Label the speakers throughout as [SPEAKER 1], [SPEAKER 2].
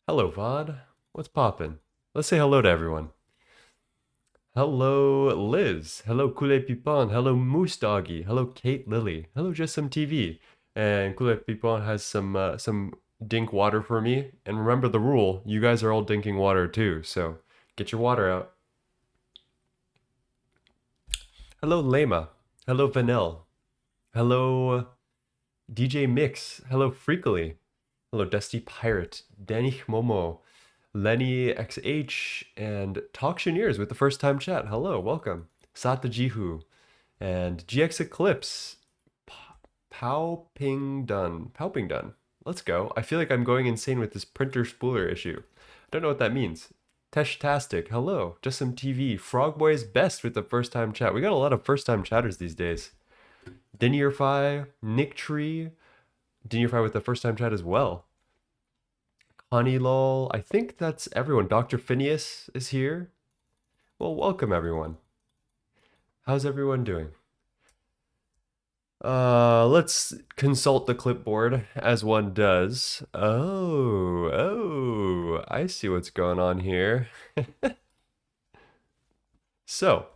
[SPEAKER 1] Hello, VOD. What's poppin'? Let's say hello to everyone. Hello, Liz. Hello, Kule Pipon. Hello, Moose Doggy. Hello, Kate Lily. Hello, Just Some TV. And Kule Pipon has some dink water for me. And remember the rule: you guys are all dinking water too. So get your water out. Hello, Lema. Hello, Vanille. Hello, DJ Mix. Hello, Freakily. Hello, Dusty Pirate. Danny Momo. Lenny XH, and Talkshineers with the first time chat. Hello, welcome. Sata Jihu, and GX Eclipse. Powping Done. Let's go. I feel like I'm going insane with this printer spooler issue. I don't know what that means. Teshtastic, hello. Just Some TV. Frogboy's Best with the first time chat. We got a lot of first time chatters these days. Dinierfy, Nick Tree. Dinierfy with the first time chat as well. Honeylol, I think that's everyone. Dr. Phineas is here. Well, welcome everyone. How's everyone doing? Let's consult the clipboard as one does. Oh, I see what's going on here. So,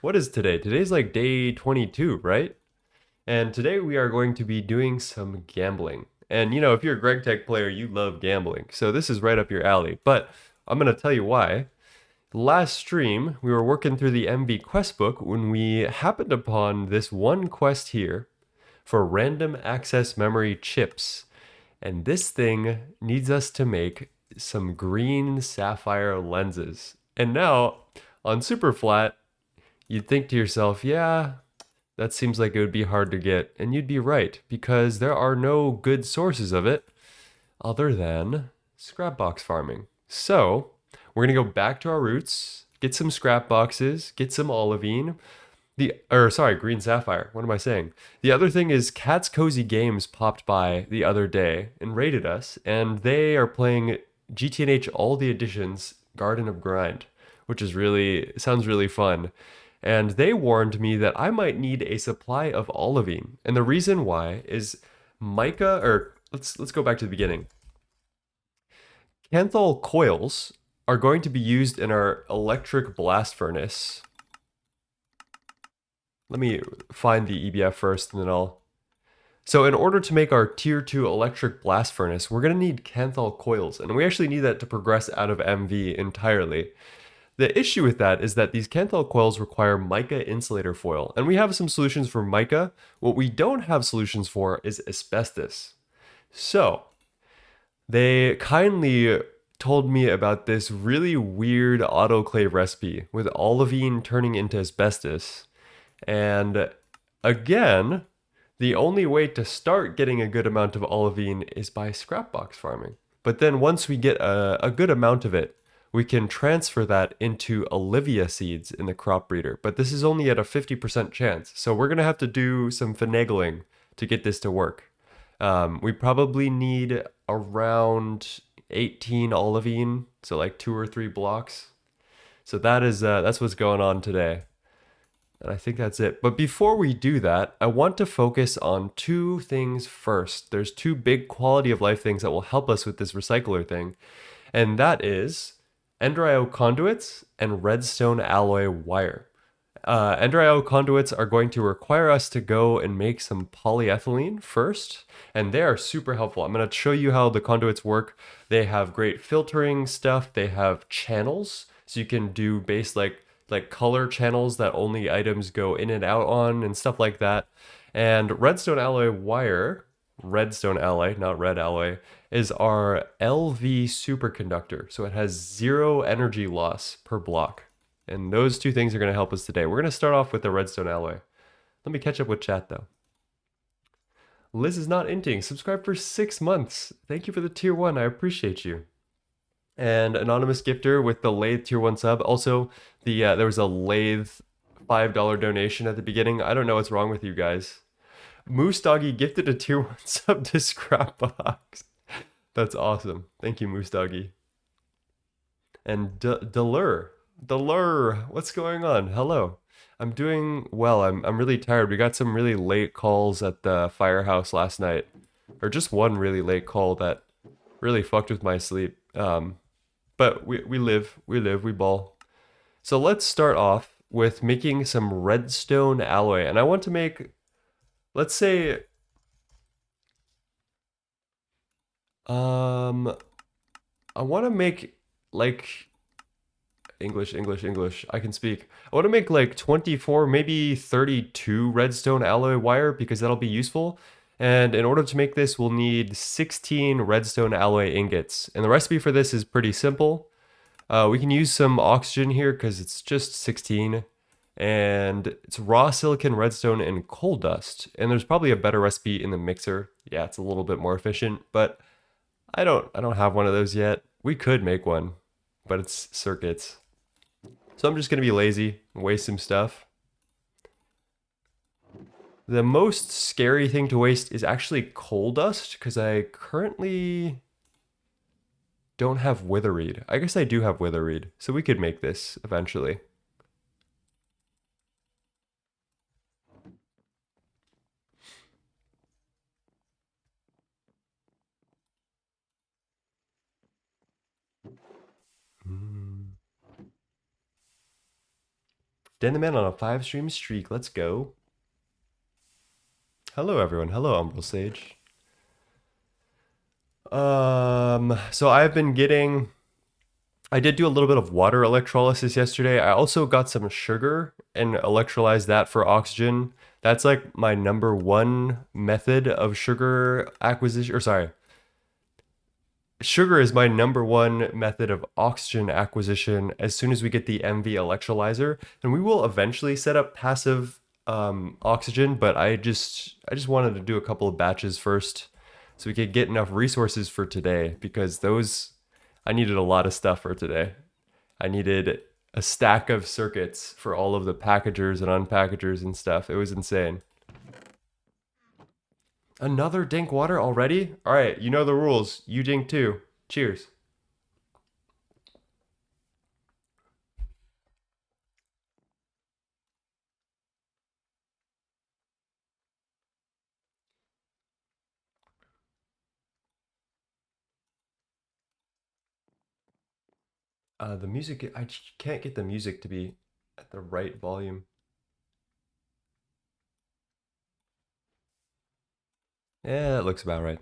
[SPEAKER 1] what is today? Today's like day 22, right? And today we are going to be doing some gambling. And you know, if you're a Greg Tech player, you love gambling. So this is right up your alley. But I'm going to tell you why. Last stream, we were working through the MV quest book when we happened upon this one quest here for random access memory chips. And this thing needs us to make some green sapphire lenses. And now on Superflat, you'd think to yourself, yeah, that seems like it would be hard to get. And you'd be right, because there are no good sources of it other than scrap box farming. So we're going to go back to our roots, get some scrap boxes, get some olivine. Green sapphire. What am I saying? The other thing is Cat's Cozy Games popped by the other day and raided us, and they are playing GTNH All the Editions Garden of Grind, which is sounds really fun. And they warned me that I might need a supply of olivine. And the reason why is let's go back to the beginning. Canthal coils are going to be used in our electric blast furnace. Let me find the EBF first, and then So in order to make our tier 2 electric blast furnace, we're going to need Canthal coils. And we actually need that to progress out of MV entirely. The issue with that is that these Canthal coils require mica insulator foil, and we have some solutions for mica. What we don't have solutions for is asbestos. So they kindly told me about this really weird autoclave recipe with olivine turning into asbestos. And again, the only way to start getting a good amount of olivine is by scrap box farming. But then once we get a good amount of it, we can transfer that into Olivia seeds in the crop breeder. But this is only at a 50% chance. So we're going to have to do some finagling to get this to work. We probably need around 18 olivine, so like 2 or 3 blocks. So that's what's going on today. And I think that's it. But before we do that, I want to focus on 2 things first. There's 2 big quality of life things that will help us with this recycler thing. And that is Enderio conduits and redstone alloy wire. Enderio conduits are going to require us to go and make some polyethylene first, and they are super helpful. I'm going to show you how the conduits work. They have great filtering stuff. They have channels, so you can do like color channels that only items go in and out on and stuff like that. And redstone alloy wire, redstone alloy, not red alloy, is our LV superconductor. So it has 0 energy loss per block. And those 2 things are going to help us today. We're going to start off with the redstone alloy. Let me catch up with chat though. Liz is not inting. Subscribe for 6 months. Thank you for the tier 1. I appreciate you. And anonymous gifter with the lathe tier 1 sub. Also, there was a lathe $5 donation at the beginning. I don't know what's wrong with you guys. Moose Doggy gifted a tier 1 sub to Scrapbox. That's awesome. Thank you, Moose Doggy. And Delur, what's going on? Hello. I'm doing well. I'm really tired. We got some really late calls at the firehouse last night. Or just one really late call that really fucked with my sleep. But we live, we ball. So let's start off with making some redstone alloy. And I want to make, let's say, I want to make like English. I can speak. I want to make like 24, maybe 32 redstone alloy wire because that'll be useful. And in order to make this, we'll need 16 redstone alloy ingots. And the recipe for this is pretty simple. We can use some oxygen here because it's just 16. And it's raw silicon, redstone, and coal dust. And there's probably a better recipe in the mixer. Yeah, it's a little bit more efficient, but I don't have one of those yet. We could make one, but it's circuits. So I'm just gonna be lazy and waste some stuff. The most scary thing to waste is actually coal dust, because I currently don't have witherreed. I guess I do have witherreed, so we could make this eventually. Dan the Man on a 5-stream streak. Let's go. Hello, everyone. Hello, Umbral Sage. So I've been getting... I did do a little bit of water electrolysis yesterday. I also got some sugar and electrolyzed that for oxygen. That's like my #1 method of sugar acquisition, or sorry. Sugar is my #1 method of oxygen acquisition as soon as we get the MV electrolyzer. And we will eventually set up passive oxygen, but I just wanted to do a couple of batches first so we could get enough resources for today, because I needed a lot of stuff for today. I needed a stack of circuits for all of the packagers and unpackagers and stuff. It was insane. Another dink water already? All right, you know the rules. You dink too. Cheers. The music, I can't get the music to be at the right volume. Yeah, that looks about right.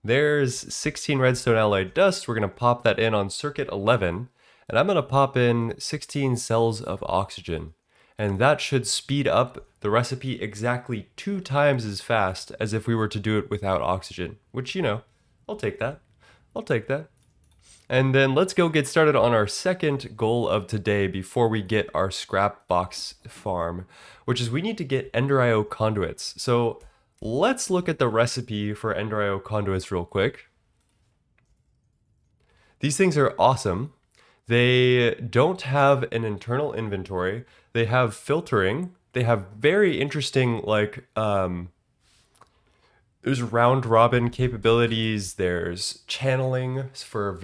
[SPEAKER 1] There's 16 redstone alloy dust. We're going to pop that in on circuit 11. And I'm going to pop in 16 cells of oxygen. And that should speed up the recipe exactly 2 times as fast as if we were to do it without oxygen. Which, you know, I'll take that. I'll take that. And then let's go get started on our second goal of today before we get our scrap box farm, which is we need to get Enderio conduits. So let's look at the recipe for Enderio conduits real quick. These things are awesome. They don't have an internal inventory. They have filtering. They have very interesting, like, there's round robin capabilities. There's channeling for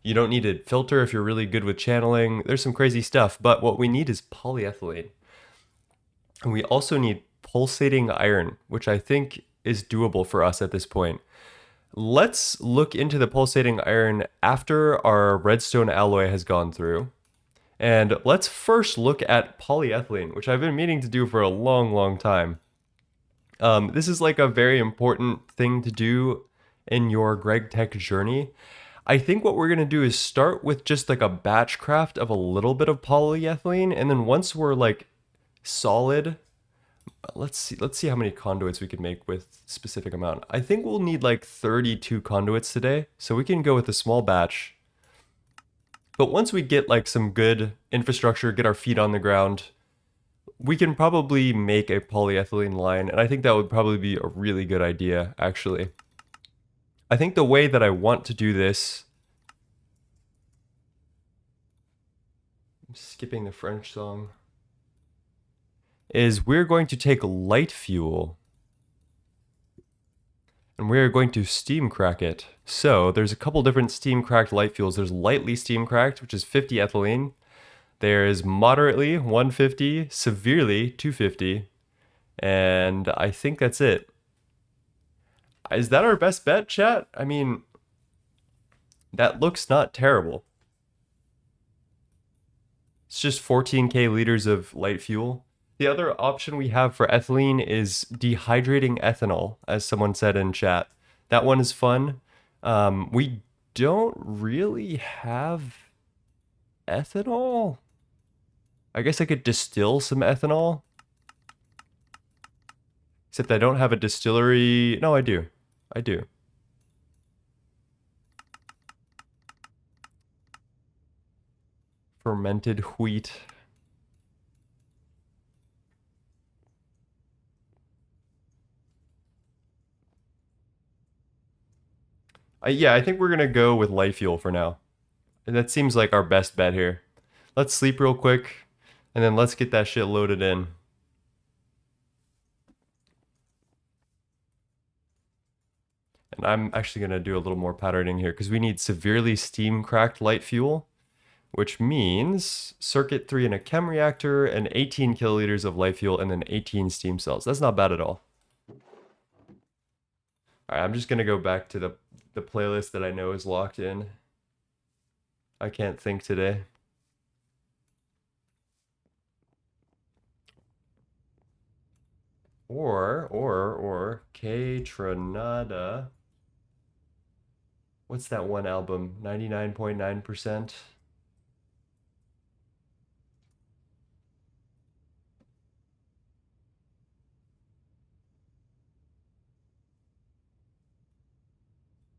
[SPEAKER 1] you don't need a filter if you're really good with channeling. There's some crazy stuff, but what we need is polyethylene. And we also need pulsating iron, which I think is doable for us at this point. Let's look into the pulsating iron after our redstone alloy has gone through. And let's first look at polyethylene, which I've been meaning to do for a long time. This is like a very important thing to do in your Greg Tech journey. I think what we're going to do is start with just like a batch craft of a little bit of polyethylene, and then once we're like solid, let's see how many conduits we can make with specific amount. I think we'll need like 32 conduits today, so we can go with a small batch. But once we get like some good infrastructure, get our feet on the ground, we can probably make a polyethylene line, and I think that would probably be a really good idea, actually. I think the way that I want to do this... I'm skipping the French song. Is we're going to take light fuel and we're going to steam crack it. So there's a couple different steam cracked light fuels. There's lightly steam cracked, which is 50 ethylene. There's moderately 150, severely 250, and I think that's it. Is that our best bet, chat? I mean, that looks not terrible. It's just 14k liters of light fuel. The other option we have for ethylene is dehydrating ethanol, as someone said in chat. That one is fun. We don't really have ethanol. I guess I could distill some ethanol. Except I don't have a distillery. No, I do. I do. Fermented wheat. Yeah, I think we're going to go with light fuel for now. That seems like our best bet here. Let's sleep real quick, and then let's get that shit loaded in. And I'm actually going to do a little more patterning here because we need severely steam cracked light fuel, which means circuit 3 in a chem reactor and 18 kiloliters of light fuel and then 18 steam cells. That's not bad at all. All right, I'm just going to go back to the playlist that I know is locked in. I can't think today. Or K Tronada. What's that one album? 99.9%.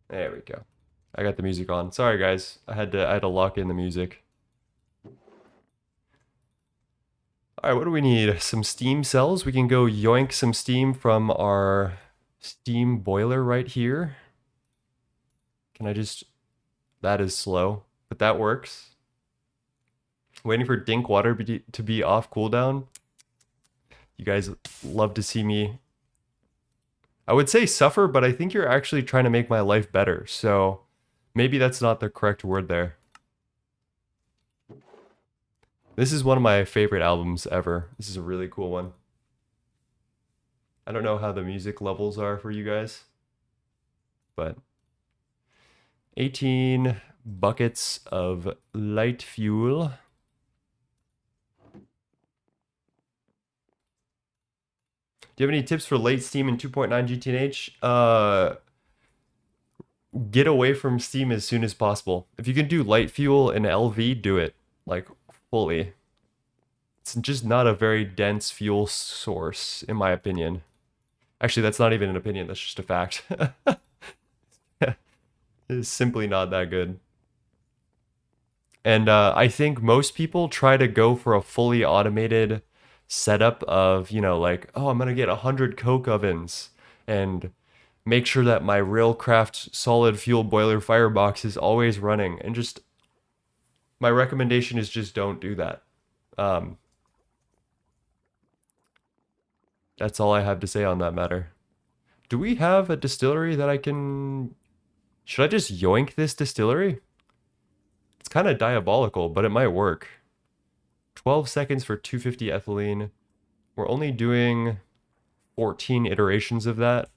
[SPEAKER 1] There we go. I got the music on. Sorry guys, I had to lock in the music. All right, what do we need? Some steam cells. We can go yoink some steam from our steam boiler right here. Can I just... That is slow, but that works. Waiting for dink water to be off cooldown. You guys love to see me... I would say suffer, but I think you're actually trying to make my life better. So maybe that's not the correct word there. This is one of my favorite albums ever. This is a really cool one. I don't know how the music levels are for you guys, but 18 buckets of light fuel. Do you have any tips for late steam in 2.9 GTNH? Get away from steam as soon as possible. If you can do light fuel in LV, do it. Like, fully. It's just not a very dense fuel source, in my opinion. Actually, that's not even an opinion, that's just a fact. It's simply not that good. And I think most people try to go for a fully automated setup of, you know, like, oh, I'm gonna get 100 coke ovens and make sure that my Railcraft solid fuel boiler firebox is always running. And just, my recommendation is just don't do that. That's all I have to say on that matter. Do we have a distillery that I can... Should I just yoink this distillery? It's kind of diabolical, but it might work. 12 seconds for 250 ethylene. We're only doing 14 iterations of that.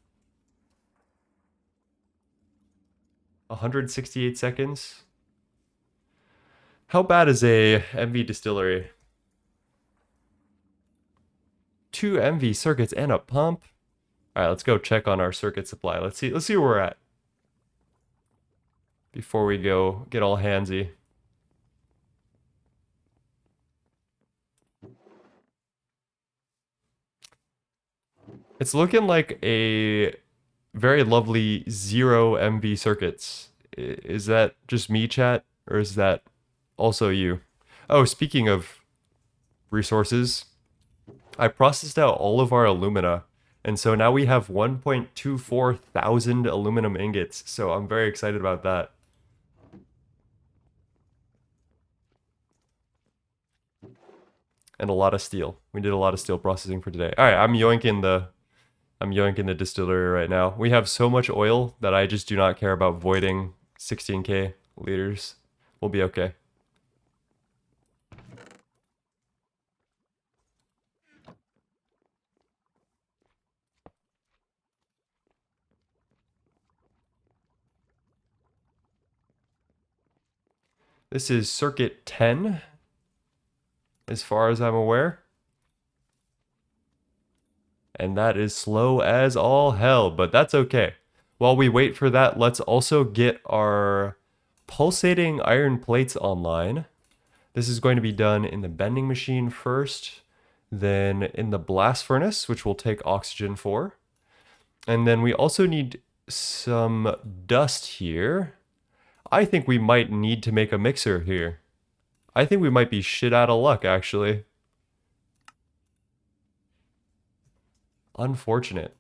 [SPEAKER 1] 168 seconds. How bad is a MV distillery? 2 MV circuits and a pump. All right, let's go check on our circuit supply. Let's see where we're at before we go get all handsy. It's looking like a very lovely 0 MV circuits. Is that just me, chat, or is that also you? Oh, speaking of resources, I processed out all of our alumina, and so now we have 1.24 thousand aluminum ingots, so I'm very excited about that. And a lot of steel. We did a lot of steel processing for today. All right, I'm yoinking the distillery right now. We have so much oil that I just do not care about voiding 16k liters. We'll be okay. This is circuit 10, as far as I'm aware. And that is slow as all hell, but that's okay. While we wait for that, let's also get our pulsating iron plates online. This is going to be done in the bending machine first, then in the blast furnace, which we'll take oxygen for. And then we also need some dust here. I think we might need to make a mixer here. I think we might be shit out of luck, actually. Unfortunate.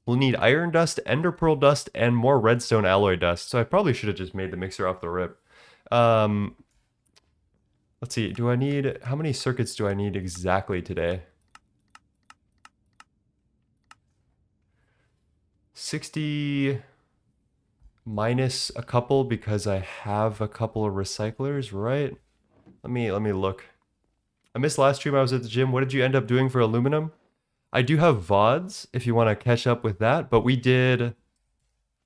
[SPEAKER 1] We'll need iron dust, ender pearl dust, and more redstone alloy dust. So I probably should have just made the mixer off the rip. Let's see, how many circuits do I need exactly today? 60 minus a couple because I have a couple of recyclers, right? Let me look. I missed last stream, I was at the gym. What did you end up doing for aluminum? I do have VODs if you want to catch up with that, but we did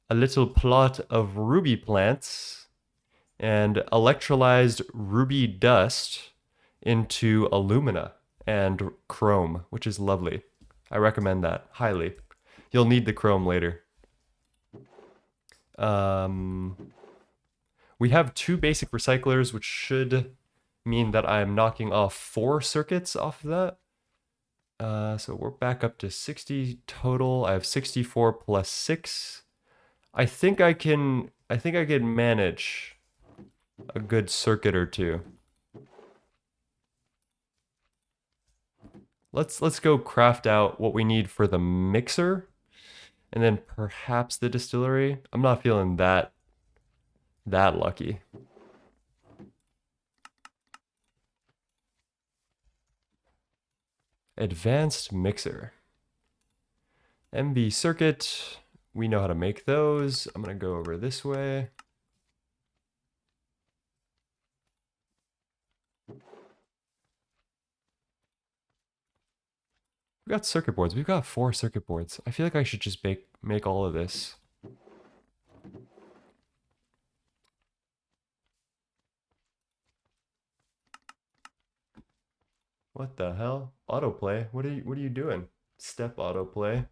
[SPEAKER 1] a little plot of ruby plants and electrolyzed ruby dust into alumina and chrome, which is lovely. I recommend that highly. You'll need the chrome later. We have 2 basic recyclers, which should mean that I'm knocking off 4 circuits off of that. So we're back up to 60 total. I have 64 plus 6. I think I can manage a good circuit or two. Let's go craft out what we need for the mixer and then perhaps the distillery. I'm not feeling that lucky. Advanced mixer. MV circuit. We know how to make those. I'm going to go over this way. We've got circuit boards. We've got 4 circuit boards. I feel like I should just make all of this. What the hell? Autoplay? What are you doing? Step autoplay.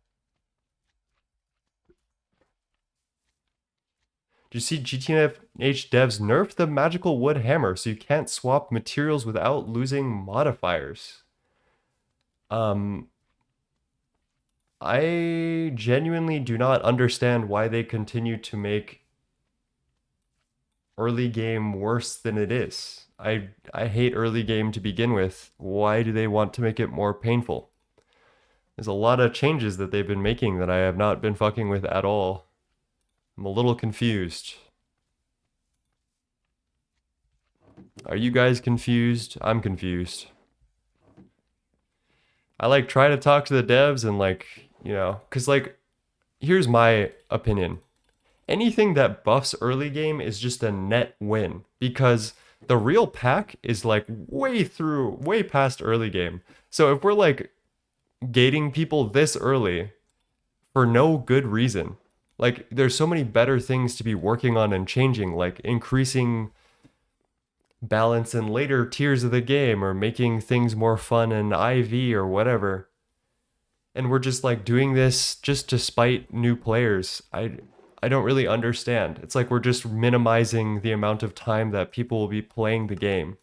[SPEAKER 1] Do you see GTNH devs nerf the magical wood hammer so you can't swap materials without losing modifiers? I genuinely do not understand why they continue to make early game worse than it is. I hate early game to begin with. Why do they want to make it more painful? There's a lot of changes that they've been making that I have not been fucking with at all. I'm a little confused. Are you guys confused? I'm confused. I like try to talk to the devs and like, you know, cuz like here's my opinion. Anything that buffs early game is just a net win because the real pack is like way past early game. So if we're like gating people this early for no good reason, like there's so many better things to be working on and changing, like increasing balance in later tiers of the game or making things more fun in IV or whatever. And we're just like doing this just to spite new players. I don't really understand. It's like we're just minimizing the amount of time that people will be playing the game,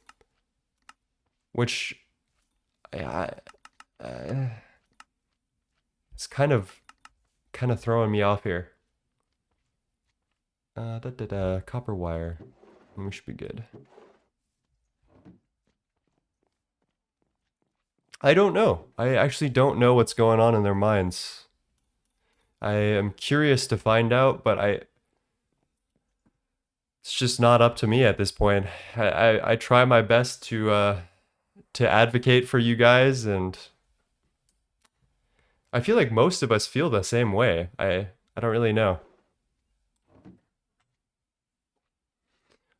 [SPEAKER 1] which it's kind of throwing me off here. Copper wire. We should be good. I don't know. I actually don't know what's going on in their minds. I am curious to find out, but it's just not up to me at this point. I try my best to advocate for you guys, and I feel like most of us feel the same way. I don't really know.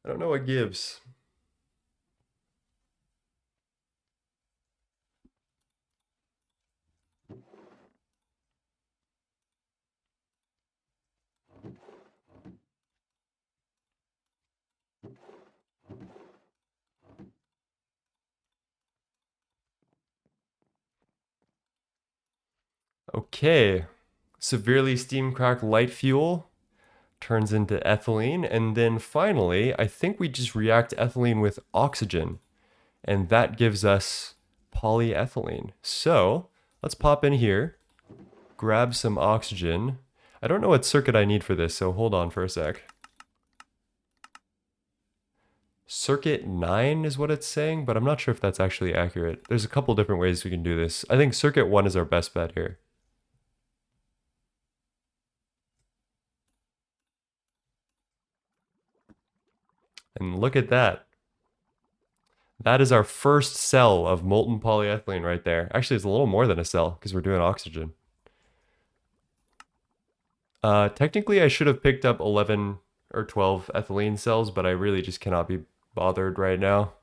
[SPEAKER 1] I don't know what gives. Okay. Severely steam cracked light fuel turns into ethylene. And then finally, I think we just react ethylene with oxygen. And that gives us polyethylene. So let's pop in here, grab some oxygen. I don't know what circuit I need for this, so hold on for a sec. Circuit 9 is what it's saying, but I'm not sure if that's actually accurate. There's a couple different ways we can do this. I think circuit 1 is our best bet here. And look at that. That is our first cell of molten polyethylene right there. Actually, it's a little more than a cell because we're doing oxygen. Technically, I should have picked up 11 or 12 ethylene cells, but I really just cannot be bothered right now.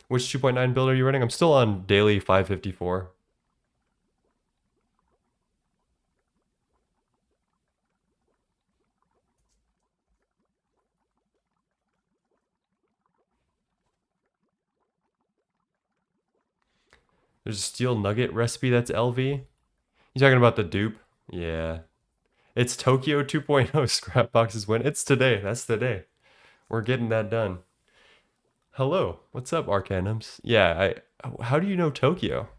[SPEAKER 1] Which 2.9 build are you running? I'm still on daily 554. There's a steel nugget recipe that's LV. You talking about the dupe? Yeah. It's Tokyo 2.0 Scrapboxes win. It's today. That's the day. We're getting that done. Hello. What's up, Arcanums? Yeah, how do you know Tokyo?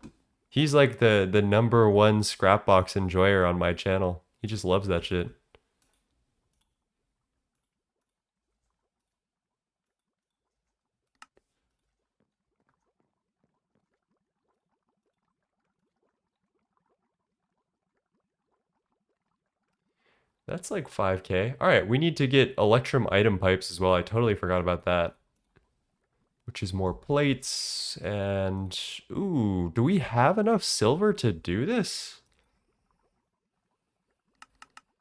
[SPEAKER 1] He's like the number one Scrapbox enjoyer on my channel. He just loves that shit. That's like 5K. All right, we need to get Electrum item pipes as well. I totally forgot about that. Which is more plates and... Ooh, do we have enough silver to do this?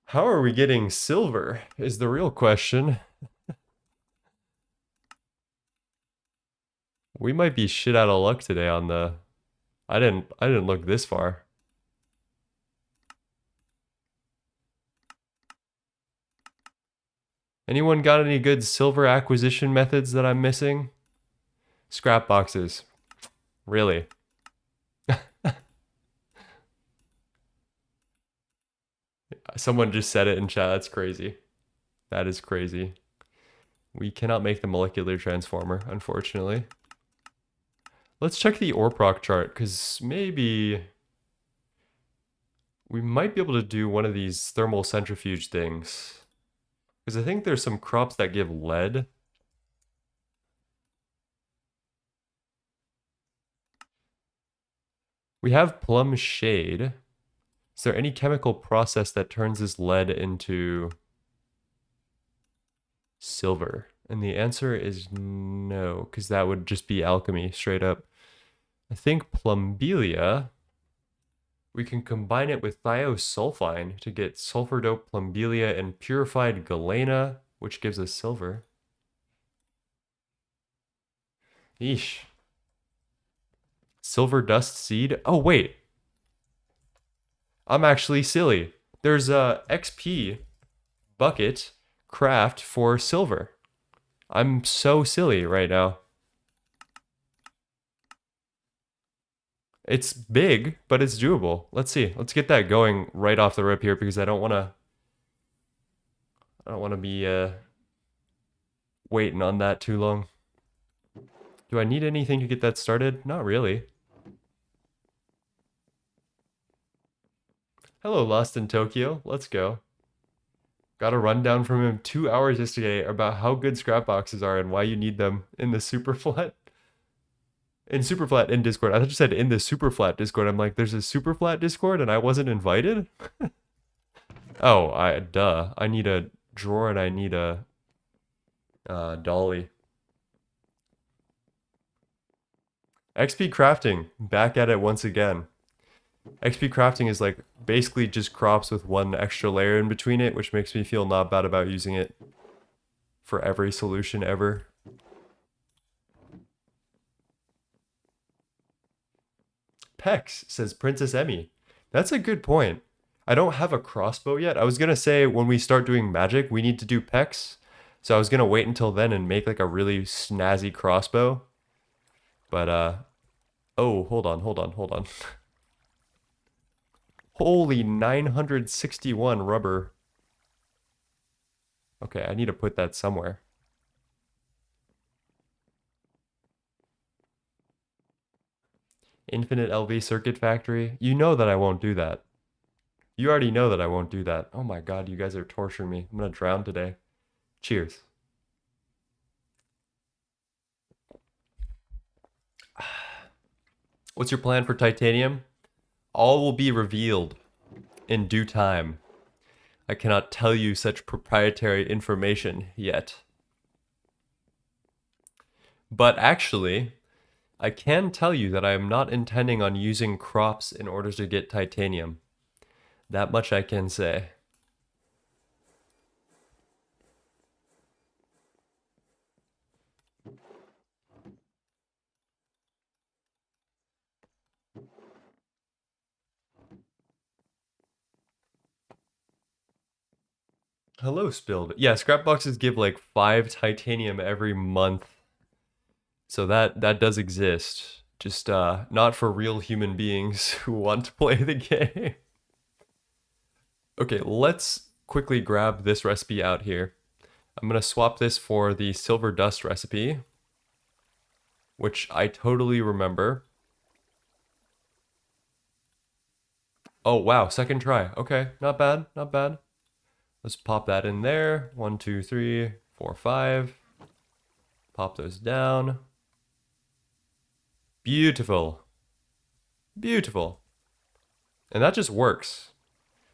[SPEAKER 1] How are we getting silver is the real question. We might be shit out of luck today on the... I didn't look this far. Anyone got any good silver acquisition methods that I'm missing? Scrap boxes. Really? Someone just said it in chat. That's crazy. That is crazy. We cannot make the molecular transformer, unfortunately. Let's check the ore proc chart, because maybe we might be able to do one of these thermal centrifuge things. Because I think there's some crops that give lead. We have plum shade. Is there any chemical process that turns this lead into silver? And the answer is no, because that would just be alchemy straight up. I think plumbelia, we can combine it with thiosulfine to get sulfur dope plumbelia and purified galena, which gives us silver. Yeesh. Silver dust seed. Oh, wait. I'm actually silly. There's a XP bucket craft for silver. I'm so silly right now. It's big, but it's doable. Let's see. Let's get that going right off the rip here because I don't want to be waiting on that too long. Do I need anything to get that started? Not really. Hello, Lost in Tokyo. Let's go. Got a rundown from him 2 hours yesterday about how good scrap boxes are and why you need them in the Superflat. In Superflat in Discord. I thought you said in the Superflat Discord. I'm like, there's a Superflat Discord and I wasn't invited? Oh, duh. I need a drawer and I need a dolly. XP crafting, back at it once again. XP crafting is like basically just crops with one extra layer in between it, which makes me feel not bad about using it for every solution ever. Pex, says Princess Emmy. That's a good point. I don't have a crossbow yet. I was going to say when we start doing magic, we need to do Pex. So I was going to wait until then and make like a really snazzy crossbow. But, oh, hold on, hold on, hold on. Holy 961 rubber. Okay, I need to put that somewhere. Infinite LV circuit factory. You know that I won't do that. You already know that I won't do that. Oh my god, you guys are torturing me. I'm gonna drown today. Cheers. What's your plan for titanium? All will be revealed in due time. I cannot tell you such proprietary information yet. But actually, I can tell you that I am not intending on using crops in order to get titanium. That much I can say. Hello, Spilled. Yeah, scrap boxes give like 5 titanium every month. So that does exist. Just not for real human beings who want to play the game. Okay, let's quickly grab this recipe out here. I'm gonna swap this for the silver dust recipe, which I totally remember. Oh wow, second try. Okay, not bad, not bad. Let's pop that in there. 1, 2, 3, 4, 5. Pop those down. Beautiful. Beautiful. And that just works.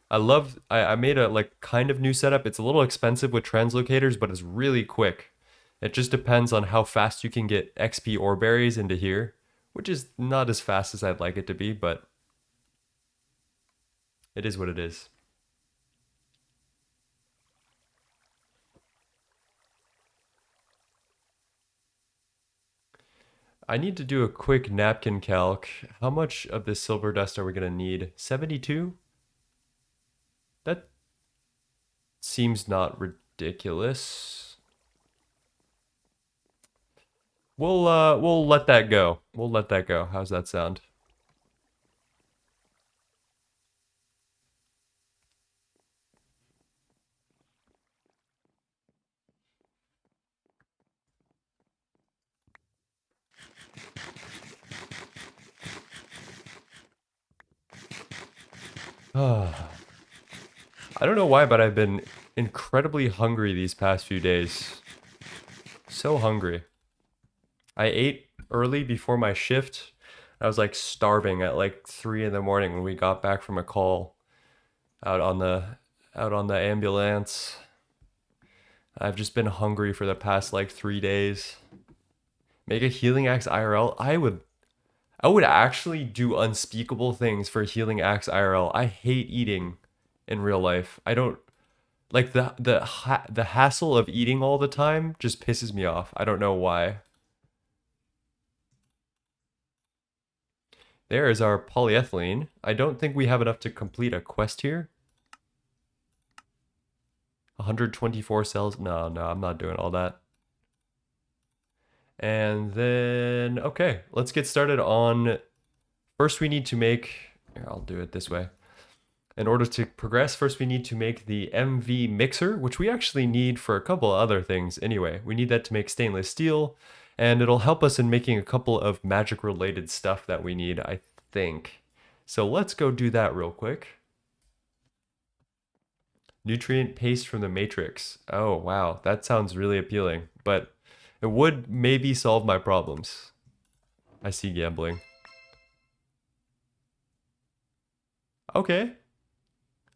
[SPEAKER 1] I made a like kind of new setup. It's a little expensive with translocators, but it's really quick. It just depends on how fast you can get XP ore berries into here, which is not as fast as I'd like it to be, but it is what it is. I need to do a quick napkin calc. How much of this silver dust are we going to need? 72? That seems not ridiculous. We'll let that go. We'll let that go. How's that sound? I don't know why, but I've been incredibly hungry these past few days. So hungry. I ate early before my shift. I was like starving at like 3 in the morning when we got back from a call out on the ambulance. I've just been hungry for the past like 3 days. Make a healing axe IRL? I would actually do unspeakable things for healing axe IRL. I hate eating in real life. I don't like the hassle of eating all the time just pisses me off. I don't know why. There is our polyethylene. I don't think we have enough to complete a quest here. 124 cells. No, no, I'm not doing all that. And then, okay, let's get started on. First, we need to make. Here, I'll do it this way. In order to progress, first we need to make the MV mixer, which we actually need for a couple other things anyway. We need that to make stainless steel, and it'll help us in making a couple of magic-related stuff that we need, I think. So let's go do that real quick. Nutrient paste from the matrix. Oh, wow, that sounds really appealing, but it would maybe solve my problems. I see gambling. Okay.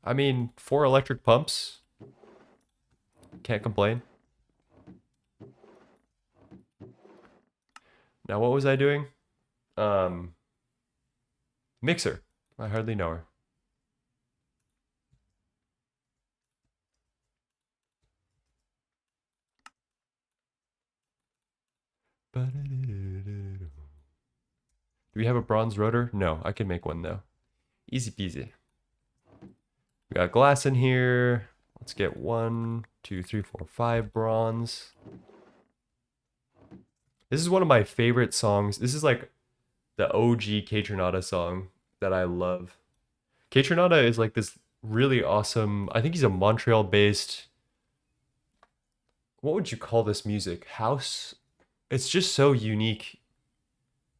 [SPEAKER 1] I mean, 4 electric pumps. Can't complain. Now, what was I doing? Mixer. I hardly know her. Do we have a bronze rotor? No, I can make one though. Easy peasy. We got glass in here. Let's get 1, 2, 3, 4, 5 bronze. This is one of my favorite songs. This is like the OG Kaytranada song that I love. Kaytranada is like this really awesome. I think he's a Montreal-based. What would you call this music? House? It's just so unique.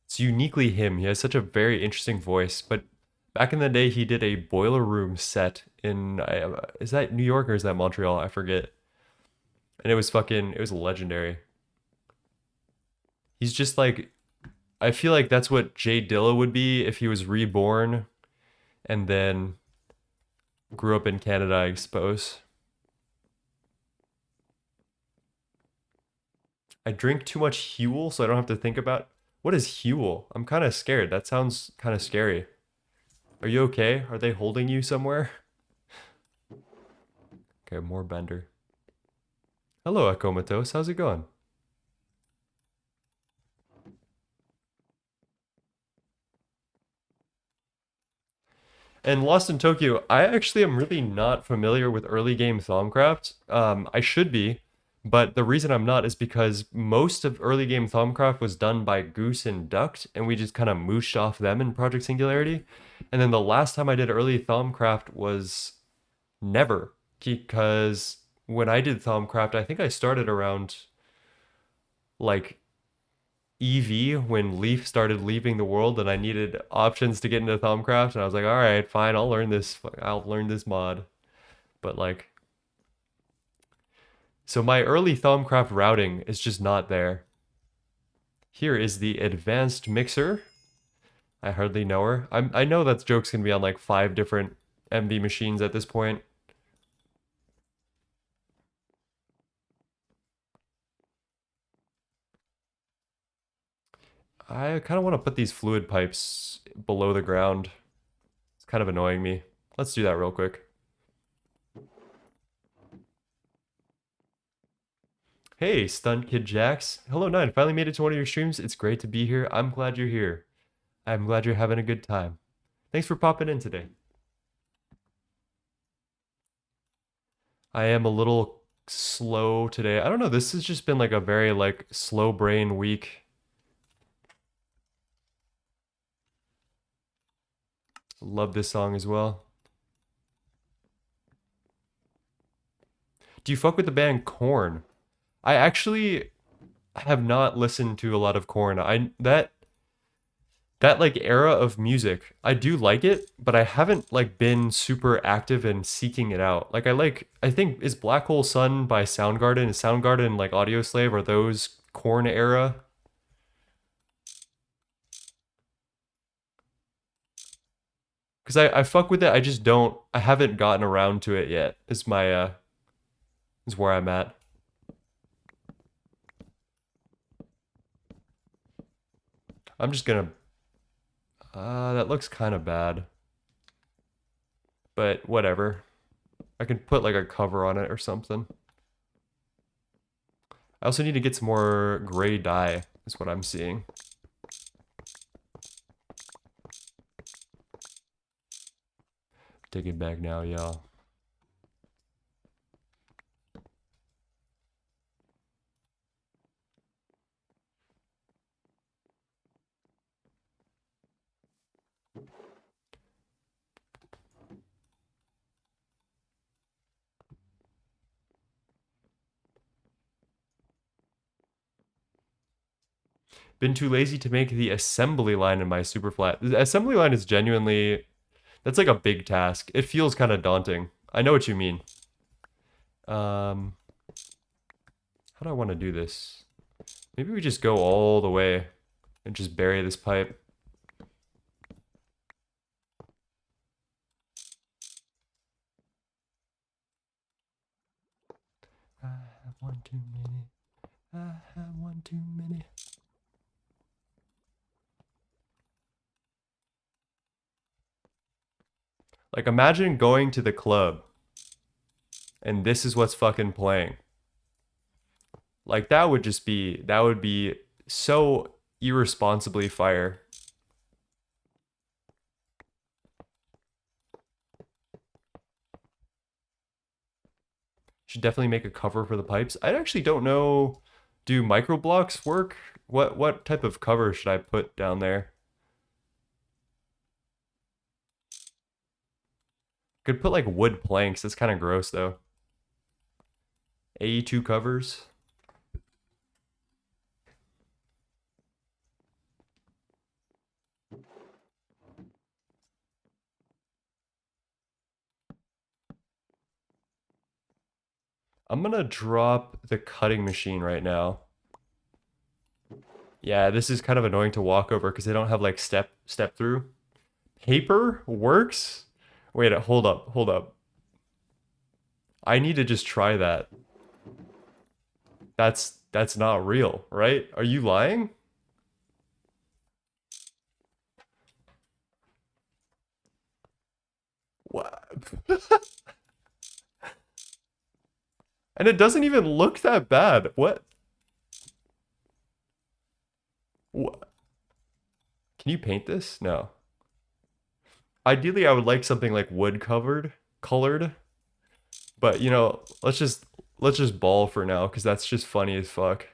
[SPEAKER 1] It's uniquely him. He has such a very interesting voice. But back in the day, he did a Boiler Room set in, is that New York or is that Montreal? I forget. And it was legendary. He's just like, I feel like that's what Jay Dilla would be if he was reborn and then grew up in Canada, I suppose. I drink too much Huel, so I don't have to think about what is Huel. I'm kind of scared. That sounds kind of scary. Are you okay? Are they holding you somewhere? Okay, more bender. Hello, Akomatos. How's it going? And Lost in Tokyo, I actually am really not familiar with early game Thaumcraft. I should be, but the reason I'm not is because most of early game Thaumcraft was done by Goose and Duct, and we just kind of mooshed off them in Project Singularity. And then the last time I did early Thaumcraft was never, because when I did Thaumcraft, I think I started around like EV when Leaf started leaving the world and I needed options to get into Thaumcraft and I was like, all right, fine, I'll learn this. I'll learn this mod. But like, so my early Thaumcraft routing is just not there. Here is the advanced mixer. I hardly know her. I know that joke's gonna be on like 5 different MV machines at this point. I kind of want to put these fluid pipes below the ground. It's kind of annoying me. Let's do that real quick. Hey, Stunt Kid Jax. Hello, Nine. Finally made it to one of your streams. It's great to be here. I'm glad you're here. I'm glad you're having a good time. Thanks for popping in today. I am a little slow today. I don't know. This has just been like a very like slow brain week. Love this song as well. Do you fuck with the band Korn? I actually have not listened to a lot of Korn. I that like era of music, I do like it, but I haven't like been super active in seeking it out. I think is Black Hole Sun by Soundgarden, is Soundgarden like Audio Slave, are those Korn era? Because I fuck with it, I just don't, I haven't gotten around to it yet, is where I'm at. I'm just gonna, that looks kind of bad. But whatever. I can put like a cover on it or something. I also need to get some more gray dye, is what I'm seeing. Take it back now, y'all. Been too lazy to make the assembly line in my Superflat. The assembly line is genuinely, that's like a big task. It feels kind of daunting. I know what you mean. How do I want to do this? Maybe we just go all the way and just bury this pipe. I have one too many. I have one too many. Like imagine going to the club and this is what's fucking playing. Like that would just be, that would be so irresponsibly fire. Should definitely make a cover for the pipes. I actually don't know, do micro blocks work What type of cover should I put down there? Could put like wood planks. That's kind of gross though. AE2 covers. I'm gonna drop the cutting machine right now. Yeah, this is kind of annoying to walk over because they don't have like step through. Paper works? Wait, hold up. I need to just try that. That's not real, right? Are you lying? What? And it doesn't even look that bad. What? Can you paint this? No. Ideally, I would like something like wood colored, but you know, let's just ball for now because that's just funny as fuck.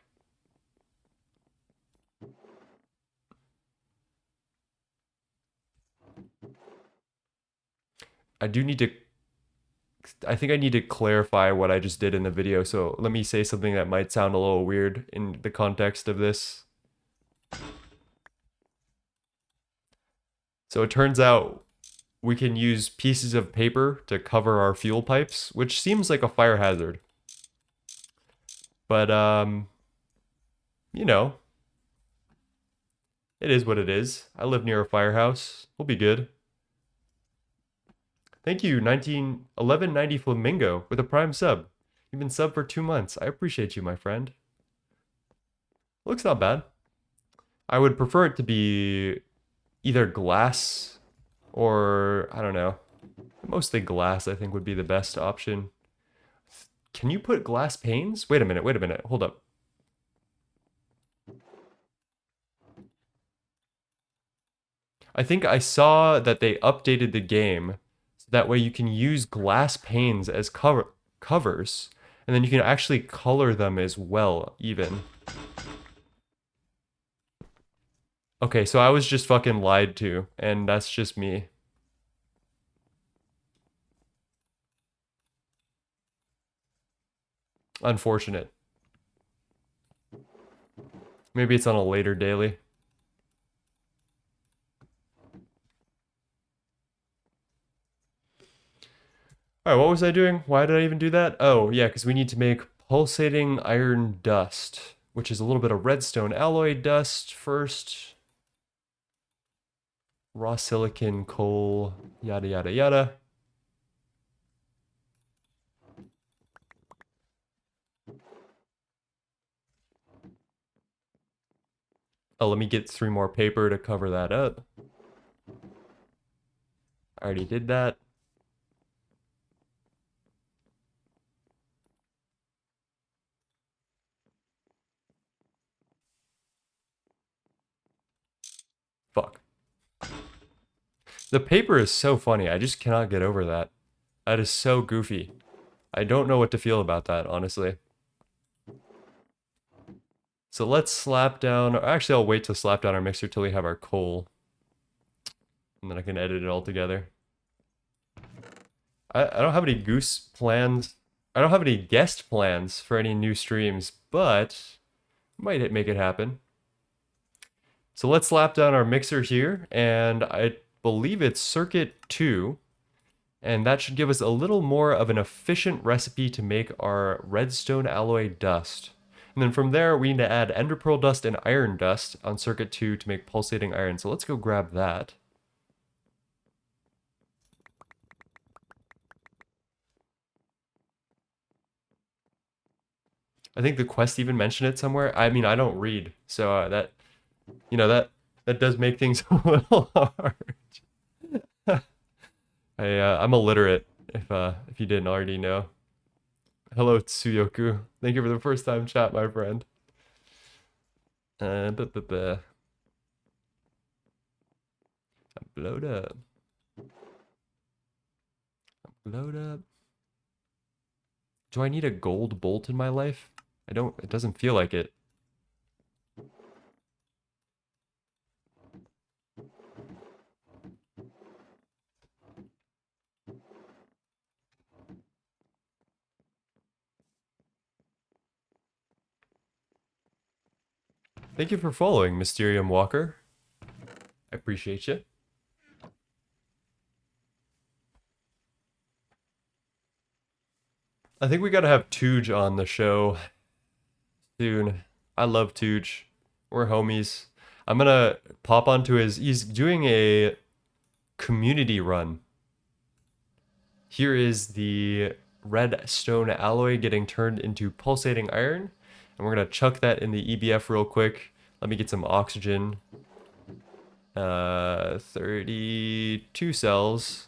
[SPEAKER 1] I do need to I think I need to clarify what I just did in the video. So let me say something that might sound a little weird in the context of this. So it turns out we can use pieces of paper to cover our fuel pipes, which seems like a fire hazard. But you know, it is what it is. I live near a firehouse. We'll be good. Thank you, 1190 Flamingo with a Prime sub. You've been sub for 2 months. I appreciate you, my friend. Looks not bad. I would prefer it to be either glass or, I don't know. Mostly glass, I think, would be the best option. Can you put glass panes? Wait a minute. Hold up. I think I saw that they updated the game so that way you can use glass panes as covers, and then you can actually color them as well, even. Okay, so I was just fucking lied to, and that's just me. Unfortunate. Maybe it's on a later daily. Alright, what was I doing? Why did I even do that? Oh, yeah, because we need to make pulsating iron dust, which is a little bit of redstone alloy dust first. Raw silicon, coal, yada yada yada. Oh, let me get 3 more paper to cover that up. I already did that. Fuck. The paper is so funny. I just cannot get over that. That is so goofy. I don't know what to feel about that, honestly. So let's slap down. Actually, I'll wait to slap down our mixer till we have our coal. And then I can edit it all together. I don't have any goose plans. I don't have any guest plans for any new streams, but might make it happen. So let's slap down our mixer here, and I believe it's circuit 2, and that should give us a little more of an efficient recipe to make our redstone alloy dust. And then from there, we need to add ender pearl dust and iron dust on circuit 2 to make pulsating iron. So let's go grab that. I think the quest even mentioned it somewhere. I mean, I don't read, so that does make things a little hard. I'm illiterate, if you didn't already know. Hello, Tsuyoku. Thank you for the first time chat, my friend. Buh, buh, buh. I'm blowed up. I'm blowed up. Do I need a gold bolt in my life? I don't, it doesn't feel like it. Thank you for following, Mysterium Walker. I appreciate you. I think we gotta have Tooge on the show soon. I love Tooge. We're homies. I'm gonna pop onto his. He's doing a community run. Here is the redstone alloy getting turned into pulsating iron. And we're gonna chuck that in the EBF real quick. Let me get some oxygen. 32 cells.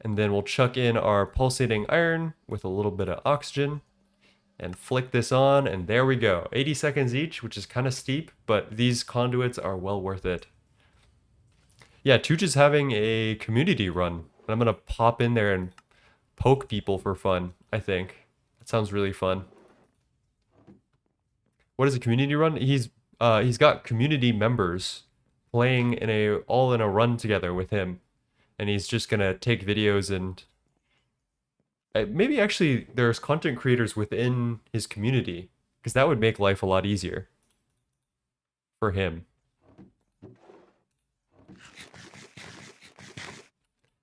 [SPEAKER 1] And then we'll chuck in our pulsating iron with a little bit of oxygen and flick this on, and there we go. 80 seconds each, which is kind of steep, but these conduits are well worth it. Yeah, Tooch is having a community run. I'm gonna pop in there and poke people for fun, I think. That sounds really fun. What is a community run? He's got community members playing all in a run together with him. And he's just gonna take videos and maybe actually there's content creators within his community, because that would make life a lot easier for him.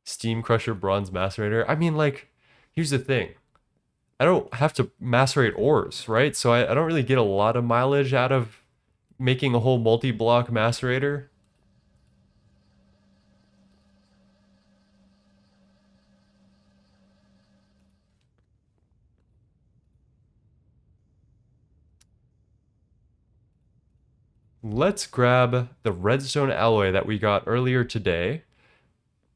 [SPEAKER 1] Steam Crusher Bronze Macerator. I mean, like, here's the thing. I don't have to macerate ores, right? So I don't really get a lot of mileage out of making a whole multi-block macerator. Let's grab the redstone alloy that we got earlier today.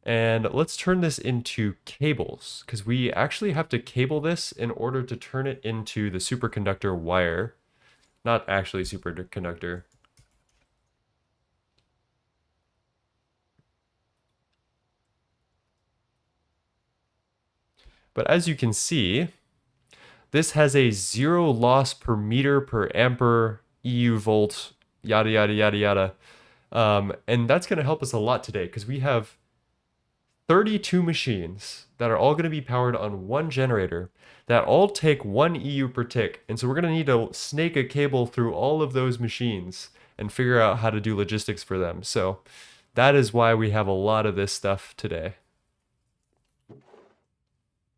[SPEAKER 1] And let's turn this into cables, because we actually have to cable this in order to turn it into the superconductor wire. Not actually superconductor. But as you can see, this has a 0 loss per meter per ampere EU volt, yada, yada, yada, yada. And that's going to help us a lot today, because we have 32 machines that are all going to be powered on one generator that all take 1 EU per tick. And so we're going to need to snake a cable through all of those machines and figure out how to do logistics for them. So that is why we have a lot of this stuff today.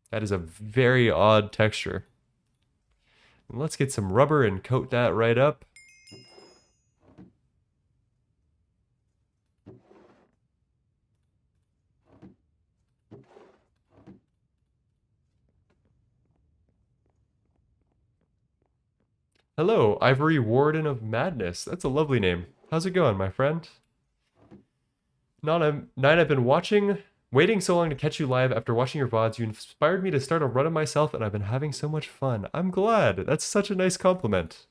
[SPEAKER 1] That is a very odd texture. And let's get some rubber and coat that right up. Hello, Ivory Warden of Madness. That's a lovely name. How's it going, my friend? Nine, I've been waiting so long to catch you live after watching your VODs. You inspired me to start a run of myself, and I've been having so much fun. I'm glad. That's such a nice compliment.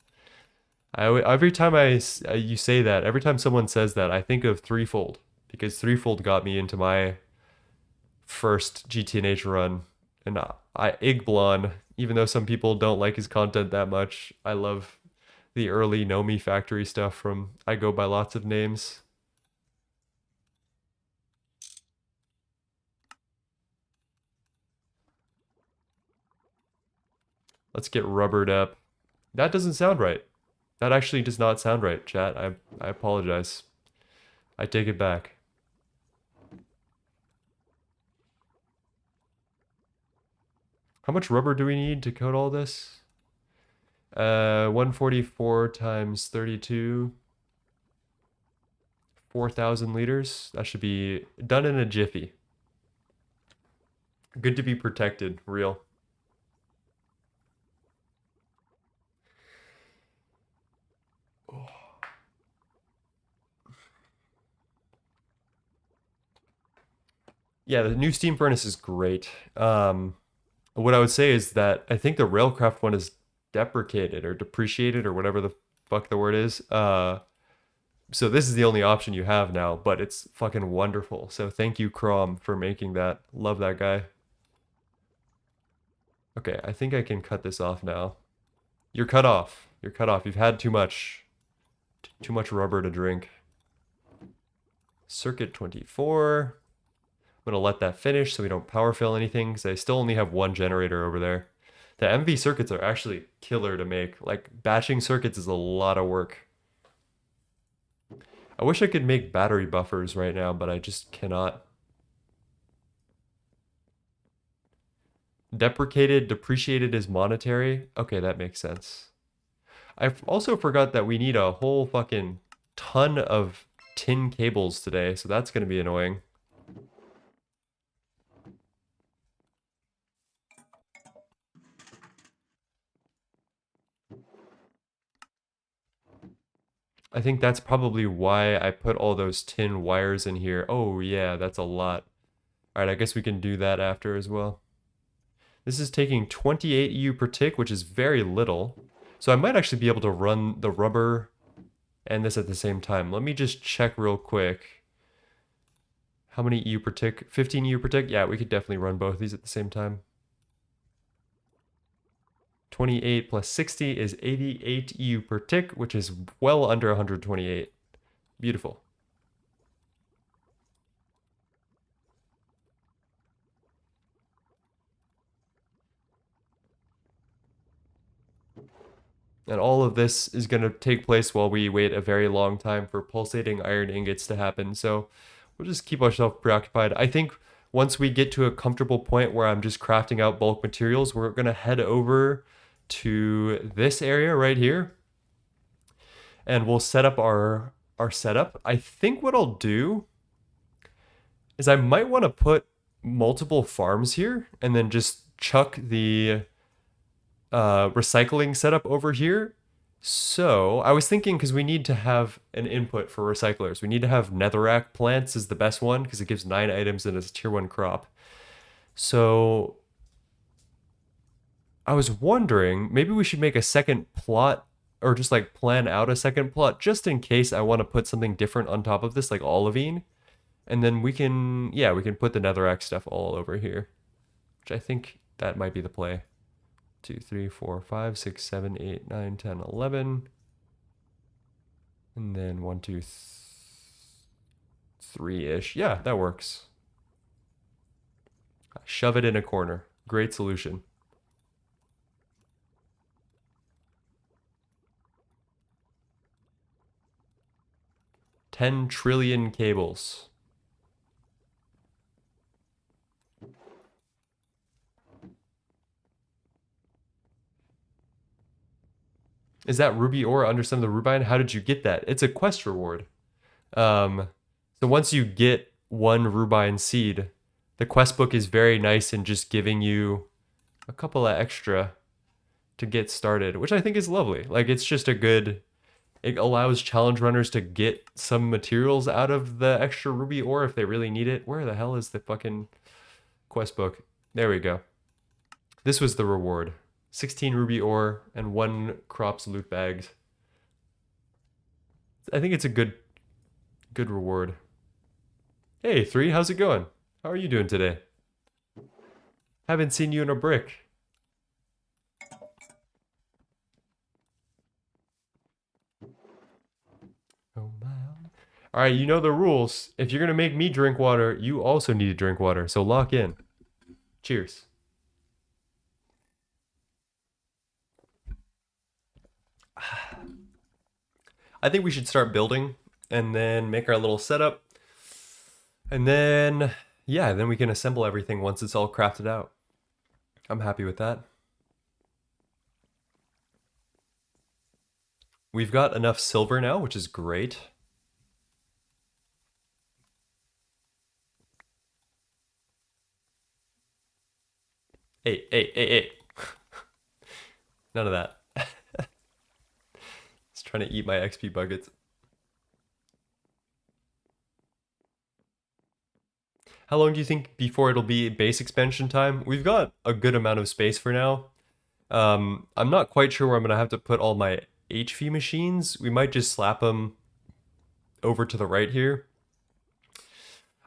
[SPEAKER 1] Every time you say that, every time someone says that, I think of Threefold, because Threefold got me into my first GTNH run, and Igblon, even though some people don't like his content that much, I love the early Nomi Factory stuff from I Go By Lots of Names. Let's get rubbered up. That doesn't sound right. That actually does not sound right, chat. I apologize. I take it back. How much rubber do we need to coat all this? 144 times 32. 4,000 liters. That should be done in a jiffy. Good to be protected, real. Yeah, the new steam furnace is great. What I would say is that I think the Railcraft one is deprecated or depreciated or whatever the fuck the word is. So this is the only option you have now, but it's fucking wonderful. So thank you, Crom, for making that. Love that guy. Okay, I think I can cut this off now. You're cut off. You're cut off. You've had too much rubber to drink. Circuit 24. I'm gonna let that finish so we don't power fill anything, because I still only have one generator over there. The MV circuits are actually killer to make. Like, batching circuits is a lot of work. I wish I could make battery buffers right now, but I just cannot. Depreciated is monetary. Okay, that makes sense. I also forgot that we need a whole fucking ton of tin cables today, so that's going to be annoying. I think that's probably why I put all those tin wires in here. Oh yeah, that's a lot. All right, I guess we can do that after as well. This is taking 28 EU per tick, which is very little. So I might actually be able to run the rubber and this at the same time. Let me just check real quick. How many EU per tick? 15 EU per tick? Yeah, we could definitely run both of these at the same time. 28 plus 60 is 88 EU per tick, which is well under 128. Beautiful. And all of this is going to take place while we wait a very long time for pulsating iron ingots to happen. So we'll just keep ourselves preoccupied. I think once we get to a comfortable point where I'm just crafting out bulk materials, we're going to head over to this area right here. And we'll set up our setup. I think what I'll do is I might want to put multiple farms here and then just chuck the recycling setup over here. So I was thinking, because we need to have an input for recyclers. We need to have netherrack plants is the best one because it gives 9 items and it's a tier 1 crop. So I was wondering, maybe we should make a second plot or just like plan out a second plot just in case I want to put something different on top of this, like olivine. And then we can, yeah, we can put the netherrack stuff all over here, which I think that might be the play. 2, 3, 4, 5, 6, 7, 8, 9, 10, 11. And then 1, 2, 3-ish. Yeah, that works. Shove it in a corner. Great solution. $10 trillion cables. Is that ruby ore under some of the rubine? How did you get that? It's a quest reward. So once you get 1 rubine seed, the quest book is very nice in just giving you a couple of extra to get started, which I think is lovely. Like, it's just a good, it allows challenge runners to get some materials out of the extra ruby ore if they really need it. Where the hell is the fucking quest book? There we go. This was the reward. 16 ruby ore and 1 crops loot bags. I think it's a good reward. Hey, 3, how's it going? How are you doing today? Haven't seen you in a brick. Oh my. All right, you know the rules. If you're going to make me drink water, you also need to drink water. So lock in. Cheers. I think we should start building and then make our little setup. And then, yeah, then we can assemble everything once it's all crafted out. I'm happy with that. We've got enough silver now, which is great. Hey. None of that. It's trying to eat my XP buckets. How long do you think before it'll be base expansion time? We've got a good amount of space for now. I'm not quite sure where I'm going to have to put all my HV machines. We might just slap them over to the right here.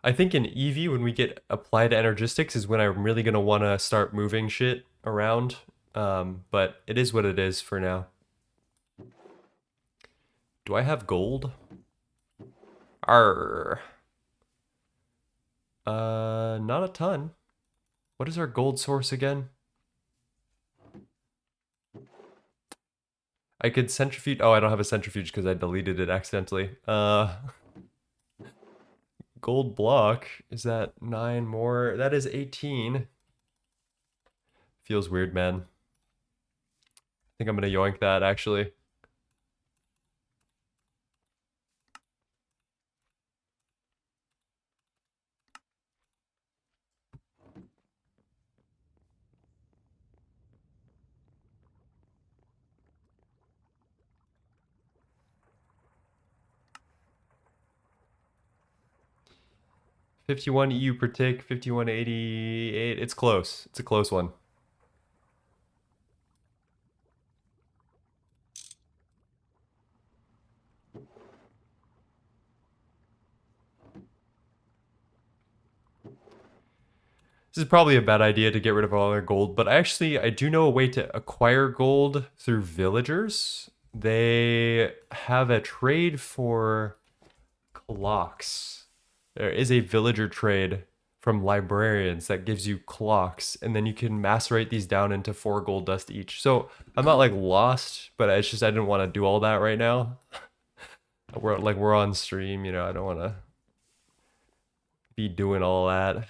[SPEAKER 1] I think in EV, when we get applied energistics, is when I'm really going to want to start moving shit around. But it is what it is for now. Do I have gold? Arr. Not a ton. What is our gold source again? I could centrifuge. Oh, I don't have a centrifuge because I deleted it accidentally. Gold block. Is that 9 more? That is 18. Feels weird, man. I think I'm gonna yoink that actually. $51 EU per tick, 51.88. It's close. It's a close one. This is probably a bad idea to get rid of all their gold, but I do know a way to acquire gold through villagers. They have a trade for clocks. There is a villager trade from librarians that gives you clocks, and then you can macerate these down into 4 gold dust each. So I'm not like lost, but it's just I didn't want to do all that right now. We're on stream, you know, I don't want to be doing all that.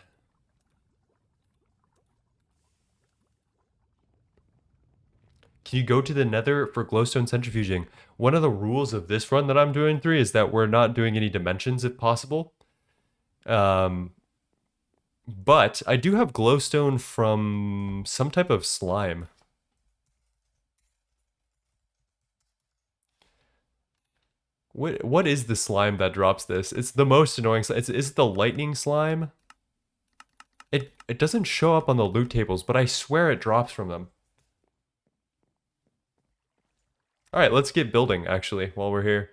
[SPEAKER 1] Can you go to the nether for glowstone centrifuging? One of the rules of this run that I'm doing through is that we're not doing any dimensions if possible. But I do have glowstone from some type of slime. What is the slime that drops this? It's the most annoying slime. Is it the lightning slime? It doesn't show up on the loot tables, but I swear it drops from them. Alright, let's get building, actually, while we're here.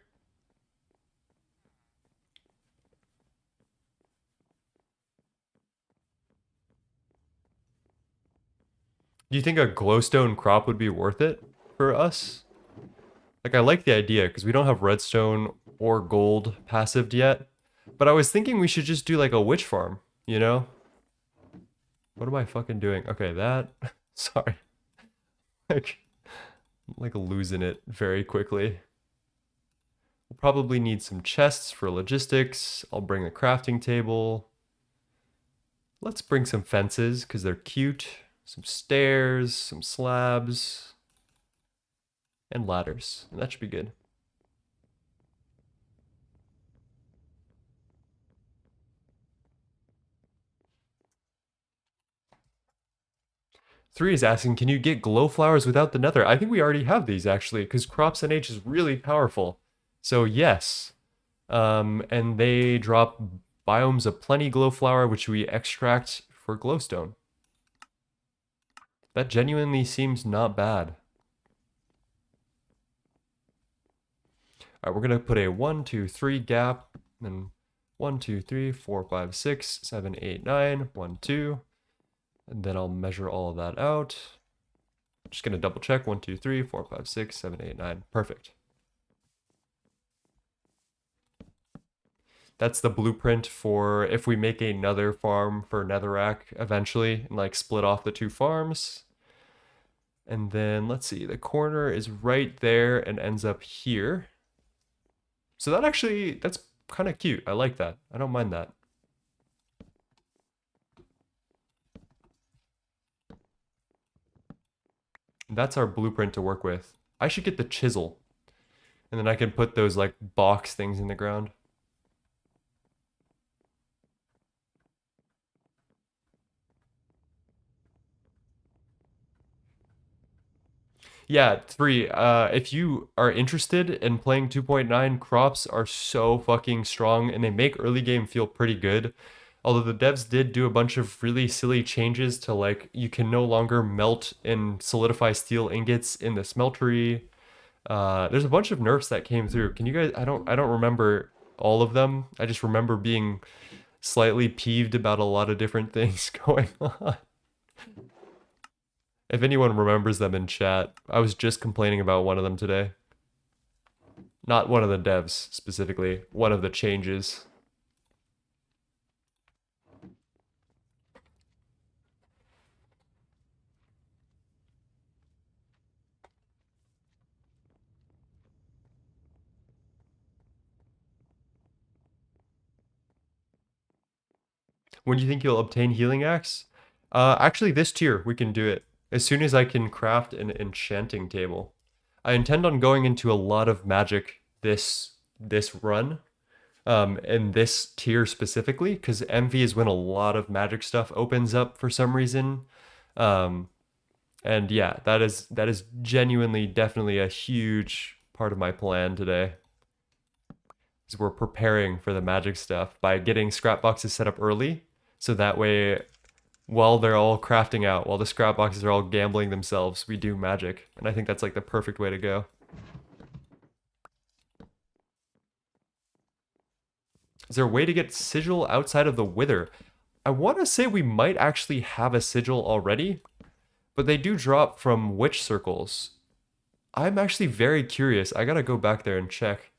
[SPEAKER 1] Do you think a glowstone crop would be worth it for us? Like, I like the idea, because we don't have redstone or gold passived yet. But I was thinking we should just do, like, a witch farm, you know? What am I fucking doing? Okay, that... Sorry. like losing it very quickly. We'll probably need some chests for logistics. I'll bring the crafting table. Let's bring some fences because they're cute. Some stairs, some slabs, and ladders. And that should be good. Three is asking, can you get glow flowers without the nether? I think we already have these actually, because crops NH is really powerful. So yes. And they drop biomes of plenty glow flower, which we extract for glowstone. That genuinely seems not bad. All right, we're gonna put a 1, 2, 3 gap, and 1, 2, 3, 4, 5, 6, 7, 8, 9, 1, 2. And then I'll measure all of that out. Just gonna double check. 1, 2, 3, 4, 5, 6, 7, 8, 9. Perfect. That's the blueprint for if we make another farm for Netherrack eventually and like split off the 2 farms. And then let's see, the corner is right there and ends up here. So that's kind of cute. I like that. I don't mind that. That's our blueprint to work with. I should get the chisel. And then I can put those like box things in the ground. Yeah, 3. If you are interested in playing 2.9, crops are so fucking strong and they make early game feel pretty good. Although the devs did do a bunch of really silly changes to like you can no longer melt and solidify steel ingots in the smeltery. There's a bunch of nerfs that came through. Can you guys I don't remember all of them. I just remember being slightly peeved about a lot of different things going on. If anyone remembers them in chat, I was just complaining about one of them today. Not one of the devs specifically, one of the changes. When do you think you'll obtain healing axe? Actually, this tier we can do it as soon as I can craft an enchanting table. I intend on going into a lot of magic this run, in this tier specifically, because MV is when a lot of magic stuff opens up for some reason. Um, and yeah, that is genuinely, definitely a huge part of my plan today. Is we're preparing for the magic stuff by getting scrap boxes set up early, so that way, while they're all crafting out, while the scrap boxes are all gambling themselves, we do magic, and I think that's like the perfect way to go. Is there a way to get sigil outside of the wither? I want to say we might actually have a sigil already, but they do drop from witch circles. I'm actually very curious. I gotta go back there and check.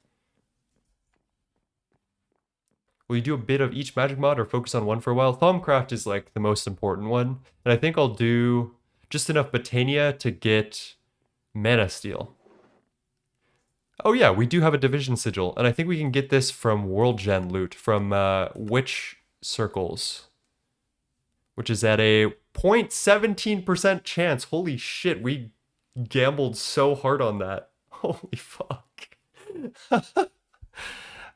[SPEAKER 1] Will you do a bit of each magic mod or focus on one for a while? Thaumcraft is like the most important one. And I think I'll do just enough Botania to get Mana Steel. Oh yeah, we do have a division sigil. And I think we can get this from World Gen loot, from Witch Circles, which is at a 0.17% chance. Holy shit, we gambled so hard on that. Holy fuck.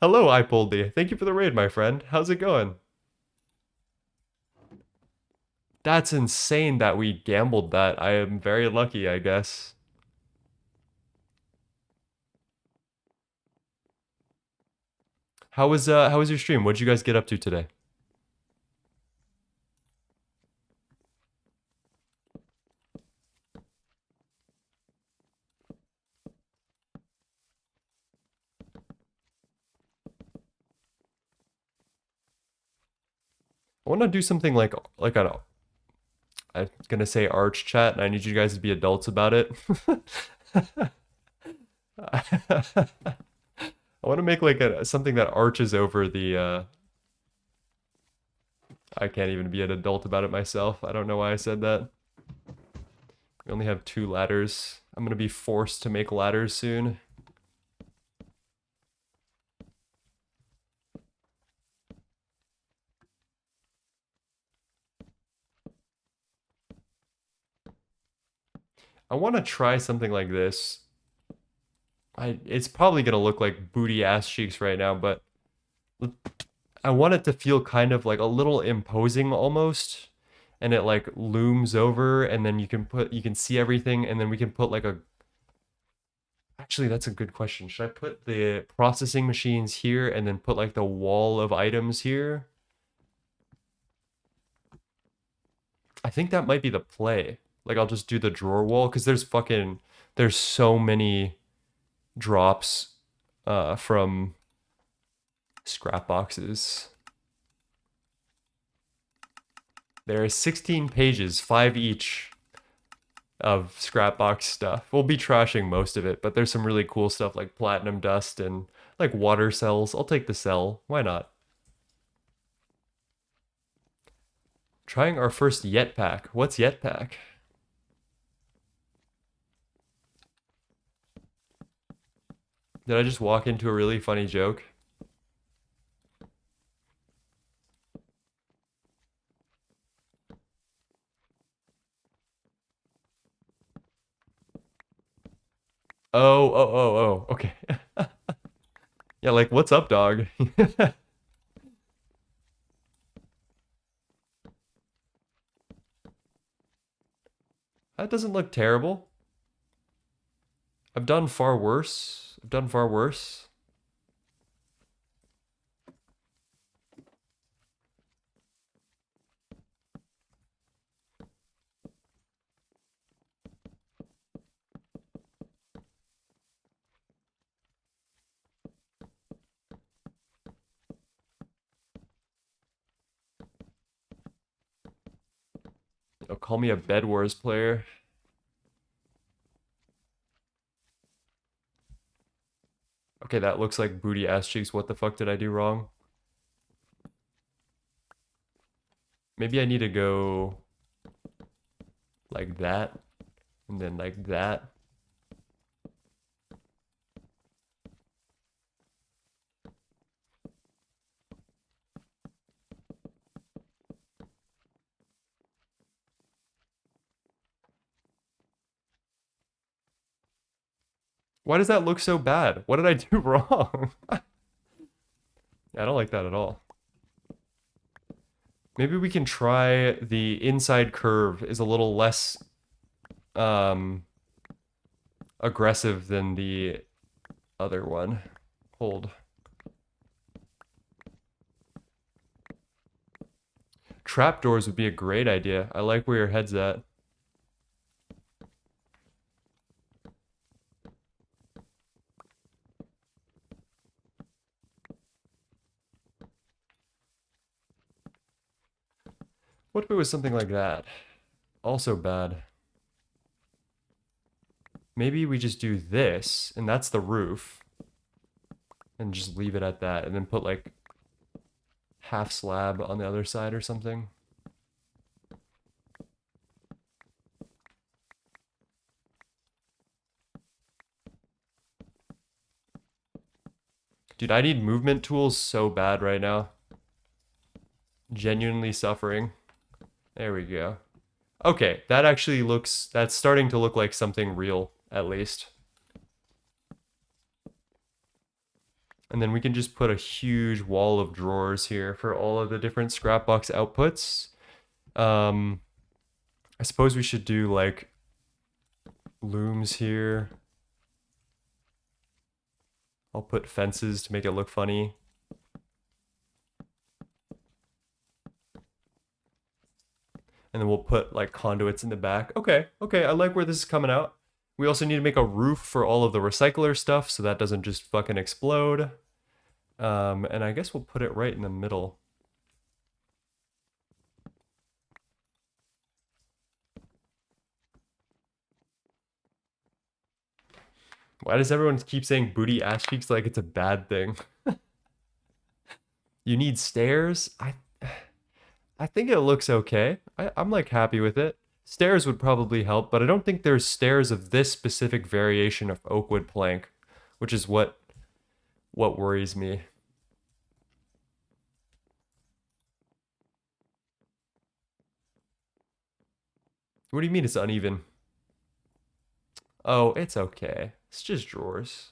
[SPEAKER 1] Hello, Ipoldy. Thank you for the raid, my friend. How's it going? That's insane that we gambled that. I am very lucky, I guess. How was your stream? What'd you guys get up to today? I want to do something like an I'm gonna say arch chat, and I need you guys to be adults about it. I want to make like something that arches over the I can't even be an adult about it myself. I don't know why I said that. We only have 2 ladders. I'm gonna be forced to make ladders soon. I want to try something like this. It's probably gonna look like booty ass cheeks right now, but I want it to feel kind of like a little imposing almost, and it like looms over, and then you can see everything, and then we can put like a. Actually, that's a good question. Should I put the processing machines here and then put like the wall of items here? I think that might be the play. Like I'll just do the drawer wall because there's so many drops from scrap boxes. There are 16 pages, 5 each, of scrap box stuff. We'll be trashing most of it, but there's some really cool stuff like platinum dust and like water cells. I'll take the cell. Why not? Trying our first Yet pack. What's Yet pack? Did I just walk into a really funny joke? Oh. Okay. Yeah, like, what's up, dog? That doesn't look terrible. I've done far worse. I've done far worse. Oh, call me a Bed Wars player. Okay, that looks like booty ass cheeks. What the fuck did I do wrong? Maybe I need to go like that, and then like that. Why does that look so bad? What did I do wrong? I don't like that at all. Maybe we can try the inside curve is a little less um, aggressive than the other one. Hold. Trapdoors would be a great idea. I like where your head's at. What if it was something like that? Also bad. Maybe we just do this, and that's the roof. And just leave it at that, and then put like half slab on the other side or something. Dude, I need movement tools so bad right now. Genuinely suffering. There we go. Okay, that actually looks, that's starting to look like something real, at least. And then we can just put a huge wall of drawers here for all of the different Scrapbox outputs. I suppose we should do like looms here. I'll put fences to make it look funny. And then we'll put like conduits in the back. Okay, I like where this is coming out. We also need to make a roof for all of the recycler stuff so that doesn't just fucking explode. And I guess we'll put it right in the middle. Why does everyone keep saying booty ass cheeks like it's a bad thing? You need stairs? I think it looks okay. I'm like happy with it. Stairs would probably help, but I don't think there's stairs of this specific variation of oakwood plank, which is what worries me. What do you mean it's uneven? Oh, it's okay. It's just drawers.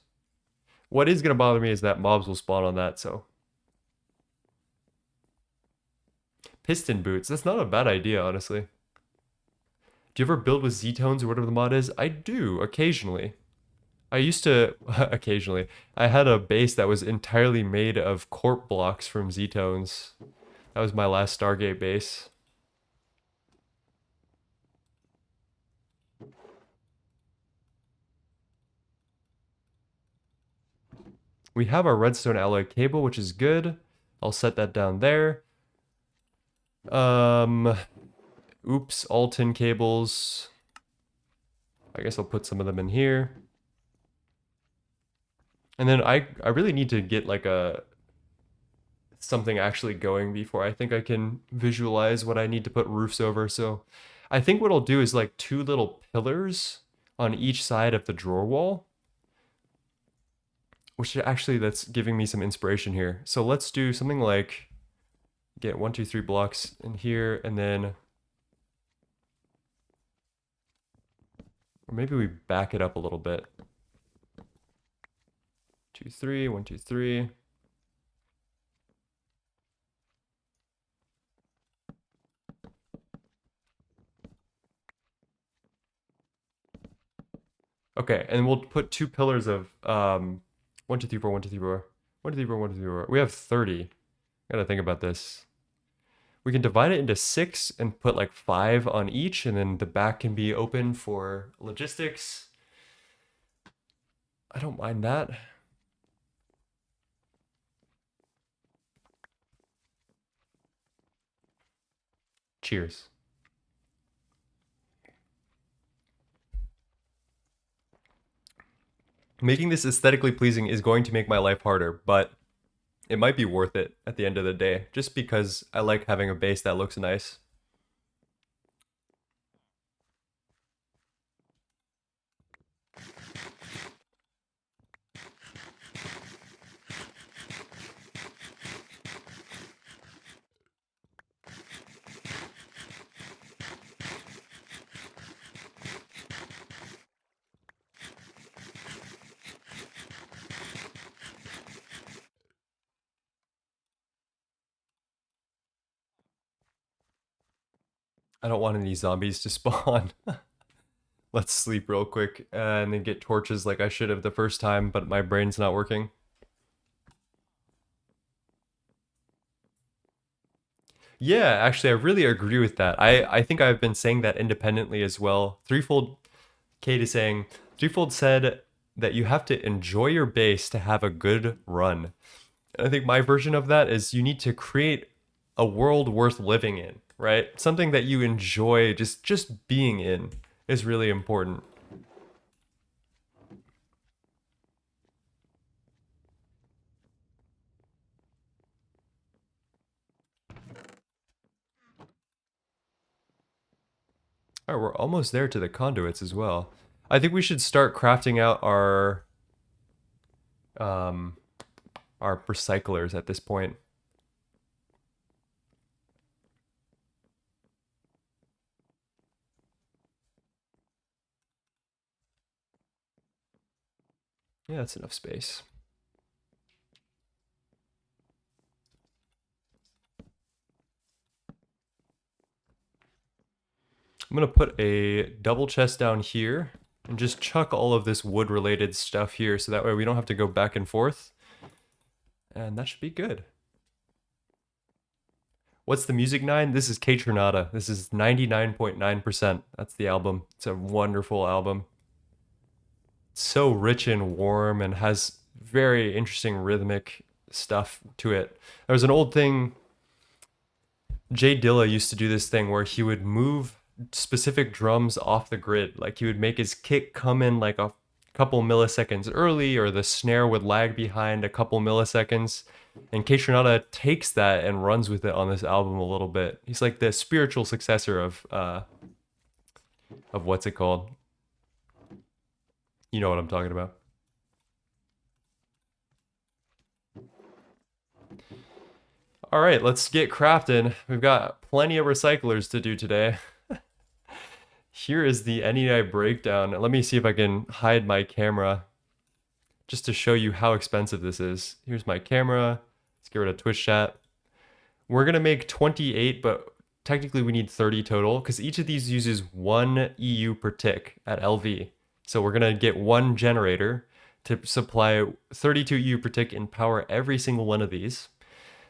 [SPEAKER 1] What is gonna bother me is that mobs will spawn on that, so. Piston boots. That's not a bad idea, honestly. Do you ever build with Z-tones or whatever the mod is? I do, occasionally. I used to, occasionally. I had a base that was entirely made of corp blocks from Z-tones. That was my last Stargate base. We have our redstone alloy cable, which is good. I'll set that down there. Oops, all tin cables. I guess I'll put some of them in here. And then I really need to get like something actually going before I think I can visualize what I need to put roofs over. So I think what I'll do is like 2 little pillars on each side of the drawer wall. Which actually, that's giving me some inspiration here. So let's do something like get 1, 2, 3 blocks in here, and then, or maybe we back it up a little bit. 2, 3, 1, 2, 3. Okay, and we'll put 2 pillars of 1, 2, 3, 4, 1, 2, 3, 4, 1, 2, 3, 4, 1, 2, 3, 4. We have 30. Gotta think about this. We can divide it into 6 and put like 5 on each, and then the back can be open for logistics. I don't mind that. Cheers. Making this aesthetically pleasing is going to make my life harder, but it might be worth it at the end of the day, just because I like having a base that looks nice. I don't want any zombies to spawn. Let's sleep real quick and then get torches like I should have the first time, but my brain's not working. Yeah, actually, I really agree with that. I think I've been saying that independently as well. Threefold Kate is saying, Threefold said that you have to enjoy your base to have a good run. And I think my version of that is you need to create a world worth living in, right? Something that you enjoy just being in is really important. All right, we're almost there to the conduits as well. I think we should start crafting out um our recyclers at this point. Yeah, that's enough space. I'm gonna put a double chest down here and just chuck all of this wood related stuff here so that way we don't have to go back and forth. And that should be good. What's the music 9? This is K Tronada. This is 99.9%. That's the album. It's a wonderful album. It's so rich and warm and has very interesting rhythmic stuff to it. There was an old thing, Jay Dilla used to do this thing where he would move specific drums off the grid. Like he would make his kick come in like a couple milliseconds early, or the snare would lag behind a couple milliseconds. And Kei Tronada takes that and runs with it on this album a little bit. He's like the spiritual successor of what's it called? You know what I'm talking about. All right, let's get crafting. We've got plenty of recyclers to do today. Here is the NEI breakdown. Let me see if I can hide my camera just to show you how expensive this is. Here's my camera. Let's get rid of Twitch chat. We're gonna make 28, but technically we need 30 total because each of these uses 1 EU per tick at LV. So we're gonna get one generator to supply 32 EU per tick and power every single one of these.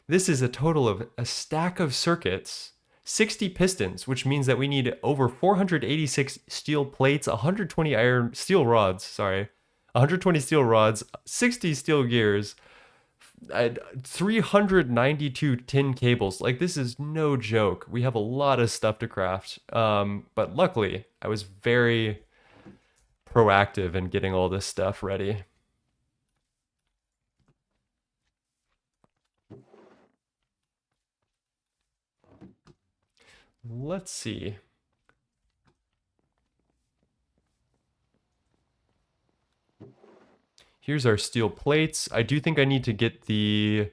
[SPEAKER 1] This is a total of a stack of circuits, 60 pistons, which means that we need over 486 steel plates, 120 iron steel rods, 120 steel rods, 60 steel gears, 392 tin cables. Like, this is no joke. We have a lot of stuff to craft. But luckily, I was very proactive in getting all this stuff ready. Let's see. Here's our steel plates. I do think I need to get the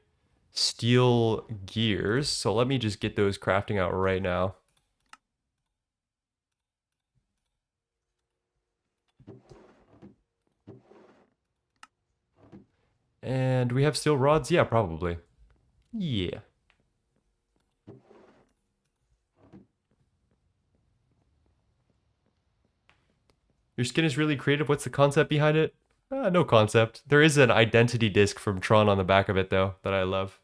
[SPEAKER 1] steel gears, so let me just get those crafting out right now. And we have steel rods? Yeah, probably. Yeah. Your skin is really creative. What's the concept behind it? No concept. There is an identity disc from Tron on the back of it, though, that I love.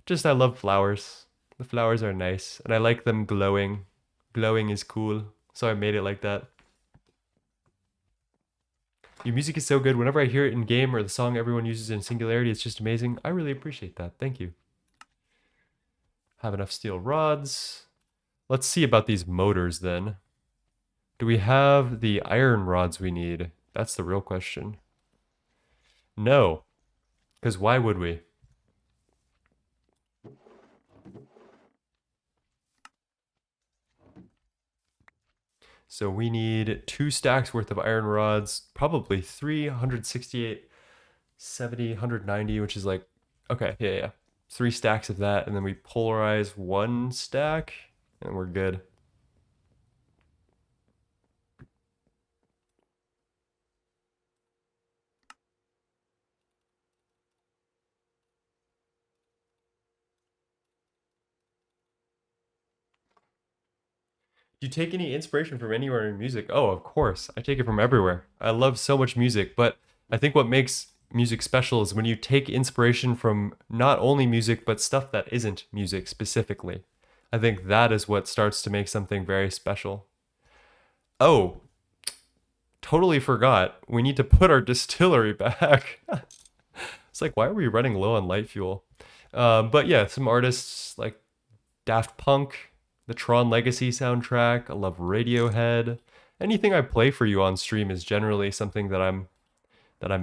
[SPEAKER 1] Just, I love flowers. The flowers are nice, and I like them glowing. Glowing is cool, so I made it like that. Your music is so good. Whenever I hear it in game or the song everyone uses in Singularity, it's just amazing. I really appreciate that. Thank you. Have enough steel rods. Let's see about these motors then. Do we have the iron rods we need? That's the real question. No, because why would we? So we need 2 stacks worth of iron rods, probably 368, 70, 190, which is like, okay, yeah. 3 stacks of that, and then we polarize 1 stack, and we're good. Do you take any inspiration from anywhere in music? Oh, of course. I take it from everywhere. I love so much music, but I think what makes music special is when you take inspiration from not only music, but stuff that isn't music specifically. I think that is what starts to make something very special. Oh, totally forgot. We need to put our distillery back. It's like, why are we running low on light fuel? But yeah, some artists like Daft Punk, the Tron Legacy soundtrack. I love Radiohead. Anything I play for you on stream is generally something that I'm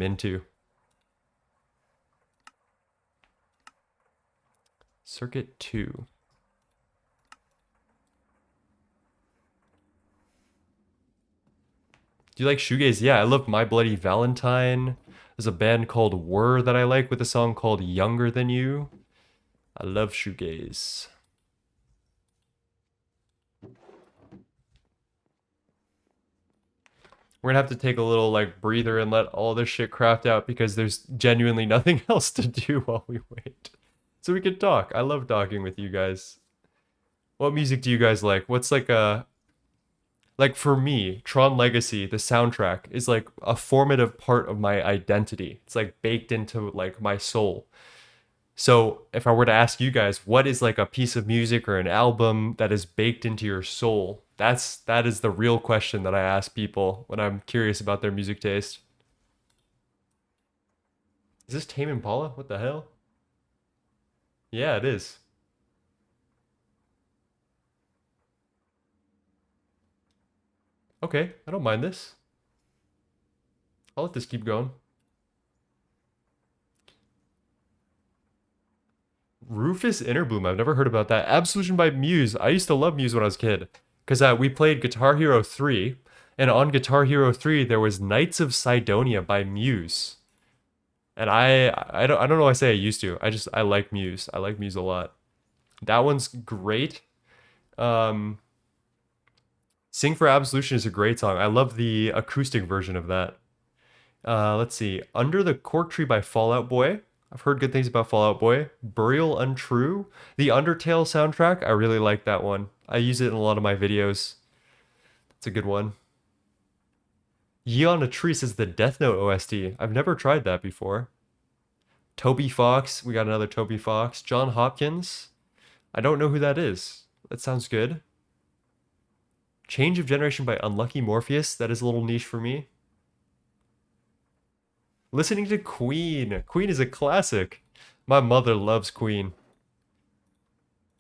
[SPEAKER 1] into. Circuit 2. Do you like shoegaze? Yeah, I love My Bloody Valentine. There's a band called Whir that I like with a song called Younger Than You. I love shoegaze. We're gonna have to take a little like breather and let all this shit craft out because there's genuinely nothing else to do while we wait. So we can talk. I love talking with you guys. What music do you guys like? What's like for me, Tron Legacy, the soundtrack is like a formative part of my identity. It's like baked into like my soul. So if I were to ask you guys, what is like a piece of music or an album that is baked into your soul? That is the real question that I ask people when I'm curious about their music taste. Is this Tame Impala? What the hell? Yeah, it is. Okay, I don't mind this. I'll let this keep going. Rufus Interbloom. I've never heard about that. Absolution by Muse. I used to love Muse when I was a kid because we played Guitar Hero 3, and on Guitar Hero 3 there was Knights of Sidonia by Muse. And I don't know why I say I used to. I like Muse. I like Muse a lot. That one's great. Um, Sing for Absolution is a great song. I love the acoustic version of that. Let's see. Under the Cork Tree by Fall Out Boy. I've heard good things about Fall Out Boy. Burial Untrue. The Undertale soundtrack. I really like that one. I use it in a lot of my videos. It's a good one. Yeon a Tree is the Death Note OST. I've never tried that before. Toby Fox. We got another Toby Fox. John Hopkins. I don't know who that is. That sounds good. Change of Generation by Unlucky Morpheus. That is a little niche for me. Listening to Queen. Queen is a classic. My mother loves Queen.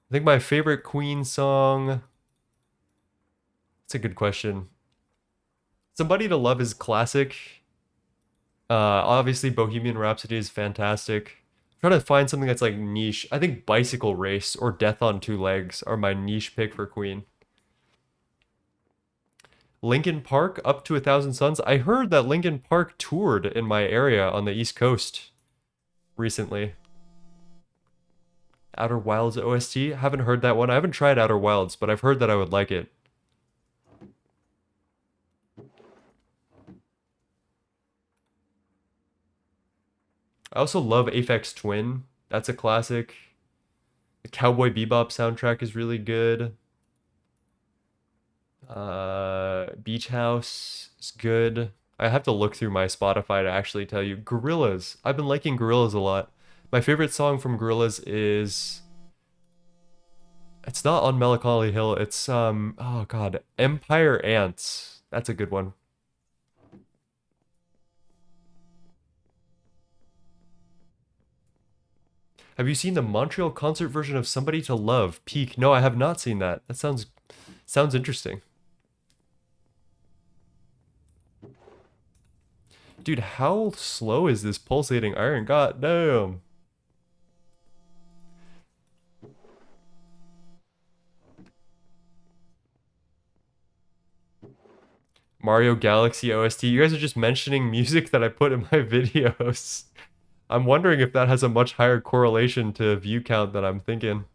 [SPEAKER 1] I think my favorite Queen song. It's a good question. Somebody to Love is classic. Obviously, Bohemian Rhapsody is fantastic. I'm trying to find something that's like niche. I think Bicycle Race or Death on Two Legs are my niche pick for Queen. Linkin Park, Up to a Thousand Suns. I heard that Linkin Park toured in my area on the East Coast recently. Outer Wilds OST. Haven't heard that one. I haven't tried Outer Wilds, but I've heard that I would like it. I also love Aphex Twin. That's a classic. The Cowboy Bebop soundtrack is really good. Beach House is good. I have to look through my Spotify to actually tell you. Gorillaz. I've been liking Gorillaz a lot. My favorite song from Gorillaz is it's not on Melancholy Hill. It's oh god, Empire Ants. That's a good one. Have you seen the Montreal concert version of Somebody to Love? Peak. No, I have not seen that. That sounds interesting. Dude, how slow is this pulsating iron? God damn. Mario Galaxy OST. You guys are just mentioning music that I put in my videos. I'm wondering if that has a much higher correlation to view count than I'm thinking.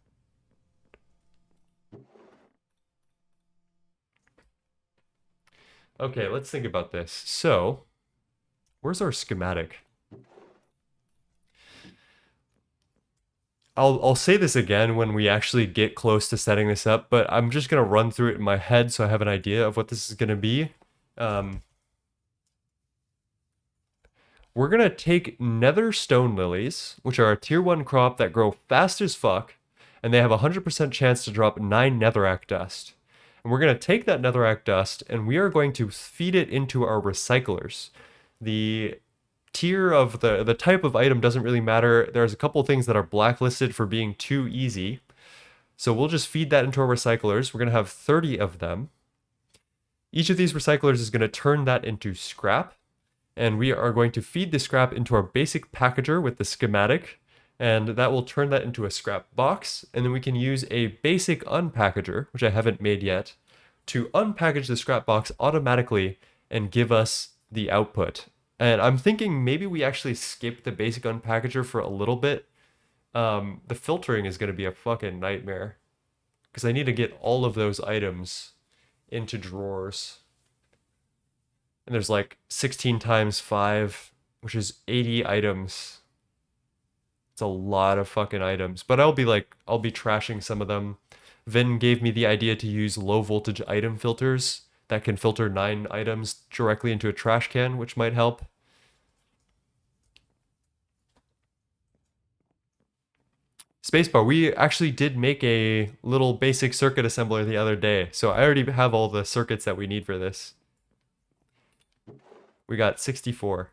[SPEAKER 1] Okay, let's think about this. So, where's our schematic? I'll say this again when we actually get close to setting this up, but I'm just gonna run through it in my head so I have an idea of what this is gonna be. We're gonna take nether stone lilies, which are a tier 1 crop that grow fast as fuck, and they have a 100% chance to drop 9 netherrack dust. And we're gonna take that netherrack dust and we are going to feed it into our recyclers. The tier of the type of item doesn't really matter. There's a couple things that are blacklisted for being too easy. So we'll just feed that into our recyclers. We're going to have 30 of them. Each of these recyclers is going to turn that into scrap. And we are going to feed the scrap into our basic packager with the schematic. And that will turn that into a scrap box. And then we can use a basic unpackager, which I haven't made yet, to unpackage the scrap box automatically and give us the output. And I'm thinking maybe we actually skip the basic unpackager for a little bit. The filtering is going to be a fucking nightmare because I need to get all of those items into drawers. And there's like 16 times 5, which is 80 items. It's a lot of fucking items, but I'll be trashing some of them. Vin gave me the idea to use low voltage item filters that can filter 9 items directly into a trash can, which might help. Spacebar, we actually did make a little basic circuit assembler the other day, so I already have all the circuits that we need for this. We got 64.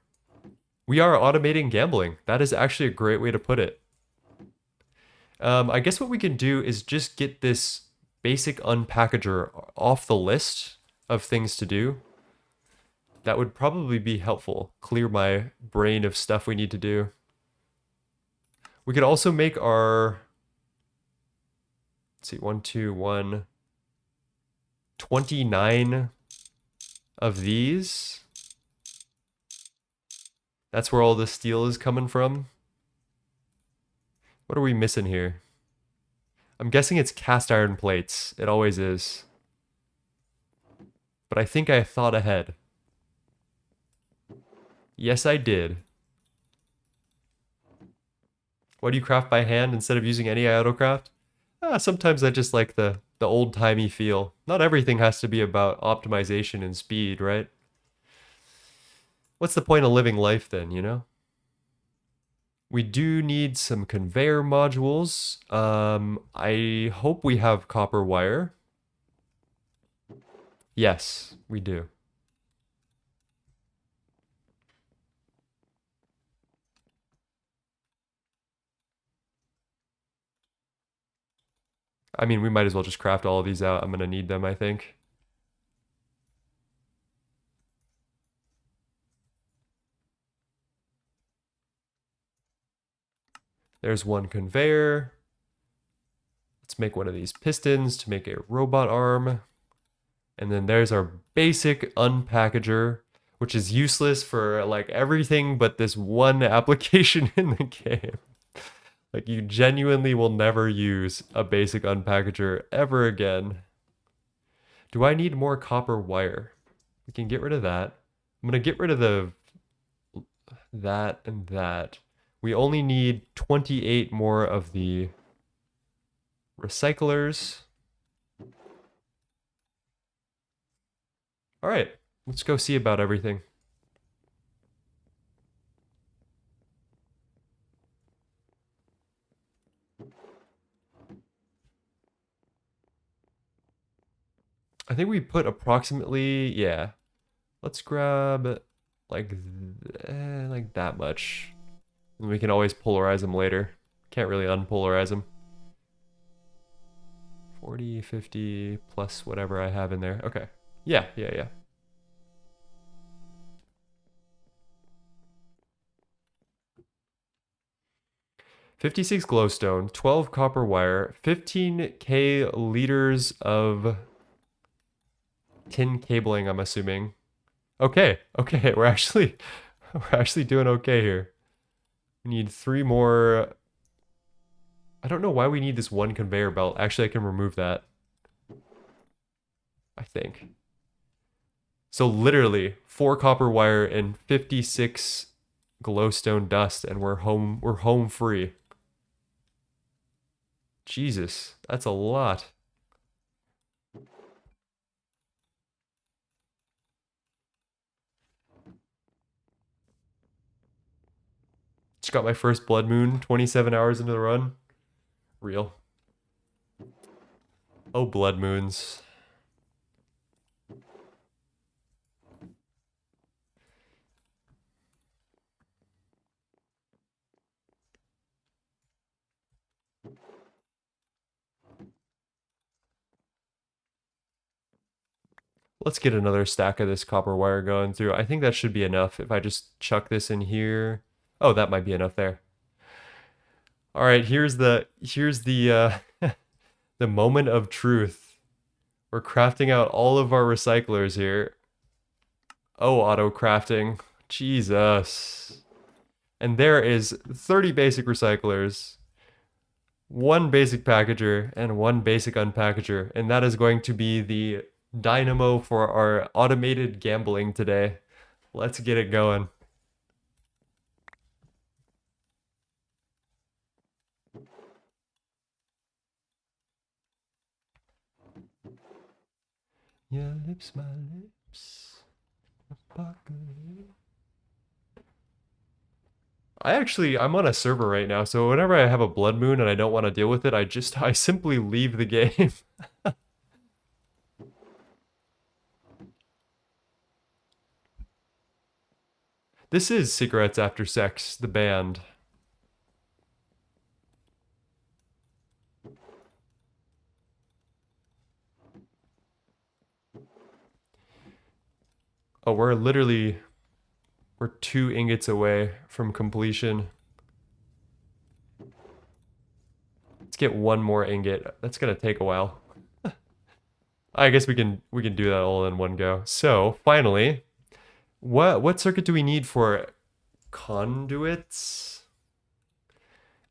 [SPEAKER 1] We are automating gambling. That is actually a great way to put it. I guess what we can do is just get this basic unpackager off the list of things to do. That would probably be helpful. Clear my brain of stuff we need to do. We could also make our, let's see, 1, 2, 1, 29 of these. That's where all the steel is coming from. What are we missing here? I'm guessing it's cast iron plates. It always is. But I think I thought ahead. Yes, I did. Why do you craft by hand instead of using any autocraft? Sometimes I just like the old-timey feel. Not everything has to be about optimization and speed, right? What's the point of living life then, you know? We do need some conveyor modules. I hope we have copper wire. Yes, we do. I mean, we might as well just craft all of these out. I'm gonna need them, I think. There's one conveyor. Let's make one of these pistons to make a robot arm. And then there's our basic unpackager, which is useless for like everything but this one application in the game. Like you genuinely will never use a basic unpackager ever again. Do I need more copper wire? We can get rid of that. I'm gonna get rid of that and that. We only need 28 more of the recyclers. All right, let's go see about everything. I think we put approximately, yeah. Let's grab like that much. And we can always polarize them later. Can't really unpolarize them. 40, 50 plus whatever I have in there. Okay. Yeah. 56 glowstone, 12 copper wire, 15k liters of tin cabling, I'm assuming. Okay, we're actually doing okay here. We need 3 more. I don't know why we need this one conveyor belt. Actually, I can remove that. I think. So literally 4 copper wire and 56 glowstone dust and we're home free. Jesus, that's a lot. Just got my first blood moon 27 hours into the run. Real. Oh, blood moons. Let's get another stack of this copper wire going through. I think that should be enough if I just chuck this in here. Oh, that might be enough there. All right, here's the the moment of truth. We're crafting out all of our recyclers here. Oh, auto crafting. Jesus. And there is 30 basic recyclers, one basic packager, and one basic unpackager. And that is going to be the dynamo for our automated gambling today. Let's get it going. Your lips, my lips. I'm on a server right now, so whenever I have a blood moon and I don't want to deal with it, I simply leave the game. This is Cigarettes After Sex, the band. Oh, we're 2 ingots away from completion. Let's get one more ingot. That's gonna take a while. I guess we can do that all in one go. So finally, what circuit do we need for conduits?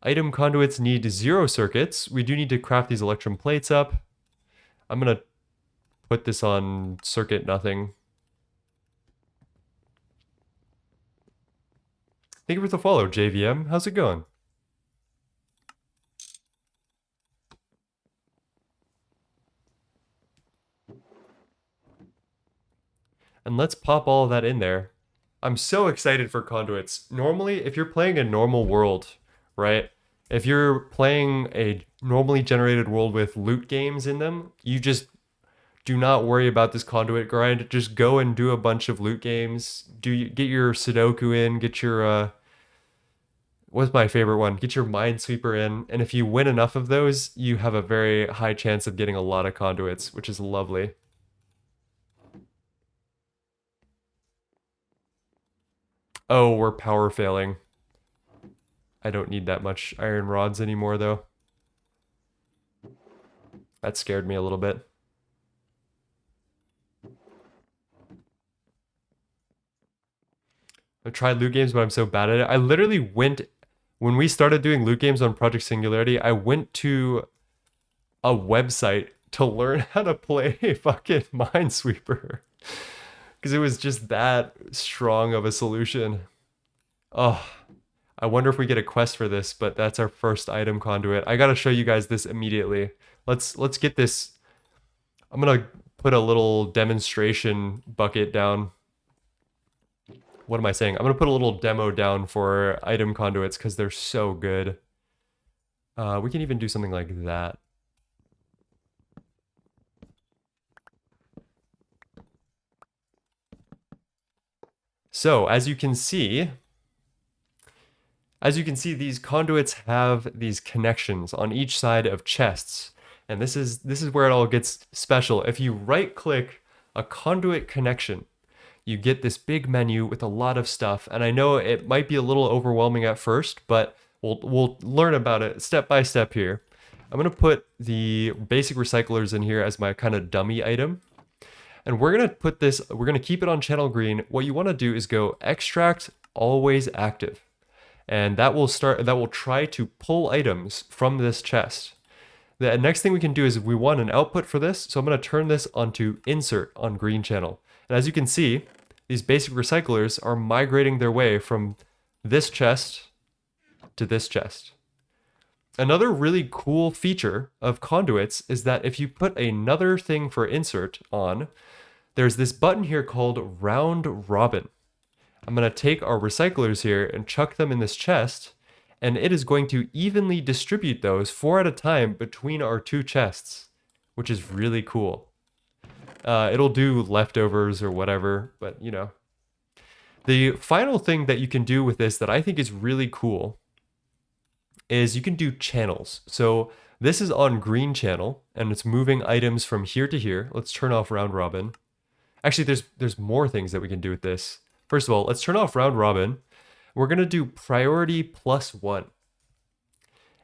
[SPEAKER 1] Item conduits need 0 circuits. We do need to craft these electrum plates up. I'm gonna put this on circuit nothing. Thank you for the follow, JVM. How's it going? And let's pop all of that in there. I'm so excited for conduits. Normally, if you're playing a normal world, right? If you're playing a normally generated world with loot games in them, you just do not worry about this conduit grind. Just go and do a bunch of loot games. Get your Sudoku in, get your what's my favorite one? Get your Minesweeper in, and if you win enough of those, you have a very high chance of getting a lot of conduits, which is lovely. Oh, we're power failing. I don't need that much iron rods anymore, though. That scared me a little bit. I've tried loot games, but I'm so bad at it. I literally went, when we started doing loot games on Project Singularity, I went to a website to learn how to play fucking Minesweeper. Because it was just that strong of a solution. Oh, I wonder if we get a quest for this, but that's our first item conduit. I gotta show you guys this immediately. Let's get this. I'm gonna put a little demonstration bucket down. What am I saying? I'm gonna put a little demo down for item conduits because they're so good. We can even do something like that. So as you can see, these conduits have these connections on each side of chests. And this is where it all gets special. If you right click a conduit connection, you get this big menu with a lot of stuff. And I know it might be a little overwhelming at first, but we'll learn about it step by step here. I'm gonna put the basic recyclers in here as my kind of dummy item. And we're gonna keep it on channel green. What you wanna do is go extract always active. And that will try to pull items from this chest. The next thing we can do is we want an output for this. So I'm gonna turn this onto insert on green channel. And as you can see, these basic recyclers are migrating their way from this chest to this chest. Another really cool feature of conduits is that if you put another thing for insert on, there's this button here called round robin. I'm going to take our recyclers here and chuck them in this chest, and it is going to evenly distribute those 4 at a time between our 2 chests, which is really cool. It'll do leftovers or whatever, but you know. The final thing that you can do with this that I think is really cool is you can do channels. So this is on green channel, and it's moving items from here to here. Let's turn off round robin. Actually, there's more things that we can do with this. First of all, let's turn off round robin. We're going to do priority +1.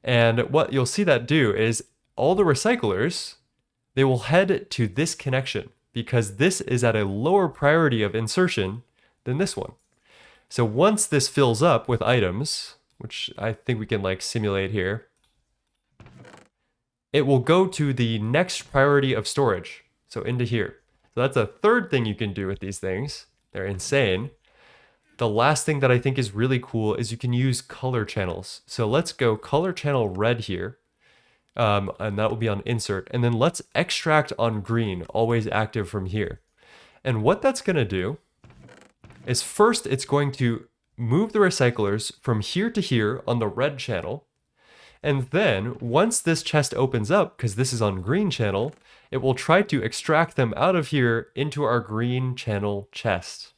[SPEAKER 1] And what you'll see that do is all the recyclers, they will head to this connection because this is at a lower priority of insertion than this one. So once this fills up with items, which I think we can like simulate here, it will go to the next priority of storage. So into here. So that's a third thing you can do with these things. They're insane. The last thing that I think is really cool is you can use color channels. So let's go color channel red here. And that will be on insert. And then let's extract on green, always active from here. And what that's going to do is first it's going to move the recyclers from here to here on the red channel. And then once this chest opens up, because this is on green channel, it will try to extract them out of here into our green channel chest.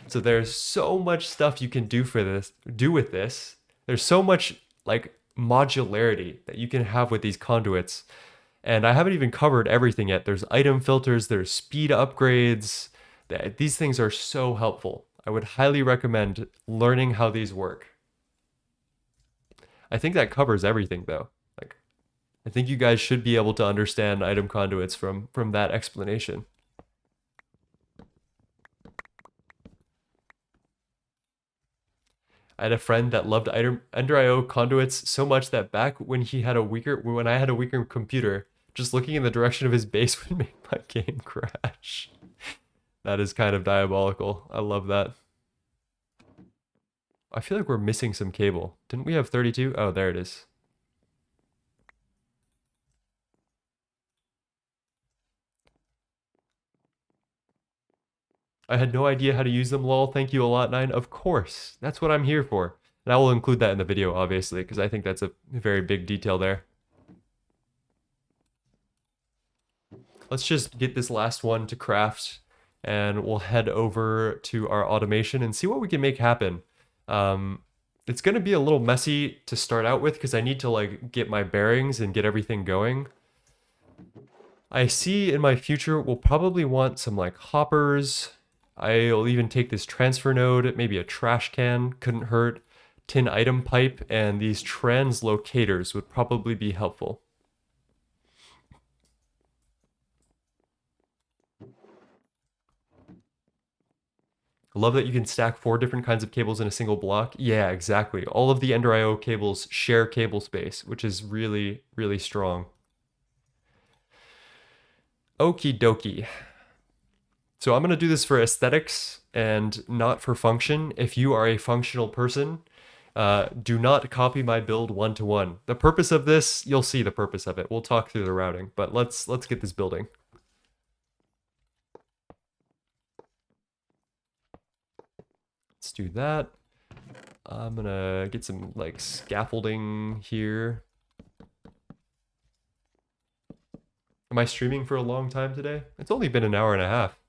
[SPEAKER 1] So there's so much stuff you can do with this. There's so much like modularity that you can have with these conduits. And I haven't even covered everything yet. There's item filters, there's speed upgrades. These things are so helpful. I would highly recommend learning how these work. I think that covers everything though. Like, I think you guys should be able to understand item conduits from that explanation. I had a friend that loved Enderio conduits so much that back when I had a weaker computer, just looking in the direction of his base would make my game crash. That is kind of diabolical. I love that. I feel like we're missing some cable. Didn't we have 32? Oh, there it is. I had no idea how to use them, lol. Thank you a lot, 9. Of course. That's what I'm here for. And I will include that in the video, obviously, because I think that's a very big detail there. Let's just get this last one to craft, and we'll head over to our automation and see what we can make happen. It's going to be a little messy to start out with because I need to like get my bearings and get everything going. I see in my future we'll probably want some like hoppers. I'll even take this transfer node, maybe a trash can, couldn't hurt. Tin item pipe, and these translocators would probably be helpful. I love that you can stack 4 different kinds of cables in a single block. Yeah, exactly. All of the Enderio cables share cable space, which is really, really strong. Okie dokie. So I'm going to do this for aesthetics and not for function. If you are a functional person, do not copy my build one-to-one. The purpose of this, you'll see the purpose of it. We'll talk through the routing, but let's get this building. Let's do that. I'm gonna get some like scaffolding here. Am I streaming for a long time today? It's only been an hour and a half.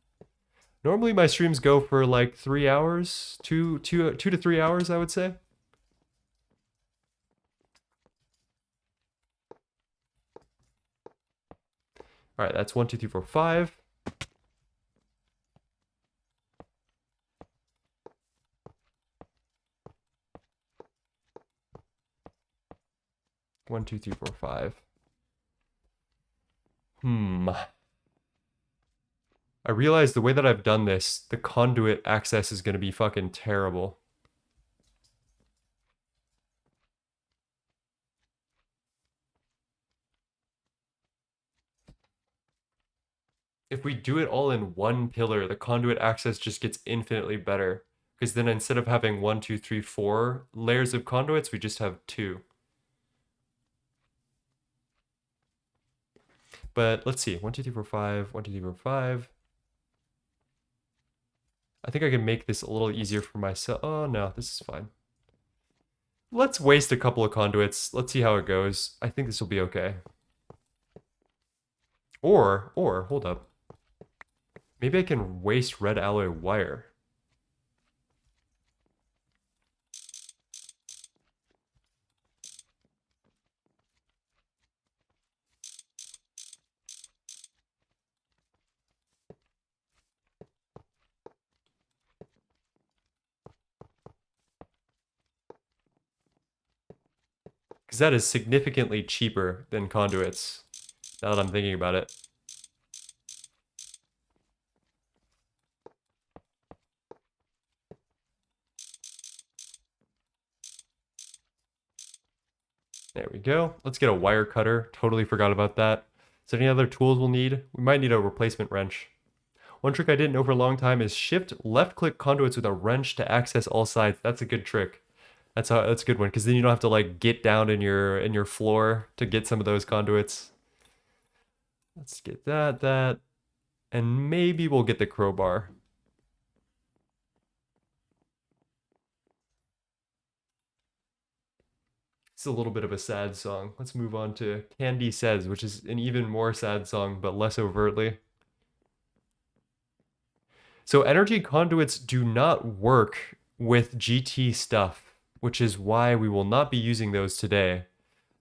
[SPEAKER 1] Normally my streams go for like 3 hours, 2 to 3 hours, I would say. All right, that's 1, 2, 3, 4, 5. One, two, three, four, 5. I realize the way that I've done this, the conduit access is going to be fucking terrible. If we do it all in one pillar, the conduit access just gets infinitely better. Because then instead of having 1, 2, 3, 4 layers of conduits, we just have 2. But let's see. 1, 2, 3, 4, 5. 1, 2, 3, 4, 5. I think I can make this a little easier for myself. Oh, no, this is fine. Let's waste a couple of conduits. Let's see how it goes. I think this will be okay. Or, hold up. Maybe I can waste red alloy wire. Because that is significantly cheaper than conduits, now that I'm thinking about it. There we go. Let's get a wire cutter. Totally forgot about that. Is there any other tools we'll need? We might need a replacement wrench. One trick I didn't know for a long time is shift left-click conduits with a wrench to access all sides. That's a good trick. That's a good one, because then you don't have to like get down in your floor to get some of those conduits. Let's get that, and maybe we'll get the crowbar. It's a little bit of a sad song. Let's move on to Candy Says, which is an even more sad song, but less overtly. So energy conduits do not work with GT stuff, which is why we will not be using those today.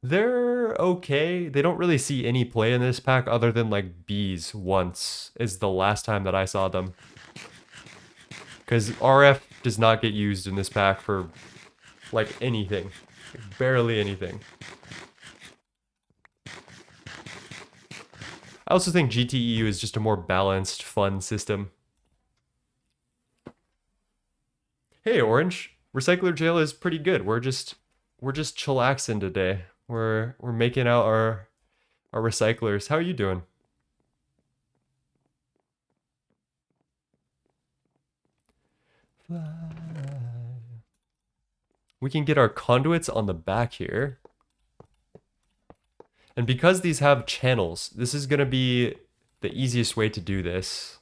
[SPEAKER 1] They're okay. They don't really see any play in this pack other than like bees once is the last time that I saw them. Because RF does not get used in this pack for like anything. Barely anything. I also think GTEU is just a more balanced, fun system. Hey, Orange. Recycler jail is pretty good. We're just chillaxing today. We're making out our recyclers. How are you doing? We can get our conduits on the back here. And because these have channels, this is going to be the easiest way to do this.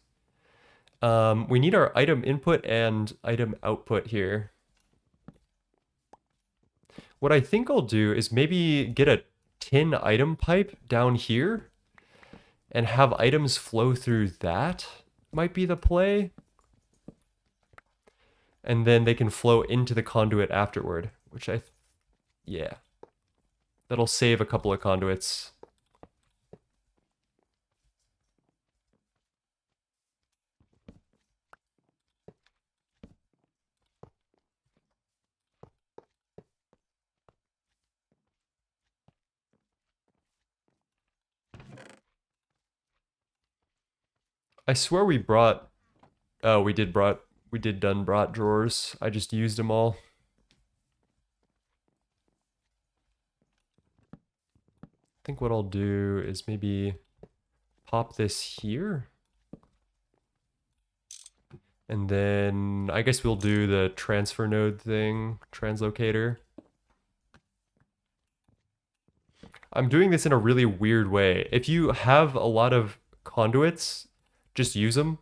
[SPEAKER 1] We need our item input and item output here. What I think I'll do is maybe get a tin item pipe down here and have items flow through that. Might be the play. And then they can flow into the conduit afterward, which yeah. That'll save a couple of conduits. I swear we brought... Oh, we did done brought drawers. I just used them all. I think what I'll do is maybe pop this here. And then I guess we'll do the transfer node thing, translocator. I'm doing this in a really weird way. If you have a lot of conduits, just use them.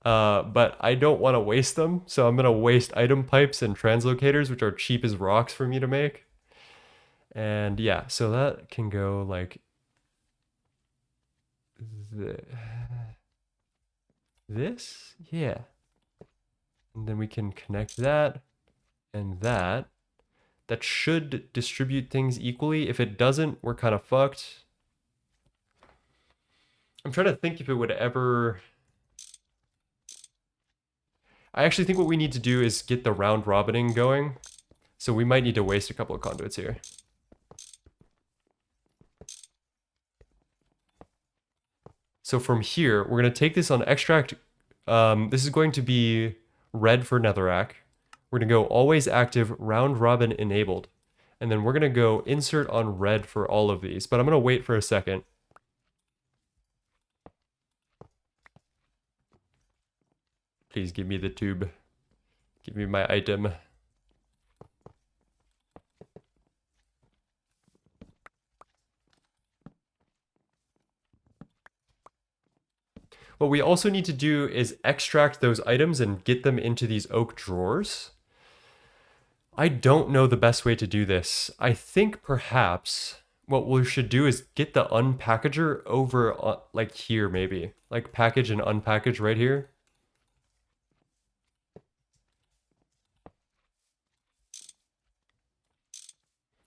[SPEAKER 1] But I don't want to waste them, so I'm going to waste item pipes and translocators, which are cheap as rocks for me to make. And yeah, so that can go like this, yeah. And then we can connect that and that. That should distribute things equally. If it doesn't, we're kind of fucked. I'm trying to think if it would ever... I actually think what we need to do is get the round robining going. So we might need to waste a couple of conduits here. So from here, we're going to take this on extract. This is going to be red for netherrack. We're going to go always active, round robin enabled. And then we're going to go insert on red for all of these. But I'm going to wait for a second. Please give me the tube. Give me my item. What we also need to do is extract those items and get them into these oak drawers. I don't know the best way to do this. I think perhaps what we should do is get the unpackager over like here maybe. Like package and unpackage right here.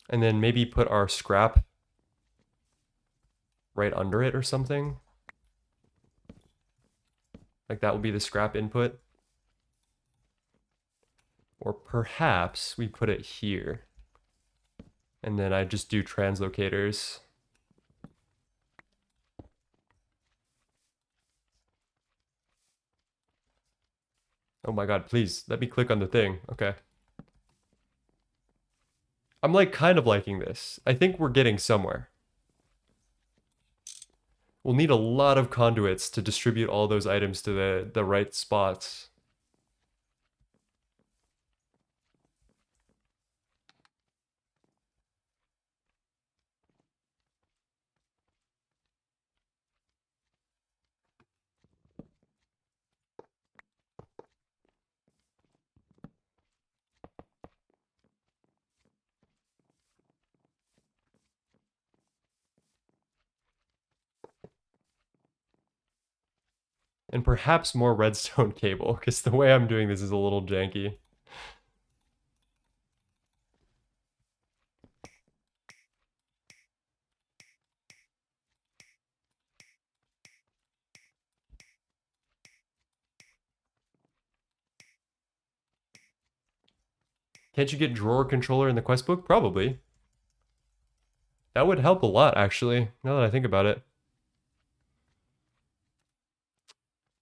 [SPEAKER 1] And then maybe put our scrap right under it or something. Like that will be the scrap input. Or perhaps we put it here. And then I just do translocators. Oh my god, please, let me click on the thing. Okay. I'm like kind of liking this. I think we're getting somewhere. We'll need a lot of conduits to distribute all those items to the right spots. And perhaps more redstone cable, because the way I'm doing this is a little janky. Can't you get drawer controller in the quest book? Probably. That would help a lot, actually, now that I think about it.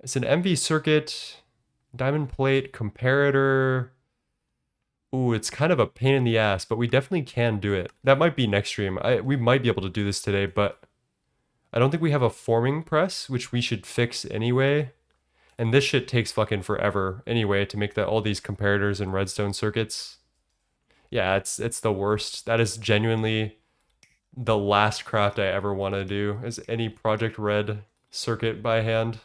[SPEAKER 1] It's an MV circuit, diamond plate, comparator. Ooh, it's kind of a pain in the ass, but we definitely can do it. That might be next stream. We might be able to do this today, but I don't think we have a forming press, which we should fix anyway. And this shit takes fucking forever anyway to make all these comparators and redstone circuits. Yeah, it's the worst. That is genuinely the last craft I ever want to do, is any Project Red circuit by hand.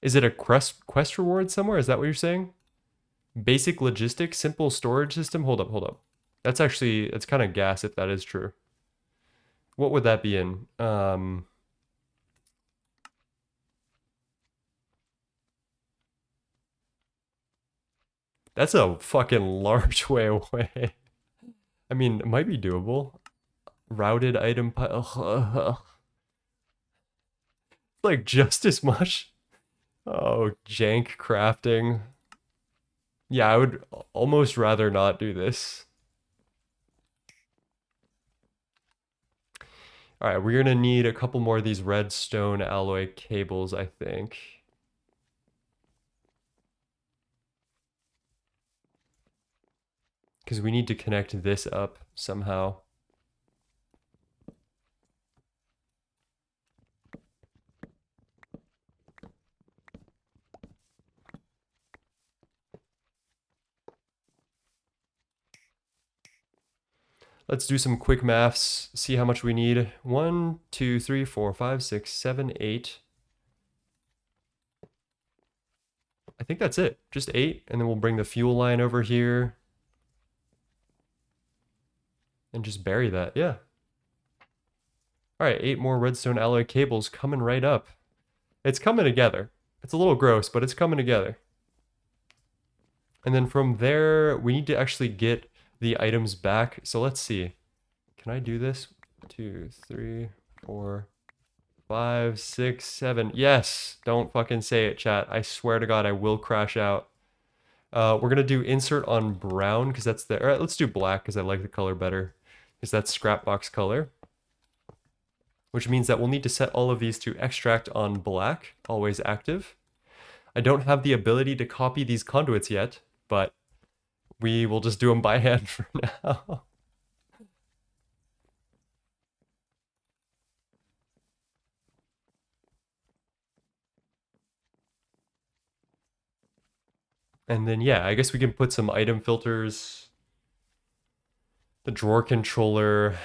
[SPEAKER 1] Is it a quest reward somewhere? Is that what you're saying? Basic logistics, simple storage system? Hold up, hold up. It's kind of gas if that is true. What would that be in? That's a fucking large way away. I mean, it might be doable. Routed item pile. Like just as much. Oh, jank crafting. Yeah, I would almost rather not do this. All right, we're gonna need a couple more of these redstone alloy cables, I think. Because we need to connect this up somehow. Let's do some quick maths, see how much we need. 1, 2, 3, 4, 5, 6, 7, 8. I think that's it, just 8. And then we'll bring the fuel line over here. And just bury that, yeah. All right, 8 more redstone alloy cables coming right up. It's coming together. It's a little gross, but it's coming together. And then from there, we need to actually get the items back. So let's see. Can I do this? 2, 3, 4, 5, 6, 7. Yes! Don't fucking say it, chat. I swear to God, I will crash out. We're going to do insert on brown because that's the... All right, let's do black because I like the color better. Because that's scrap box color. Which means that we'll need to set all of these to extract on black, always active. I don't have the ability to copy these conduits yet, but we will just do them by hand for now. And then, yeah, I guess we can put some item filters. The drawer controller.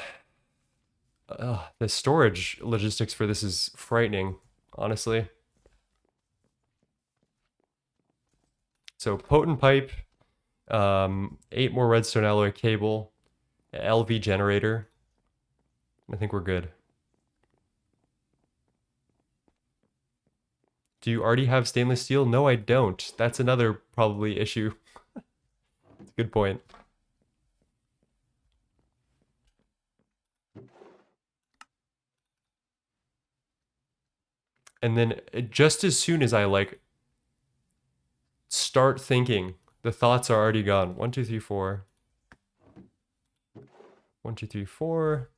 [SPEAKER 1] The storage logistics for this is frightening, honestly. So potent pipe, 8 more redstone alloy cable, LV generator. I think we're good. Do you already have stainless steel? No, I don't. That's another probably issue. Good point. And then just as soon as I like start thinking, the thoughts are already gone. 1, 2, 3, 4. 1, 2, 3, 4.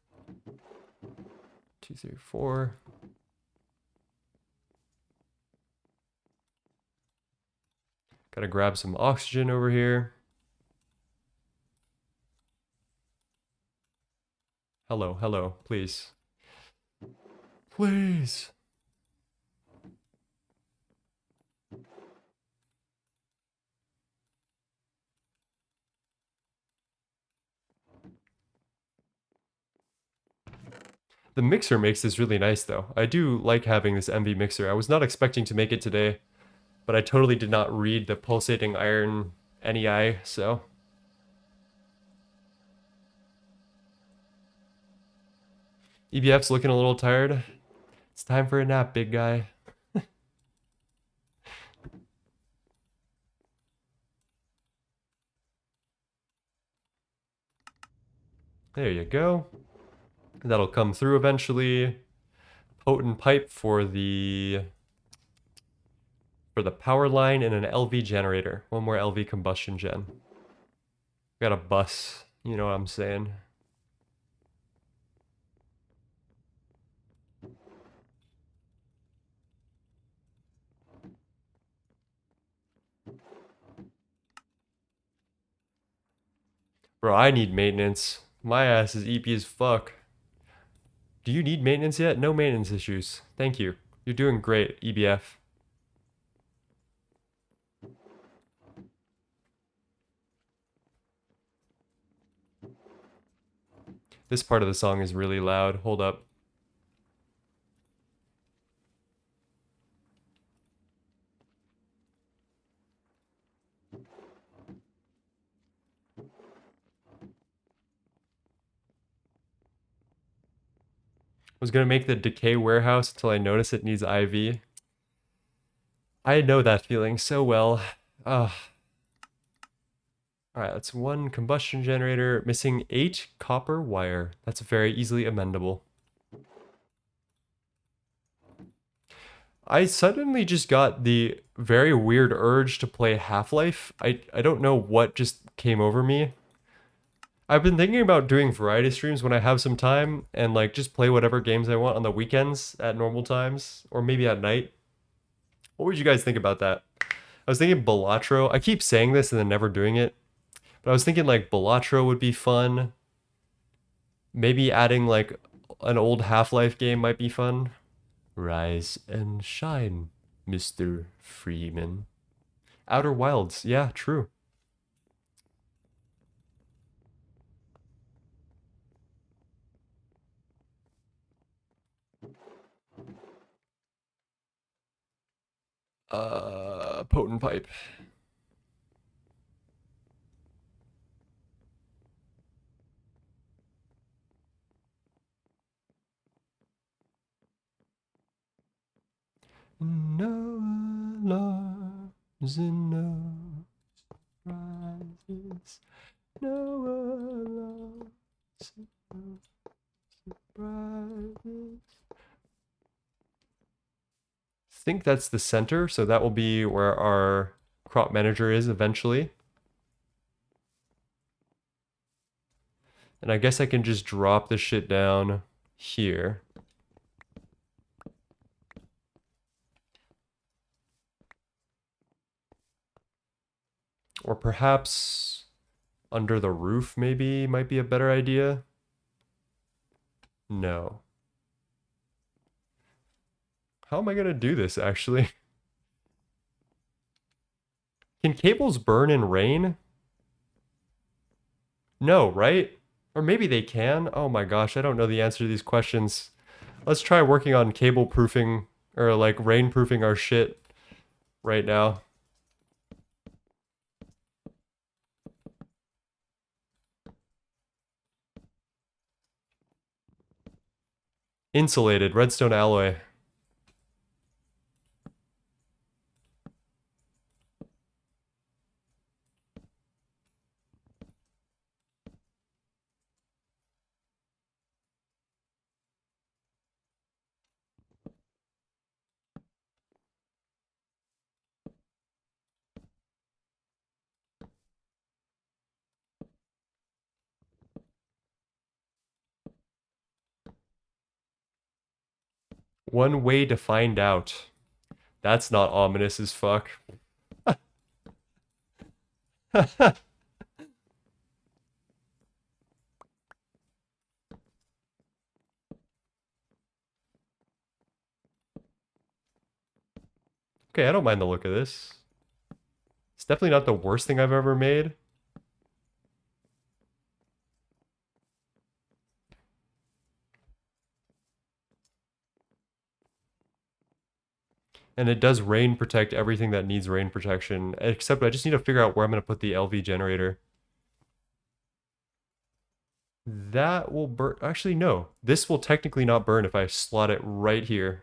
[SPEAKER 1] 2, 3, 4. Gotta grab some oxygen over here. Hello, hello, please. Please. The mixer makes this really nice though. I do like having this MV mixer. I was not expecting to make it today, but I totally did not read the pulsating iron NEI, so. EBF's looking a little tired. It's time for a nap, big guy. There you go. That'll come through eventually. Potent pipe for the power line and an LV generator. One more LV combustion gen. Got a bus, you know what I'm saying. Bro, I need maintenance. My ass is EP as fuck. Do you need maintenance yet? No maintenance issues. Thank you. You're doing great, EBF. This part of the song is really loud. Hold up. I was gonna make the decay warehouse until I notice it needs IV. I know that feeling so well. Ugh. Alright, that's 1 combustion generator, missing 8 copper wire. That's very easily amendable. I suddenly just got the very weird urge to play Half-Life. I don't know what just came over me. I've been thinking about doing variety streams when I have some time and like just play whatever games I want on the weekends at normal times or maybe at night. What would you guys think about that? I was thinking Balatro. I keep saying this and then never doing it. But I was thinking like Balatro would be fun. Maybe adding like an old Half-Life game might be fun. Rise and shine, Mr. Freeman. Outer Wilds. Yeah, true. Potent pipe. No alarms and no surprises. No alarms and no surprises. I think that's the center, so that will be where our crop manager is eventually. And I guess I can just drop this shit down here. Or perhaps under the roof maybe might be a better idea. No. How am I gonna do this actually? Can cables burn in rain? No, right? Or maybe they can. Oh my gosh, I don't know the answer to these questions. Let's try working on cable proofing or like rain proofing our shit right now. Insulated, redstone alloy. One way to find out. That's not ominous as fuck. Okay, I don't mind the look of this. It's definitely not the worst thing I've ever made. And it does rain protect everything that needs rain protection, except I just need to figure out where I'm going to put the LV generator. That will burn. Actually, no. This will technically not burn if I slot it right here.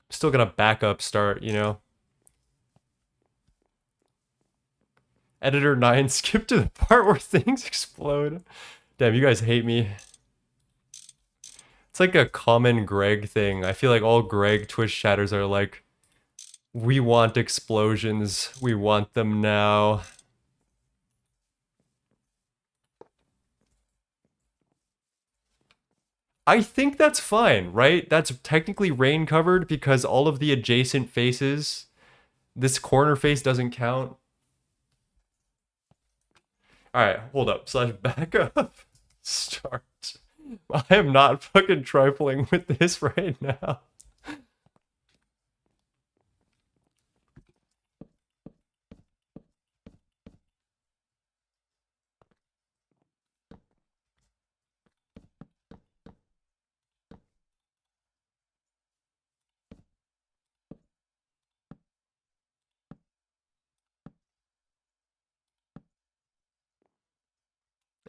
[SPEAKER 1] Still gonna back up start, you know. Editor 9, skip to the part where things explode. Damn, you guys hate me. It's like a common Greg thing. I feel like all Greg Twitch chatters are like, we want explosions. We want them now. I think that's fine, right? That's technically rain covered because all of the adjacent faces, this corner face doesn't count. All right, hold up. Slash back up. Start. I am not fucking trifling with this right now.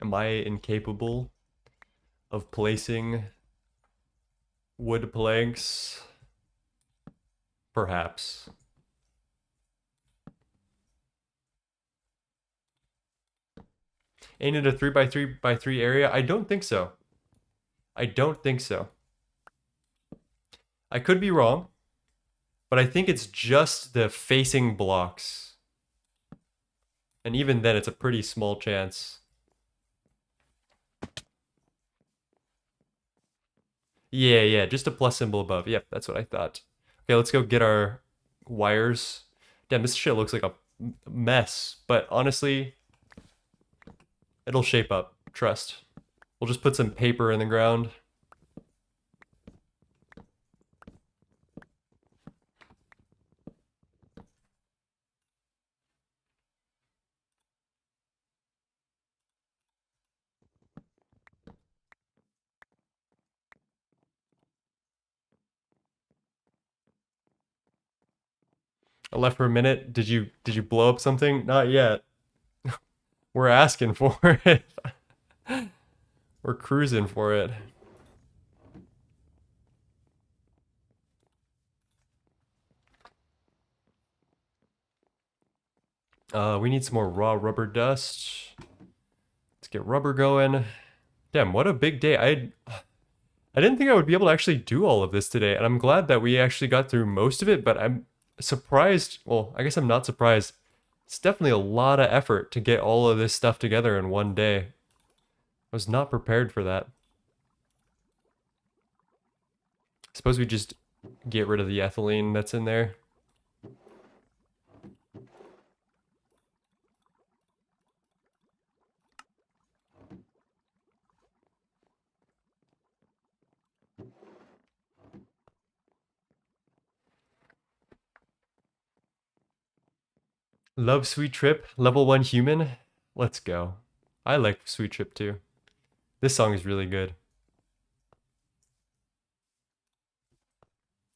[SPEAKER 1] Am I incapable of placing wood planks? Perhaps. Ain't it a 3x3x3 area? I don't think so. I don't think so. I could be wrong, but I think it's just the facing blocks. And even then, it's a pretty small chance. Yeah, just a plus symbol above. Yep, that's what I thought. Okay, let's go get our wires. Damn, this shit looks like a mess, but honestly, it'll shape up. Trust. We'll just put some paper in the ground. I left for a minute. Did you blow up something? Not yet. We're asking for it. We're cruising for it. We need some more raw rubber dust. Let's get rubber going. Damn, what a big day. I didn't think I would be able to actually do all of this today, and I'm glad that we actually got through most of it, but I'm surprised. Well, I guess I'm not surprised. It's definitely a lot of effort to get all of this stuff together in one day. was not prepared for that. Suppose we just get rid of the ethylene that's in there. Love Sweet Trip, level 1 human. Let's go. I like Sweet Trip too. This song is really good.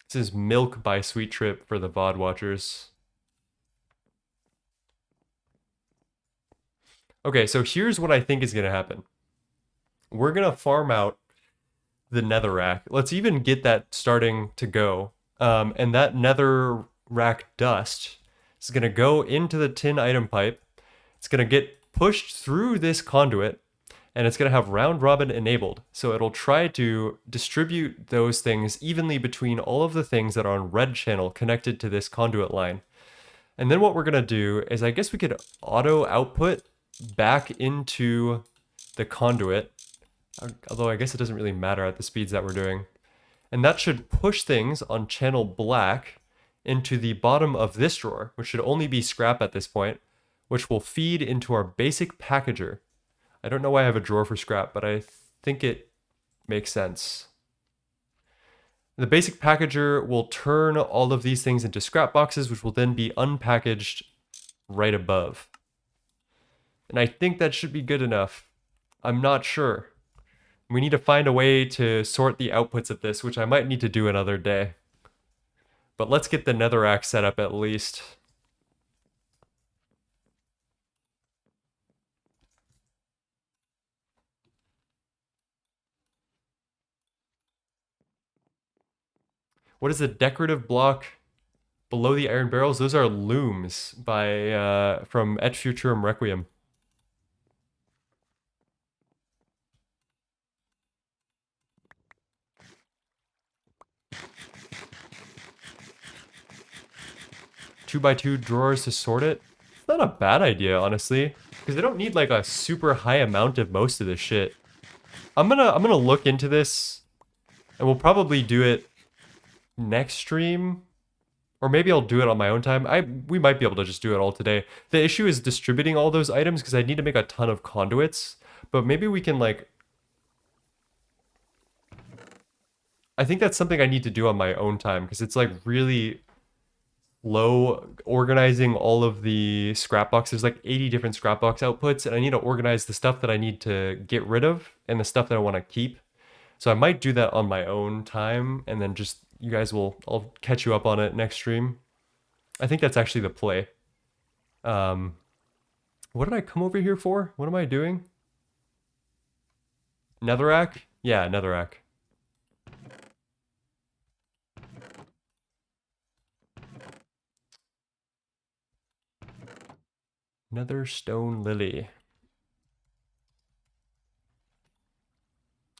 [SPEAKER 1] This is Milk by Sweet Trip for the VOD watchers. Okay, so here's what I think is going to happen. We're going to farm out the netherrack. Let's even get that starting to go. And that netherrack dust is going to go into the tin item pipe. It's going to get pushed through this conduit, and it's going to have round robin enabled. So it'll try to distribute those things evenly between all of the things that are on red channel connected to this conduit line. And then what we're going to do is, I guess we could auto output back into the conduit, although I guess it doesn't really matter at the speeds that we're doing. And that should push things on channel black into the bottom of this drawer, which should only be scrap at this point, which will feed into our basic packager. I don't know why I have a drawer for scrap, but I think it makes sense. The basic packager will turn all of these things into scrap boxes, which will then be unpackaged right above. And I think that should be good enough. I'm not sure. We need to find a way to sort the outputs of this, which I might need to do another day. But let's get the netherrack set up at least. What is a decorative block below the iron barrels? Those are looms by from Et Futurum Requiem. Two by two drawers to sort it. It's not a bad idea, honestly, because they don't need like a super high amount of most of this shit. I'm gonna look into this, and we'll probably do it next stream, or maybe I'll do it on my own time. We might be able to just do it all today. The issue is distributing all those items because I need to make a ton of conduits, but maybe we can like. I think that's something I need to do on my own time because it's like really low organizing all of the scrap box. There's like 80 different scrap box outputs, and I need to organize the stuff that I need to get rid of and the stuff that I want to keep. So I might do that on my own time, and then just you guys I'll catch you up on it next stream. I think that's actually the play. What did I come over here for? What am I doing? Netherrack? Yeah, netherrack. Nether stone lily.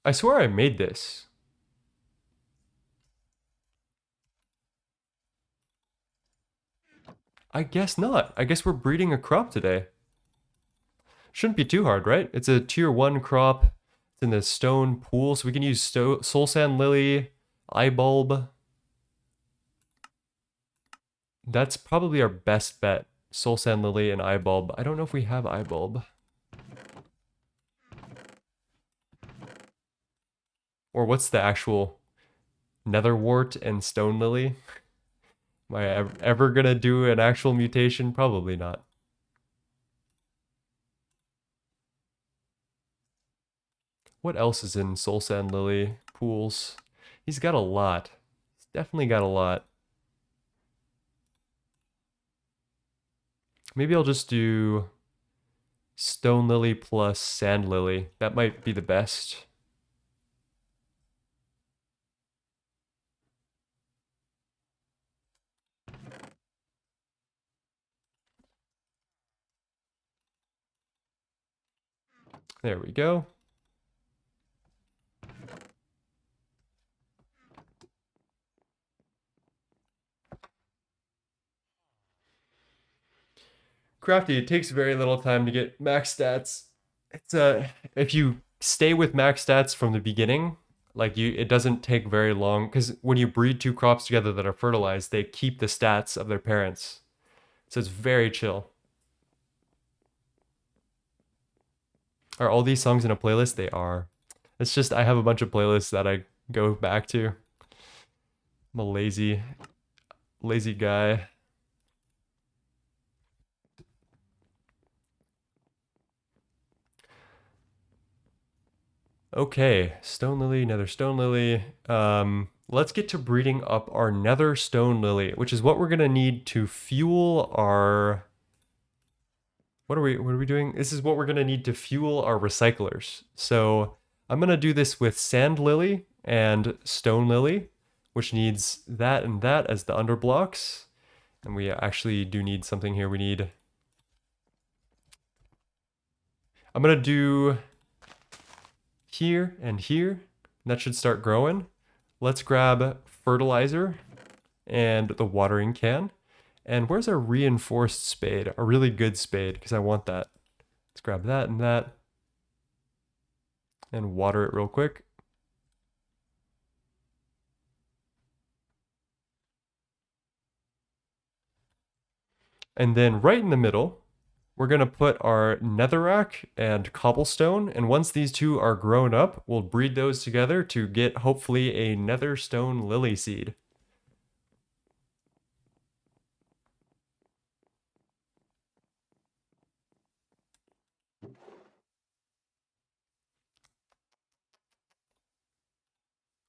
[SPEAKER 1] I swear I made this. I guess not. I guess we're breeding a crop today. Shouldn't be too hard, right? It's a tier 1 crop. It's in the stone pool, so we can use soul sand lily, eye bulb. That's probably our best bet. Soul sand lily and eye bulb. I don't know if we have eye bulb. Or what's the actual netherwort and stone lily? Am I ever gonna do an actual mutation? Probably not. What else is in Soul Sand Lily pools? He's got a lot. He's definitely got a lot. Maybe I'll just do Stone Lily plus Sand Lily. That might be the best. There we go. Crafty, it takes very little time to get max stats. It's if you stay with max stats from the beginning. Like it doesn't take very long because when you breed two crops together that are fertilized, they keep the stats of their parents. So it's very chill. Are all these songs in a playlist? They are. It's just I have a bunch of playlists that I go back to. I'm a lazy guy. Okay, stone lily, nether stone lily. Let's get to breeding up our nether stone lily, which is what we're gonna need to fuel our. What are we doing? This is what we're gonna need to fuel our recyclers. So I'm gonna do this with sand lily and stone lily, which needs that and that as the underblocks. And we actually do need something here. We need. I'm gonna do here and here. And that should start growing. Let's grab fertilizer and the watering can. And where's our reinforced spade? A really good spade, because I want that. Let's grab that and that. And water it real quick. And then right in the middle, we're going to put our netherrack and cobblestone. And once these two are grown up, we'll breed those together to get hopefully a netherstone lily seed.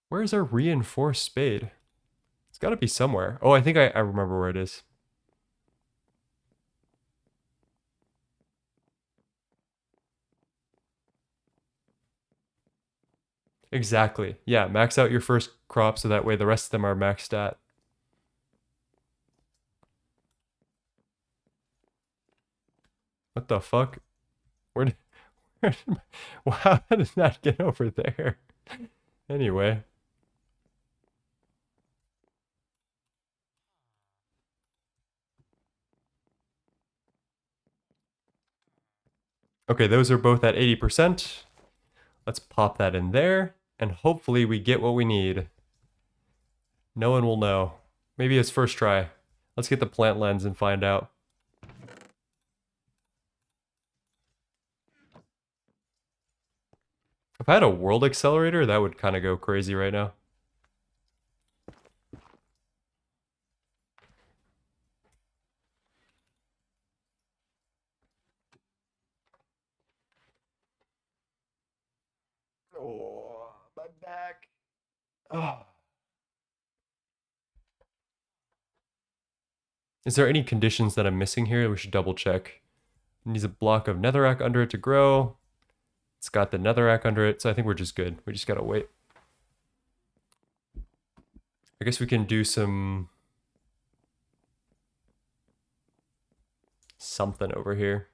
[SPEAKER 1] Where's our reinforced spade? It's got to be somewhere. Oh, I think I remember where it is. Exactly. Yeah, max out your first crop so that way the rest of them are maxed at. What the fuck? Where did how did that get over there? Anyway. Okay, those are both at 80%. Let's pop that in there, and hopefully we get what we need. No one will know. Maybe it's first try. Let's get the plant lens and find out. If I had a world accelerator, that would kind of go crazy right now. Oh, my back. Oh. Is there any conditions that I'm missing here? We should double check. It needs a block of netherrack under it to grow. It's got the netherrack under it, so I think we're just good. We just gotta wait. I guess we can do something over here.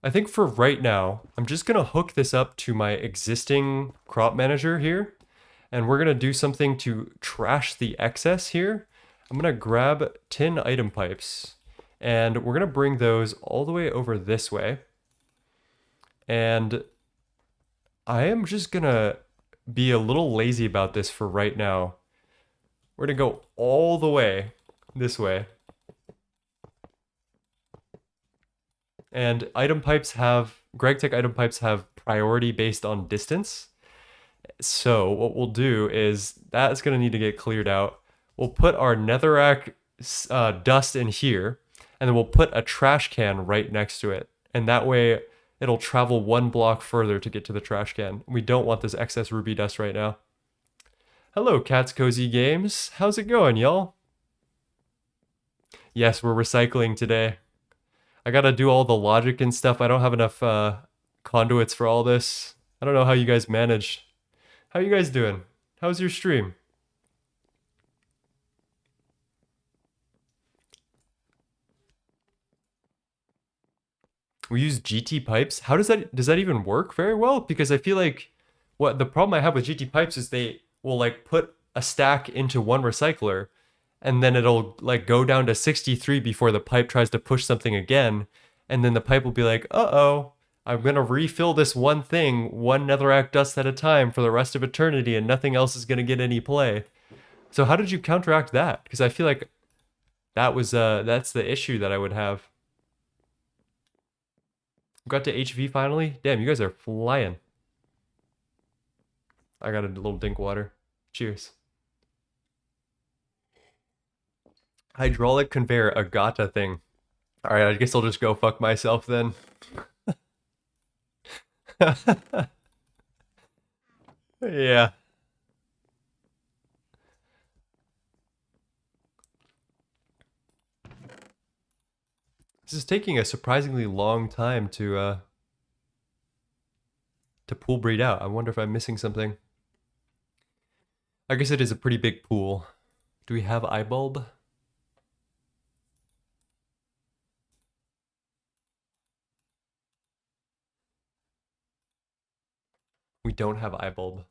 [SPEAKER 1] I think for right now, I'm just gonna hook this up to my existing crop manager here, and we're gonna do something to trash the excess here. I'm gonna grab tin item pipes, and we're gonna bring those all the way over this way. And I am just gonna be a little lazy about this for right now. We're gonna go all the way this way. And item pipes have, GregTech item pipes have priority based on distance. So what we'll do is, that's gonna need to get cleared out. We'll put our netherrack dust in here, and then we'll put a trash can right next to it. And that way it'll travel one block further to get to the trash can. We don't want this excess ruby dust right now. Hello, Cat's Cozy Games. How's it going, y'all? Yes, we're recycling today. I gotta do all the logic and stuff. I don't have enough conduits for all this. I don't know how you guys manage. How you guys doing? How's your stream? We use GT pipes. How does that even work very well? Because I feel like what the problem I have with GT pipes is they will like put a stack into one recycler, and then it'll like go down to 63 before the pipe tries to push something again, and then the pipe will be like, uh-oh, I'm gonna refill this one thing, one netherrack dust at a time for the rest of eternity, and nothing else is gonna get any play. So how did you counteract that? Because I feel like that's the issue that I would have. Got to HV finally? Damn, you guys are flying. I got a little dink water. Cheers. Hydraulic conveyor, a gata thing. Alright, I guess I'll just go fuck myself then. Yeah. This is taking a surprisingly long time to pool breed out. I wonder if I'm missing something. I guess it is a pretty big pool. Do we have eyebulb? We don't have eyebulb.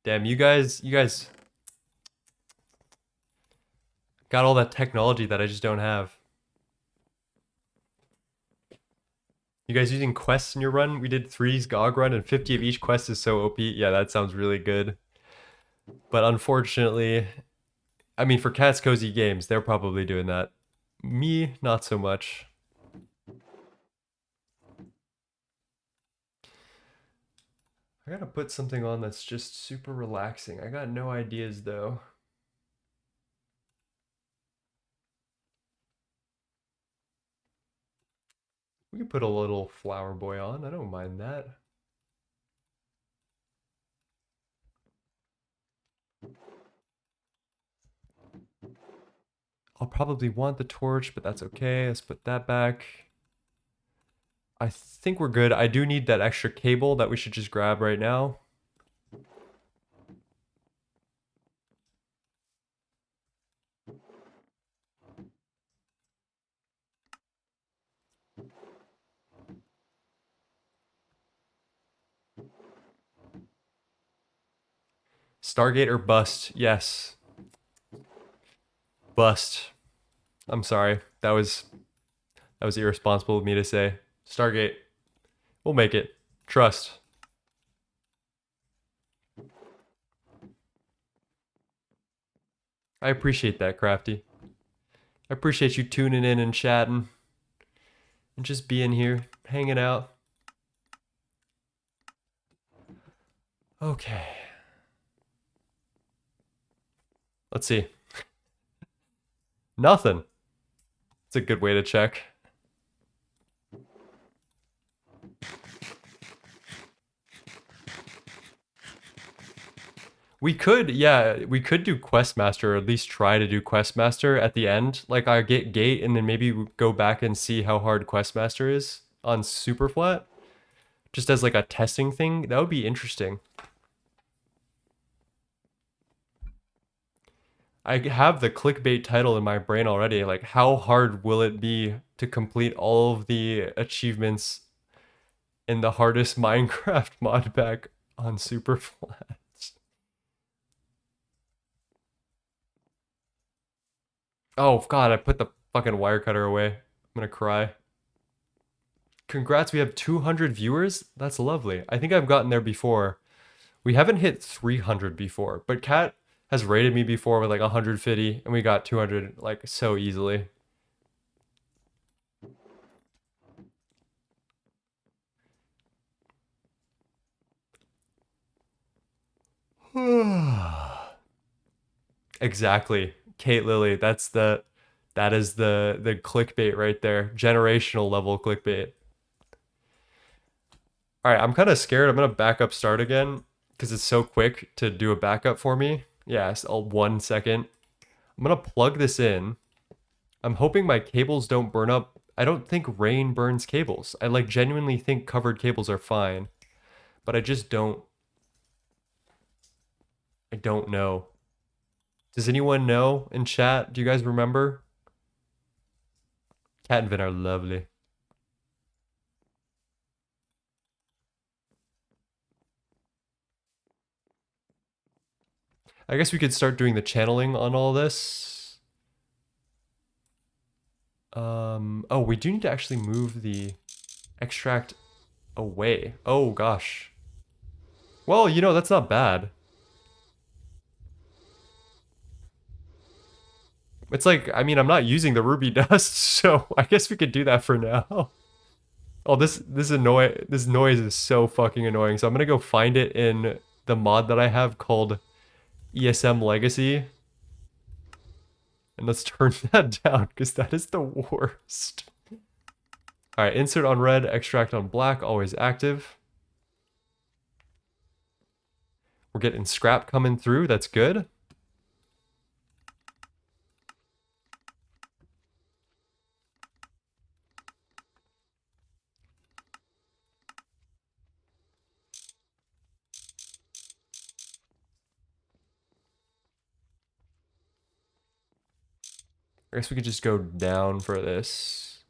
[SPEAKER 1] Damn, you guys got all that technology that I just don't have. You guys using quests in your run? We did 3's GOG run and 50 of each quest is so OP. Yeah, that sounds really good. But unfortunately, I mean, for Cat's Cozy Games, they're probably doing that. Me, not so much. I gotta put something on that's just super relaxing. I got no ideas though. We could put a little flower boy on. I don't mind that. I'll probably want the torch, but that's okay. Let's put that back. I think we're good. I do need that extra cable that we should just grab right now. Stargate or bust? Yes. Bust. I'm sorry. That was irresponsible of me to say. Stargate. We'll make it. Trust. I appreciate that, Crafty. I appreciate you tuning in and chatting. And just being here, hanging out. Okay. Let's see. Nothing. It's a good way to check. We could, yeah, we could do Questmaster, or at least try to do Questmaster at the end. Like, I get Gate, and then maybe we go back and see how hard Questmaster is on Superflat. Just as like a testing thing. That would be interesting. I have the clickbait title in my brain already. Like, how hard will it be to complete all of the achievements in the hardest Minecraft mod pack on Superflat? Oh, God, I put the fucking wire cutter away. I'm gonna cry. Congrats, we have 200 viewers? That's lovely. I think I've gotten there before. We haven't hit 300 before, but Kat has rated me before with like 150, and we got 200 like so easily. Exactly. Kate Lily, that is the clickbait right there. Generational level clickbait. All right, I'm kind of scared. I'm gonna back up start again because it's so quick to do a backup for me. Yes, 1 second. I'm gonna plug this in. I'm hoping my cables don't burn up. I don't think rain burns cables. I like genuinely think covered cables are fine, but I don't know. Does anyone know in chat? Do you guys remember? Cat and Vin are lovely. I guess we could start doing the channeling on all this. Oh, we do need to actually move the extract away. Oh gosh. Well, you know, that's not bad. It's like, I mean, I'm not using the ruby dust, so I guess we could do that for now. Oh, this noise is so fucking annoying. So I'm gonna go find it in the mod that I have called ESM Legacy. And let's turn that down because that is the worst. All right, insert on red, extract on black, always active. We're getting scrap coming through. That's good. I guess we could just go down for this.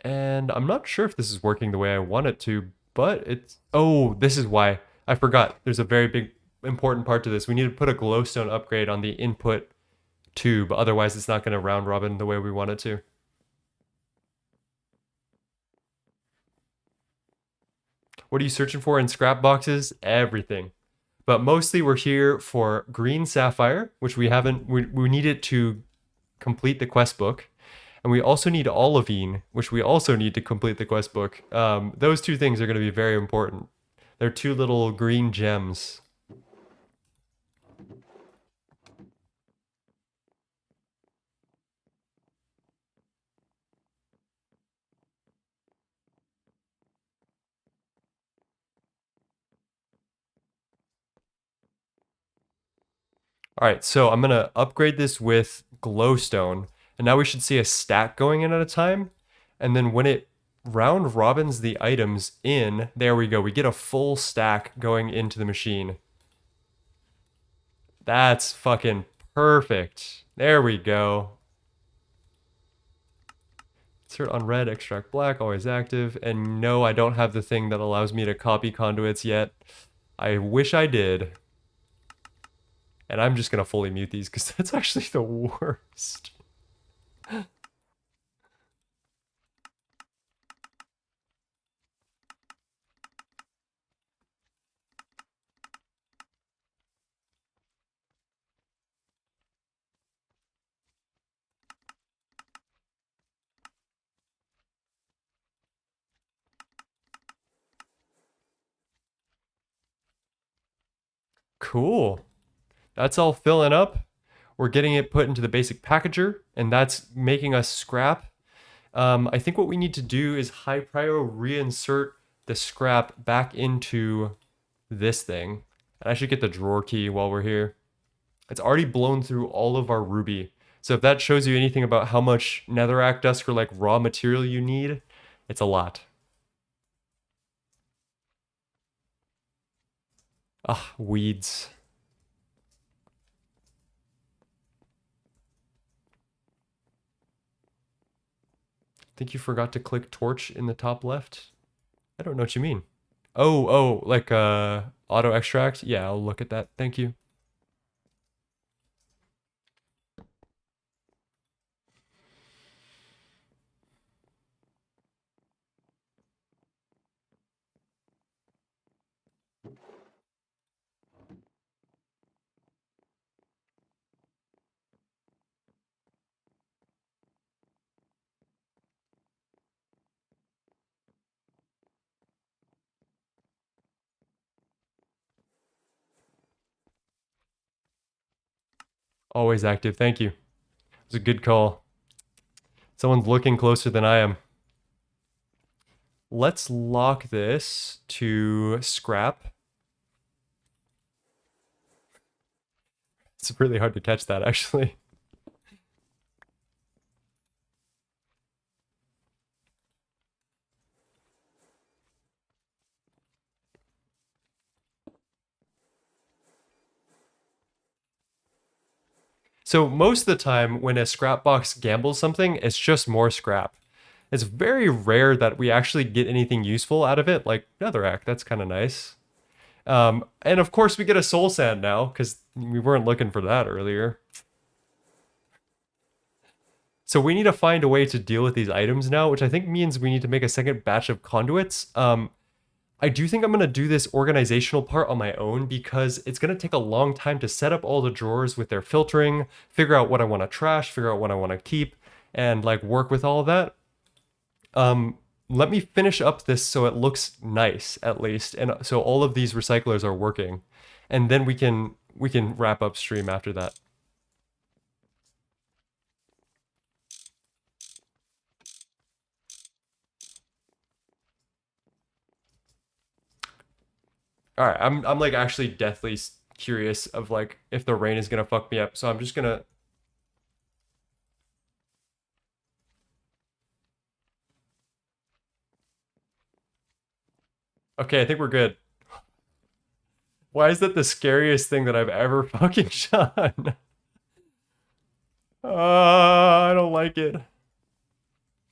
[SPEAKER 1] And I'm not sure if this is working the way I want it to, but it's... Oh, this is why. I forgot. There's a very big, important part to this. We need to put a glowstone upgrade on the input tube. Otherwise, it's not going to round robin the way we want it to. What are you searching for in scrap boxes? Everything. But mostly we're here for green sapphire, which we haven't... We need it to complete the quest book. And we also need olivine, which we also need to complete the quest book. Those two things are going to be very important. They're two little green gems. All right, so I'm going to upgrade this with glowstone. And now we should see a stack going in at a time. And then when it round robins the items in, there we go. We get a full stack going into the machine. That's fucking perfect. There we go. Insert on red, extract black, always active. And no, I don't have the thing that allows me to copy conduits yet. I wish I did. And I'm just going to fully mute these because that's actually the worst. Cool. That's all filling up. We're getting it put into the basic packager, and that's making us scrap. I think what we need to do is high prio reinsert the scrap back into this thing. And I should get the drawer key while we're here. It's already blown through all of our ruby. So if that shows you anything about how much netherrack dust or like raw material you need, it's a lot. Ah, weeds. Think you forgot to click torch in the top left? I don't know what you mean. Oh, like auto extract? Yeah, I'll look at that. Thank you. Always active. Thank you. It's a good call. Someone's looking closer than I am. Let's lock this to scrap. It's really hard to catch that, actually. So most of the time when a scrap box gambles something, it's just more scrap. It's very rare that we actually get anything useful out of it, like netherrack. That's kind of nice. And of course we get a soul sand now because we weren't looking for that earlier. So we need to find a way to deal with these items now, which I think means we need to make a second batch of conduits. I do think I'm going to do this organizational part on my own because it's going to take a long time to set up all the drawers with their filtering, figure out what I want to trash, figure out what I want to keep, and like work with all of that. Let me finish up this so it looks nice at least, and so all of these recyclers are working, and then we can wrap up stream after that. All right, I'm like actually deathly curious of like if the rain is gonna fuck me up, so I'm just gonna. Okay, I think we're good. Why is that the scariest thing that I've ever fucking done? I don't like it.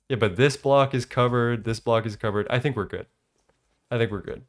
[SPEAKER 1] Yeah, but this block is covered. This block is covered. I think we're good. I think we're good.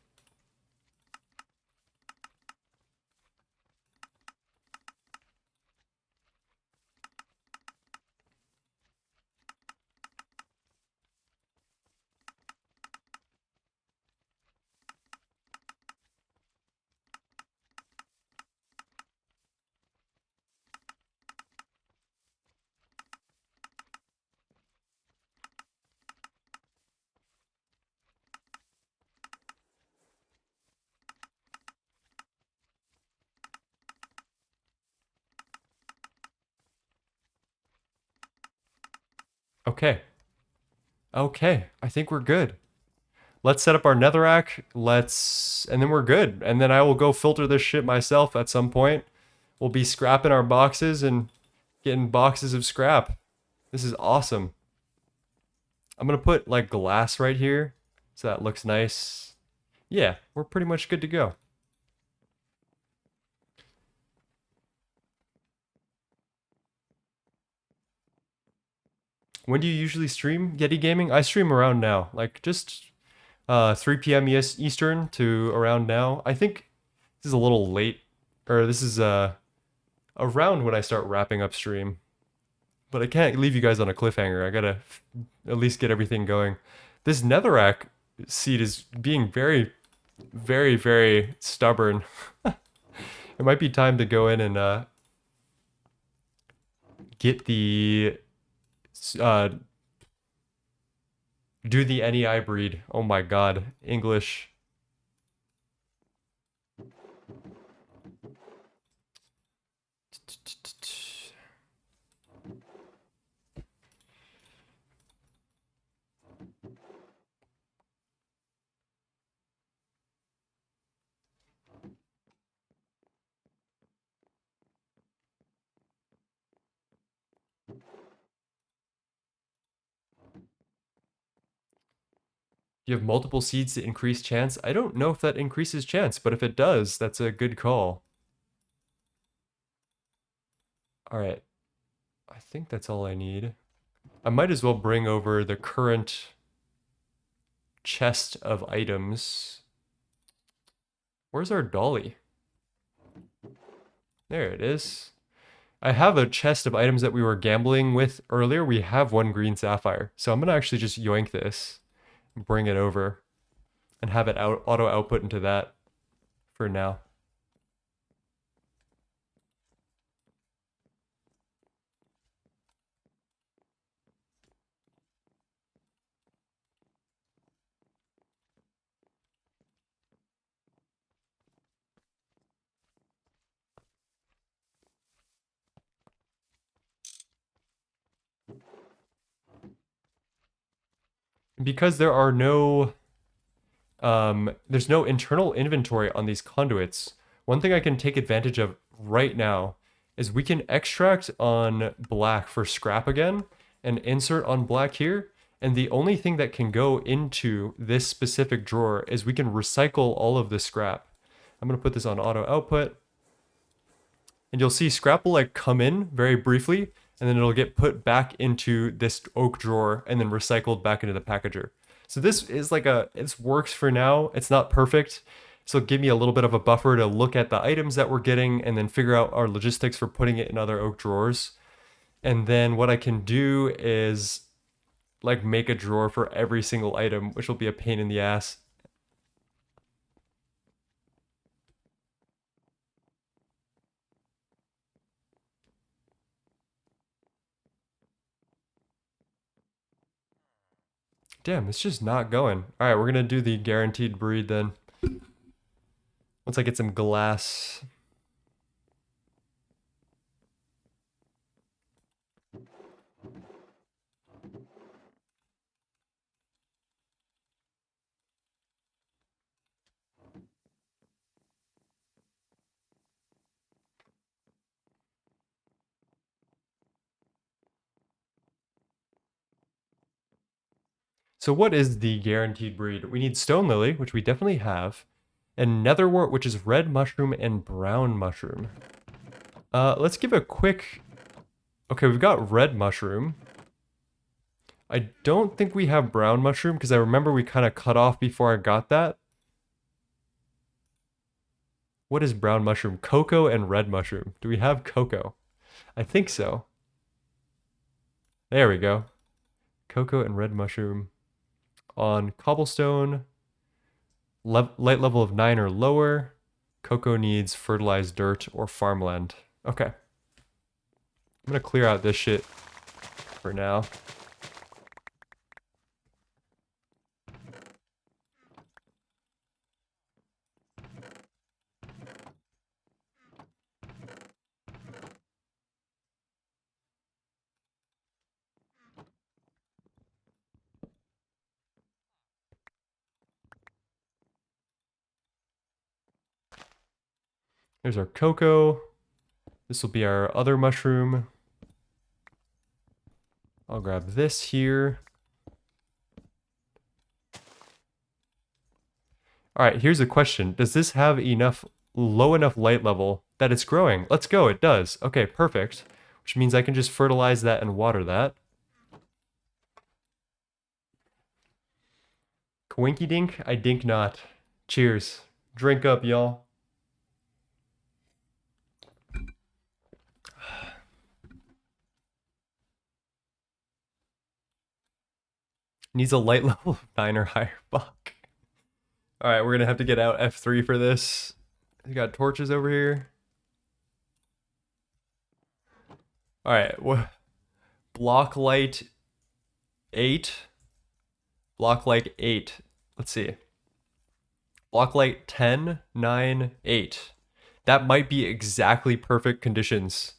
[SPEAKER 1] Okay. Okay. I think we're good. Let's set up our netherrack. And then we're good. And then I will go filter this shit myself at some point. We'll be scrapping our boxes and getting boxes of scrap. This is awesome. I'm gonna put like glass right here so that looks nice. Yeah, we're pretty much good to go. When do you usually stream Yeti Gaming? I stream around now, like just 3 p.m. Eastern to around now. I think this is a little late, or this is around when I start wrapping up stream. But I can't leave you guys on a cliffhanger. I gotta at least get everything going. This netherrack seed is being very, very, very stubborn. It might be time to go in and get the uh, do the NEI breed. Oh my god, English. You have multiple seeds to increase chance. I don't know if that increases chance, but if it does, that's a good call. All right. I think that's all I need. I might as well bring over the current chest of items. Where's our dolly? There it is. I have a chest of items that we were gambling with earlier. We have one green sapphire. So I'm going to actually just yoink this, bring it over, and have it auto output into that for now. Because there are no there's no internal inventory on these conduits. One thing I can take advantage of right now is we can extract on black for scrap again and insert on black here. And the only thing that can go into this specific drawer is we can recycle all of the scrap. I'm going to put this on auto output. And you'll see scrap will like come in very briefly, and then it'll get put back into this oak drawer and then recycled back into the packager. So this is like it works for now. It's not perfect. So give me a little bit of a buffer to look at the items that we're getting and then figure out our logistics for putting it in other oak drawers. And then what I can do is like make a drawer for every single item, which will be a pain in the ass. Damn, it's just not going. All right, we're gonna do the guaranteed breed then. Once I get some glass. So what is the guaranteed breed? We need stone lily, which we definitely have, and netherwort, which is red mushroom and brown mushroom. Let's give a quick... Okay, we've got red mushroom. I don't think we have brown mushroom because I remember we kind of cut off before I got that. What is brown mushroom? Cocoa and red mushroom. Do we have cocoa? I think so. There we go. Cocoa and red mushroom on cobblestone. Light level of 9 or lower. Cocoa needs fertilized dirt or farmland. Okay. I'm gonna clear out this shit for now. There's our cocoa. This will be our other mushroom. I'll grab this here. All right, here's a question. Does this have low enough light level that it's growing? Let's go, it does. Okay, perfect. Which means I can just fertilize that and water that. Coinky dink, I dink not. Cheers. Drink up, y'all. Needs a light level of 9 or higher. Fuck. Alright, we're gonna have to get out F3 for this. We got torches over here. Alright, block light 8. Block light 8. Let's see. Block light 10, 9, 8. That might be exactly perfect conditions.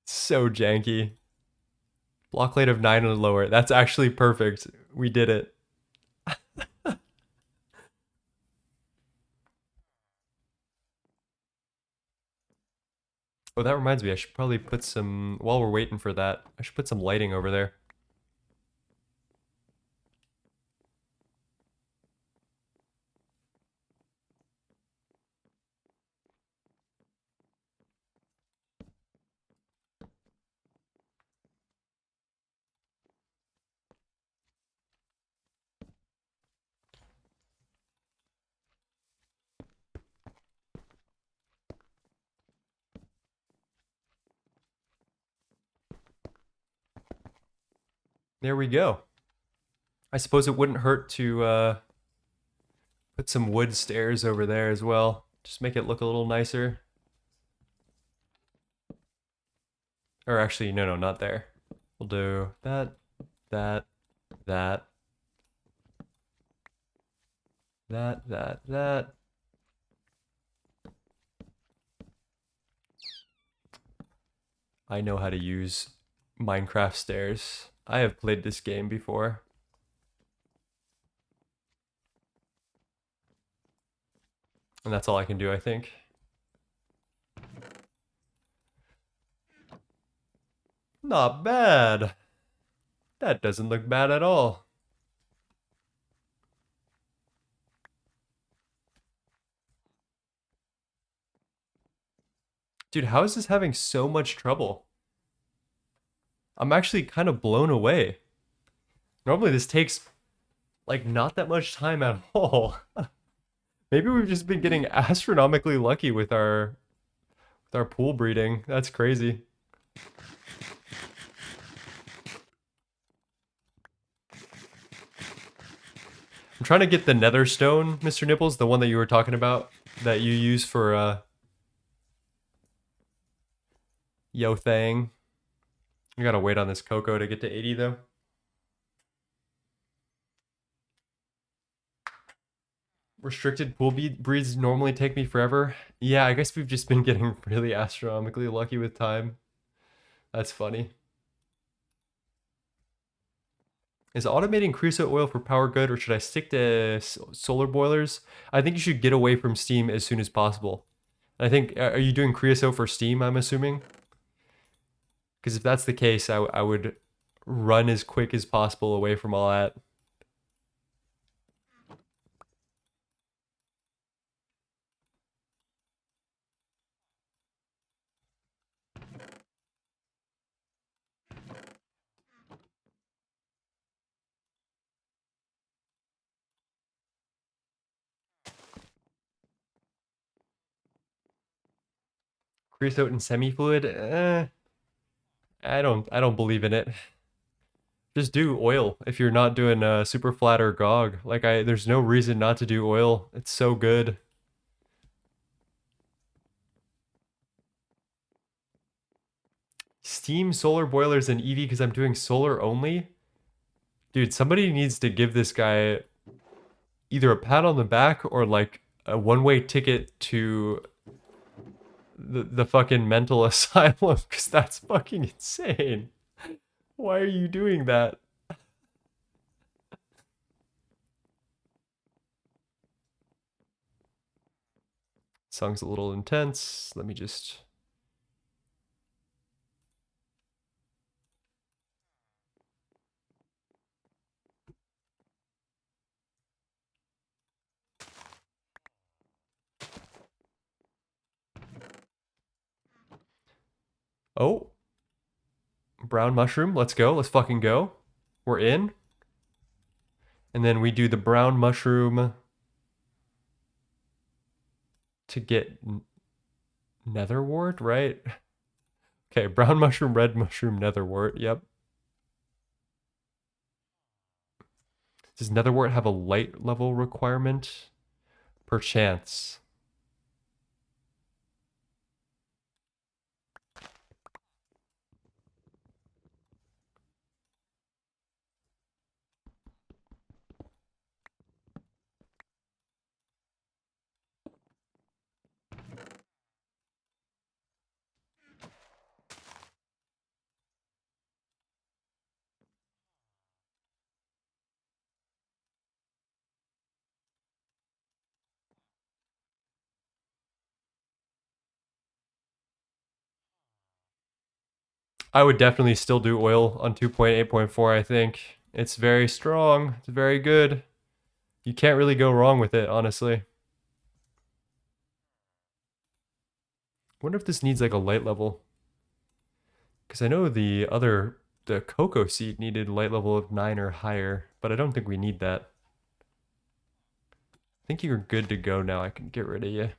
[SPEAKER 1] So janky. Block light of 9 and lower. That's actually perfect. We did it. Oh, that reminds me. I should probably put some... While we're waiting for that, I should put some lighting over there. There we go. I suppose it wouldn't hurt to put some wood stairs over there as well. Just make it look a little nicer. Or actually, no, not there. We'll do that, that, that, that. I know how to use Minecraft stairs. I have played this game before. And that's all I can do, I think. Not bad. That doesn't look bad at all. Dude, how is this having so much trouble? I'm actually kind of blown away. Normally this takes like not that much time at all. Maybe we've just been getting astronomically lucky with our pool breeding. That's crazy. I'm trying to get the nether stone, Mr. Nibbles, the one that you were talking about that you use for Yo Thang. I gotta wait on this cocoa to get to 80 though. Restricted pool breeds normally take me forever. Yeah, I guess we've just been getting really astronomically lucky with time. That's funny. Is automating creosote oil for power good, or should I stick to solar boilers? I think you should get away from steam as soon as possible. I think, are you doing creosote for steam, I'm assuming? Because if that's the case, I would run as quick as possible away from all that. Creosote and semi-fluid? I don't believe in it. Just do oil if you're not doing Superflat or GOG. Like there's no reason not to do oil. It's so good. Steam, solar boilers, and EV because I'm doing solar only. Dude, somebody needs to give this guy either a pat on the back or like a one-way ticket to the fucking mental asylum because that's fucking insane. Why are you doing that? Song's a little intense. Let me just. Oh, brown mushroom. Let's go. Let's fucking go. We're in. And then we do the brown mushroom to get netherwort, right? Okay, brown mushroom, red mushroom, netherwort. Yep. Does netherwort have a light level requirement? Perchance. I would definitely still do oil on 2.8.4, I think. It's very strong. It's very good. You can't really go wrong with it, honestly. Wonder if this needs like a light level. Because I know the cocoa seed needed light level of 9 or higher, but I don't think we need that. I think you're good to go now. I can get rid of you.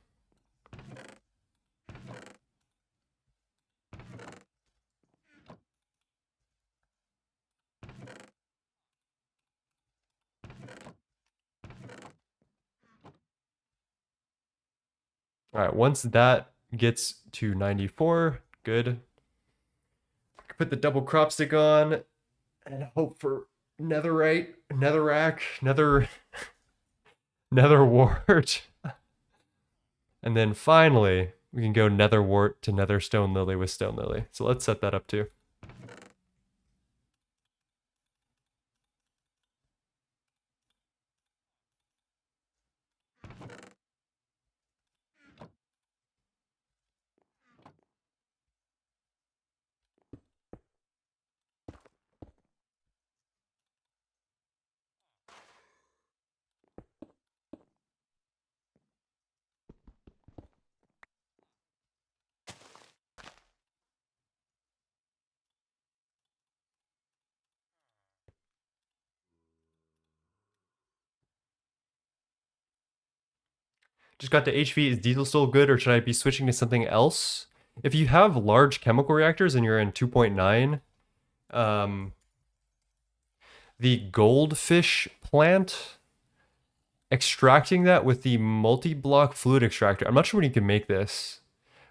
[SPEAKER 1] All right, once that gets to 94, good. Put the double crop stick on and hope for netherite, netherrack, netherwort. And then finally, we can go netherwort to nether stone lily with stone lily. So let's set that up too. Just got to HV. Is diesel still good, or should I be switching to something else? If you have large chemical reactors and you're in 2.9, the goldfish plant, extracting that with the multi-block fluid extractor. I'm not sure when you can make this,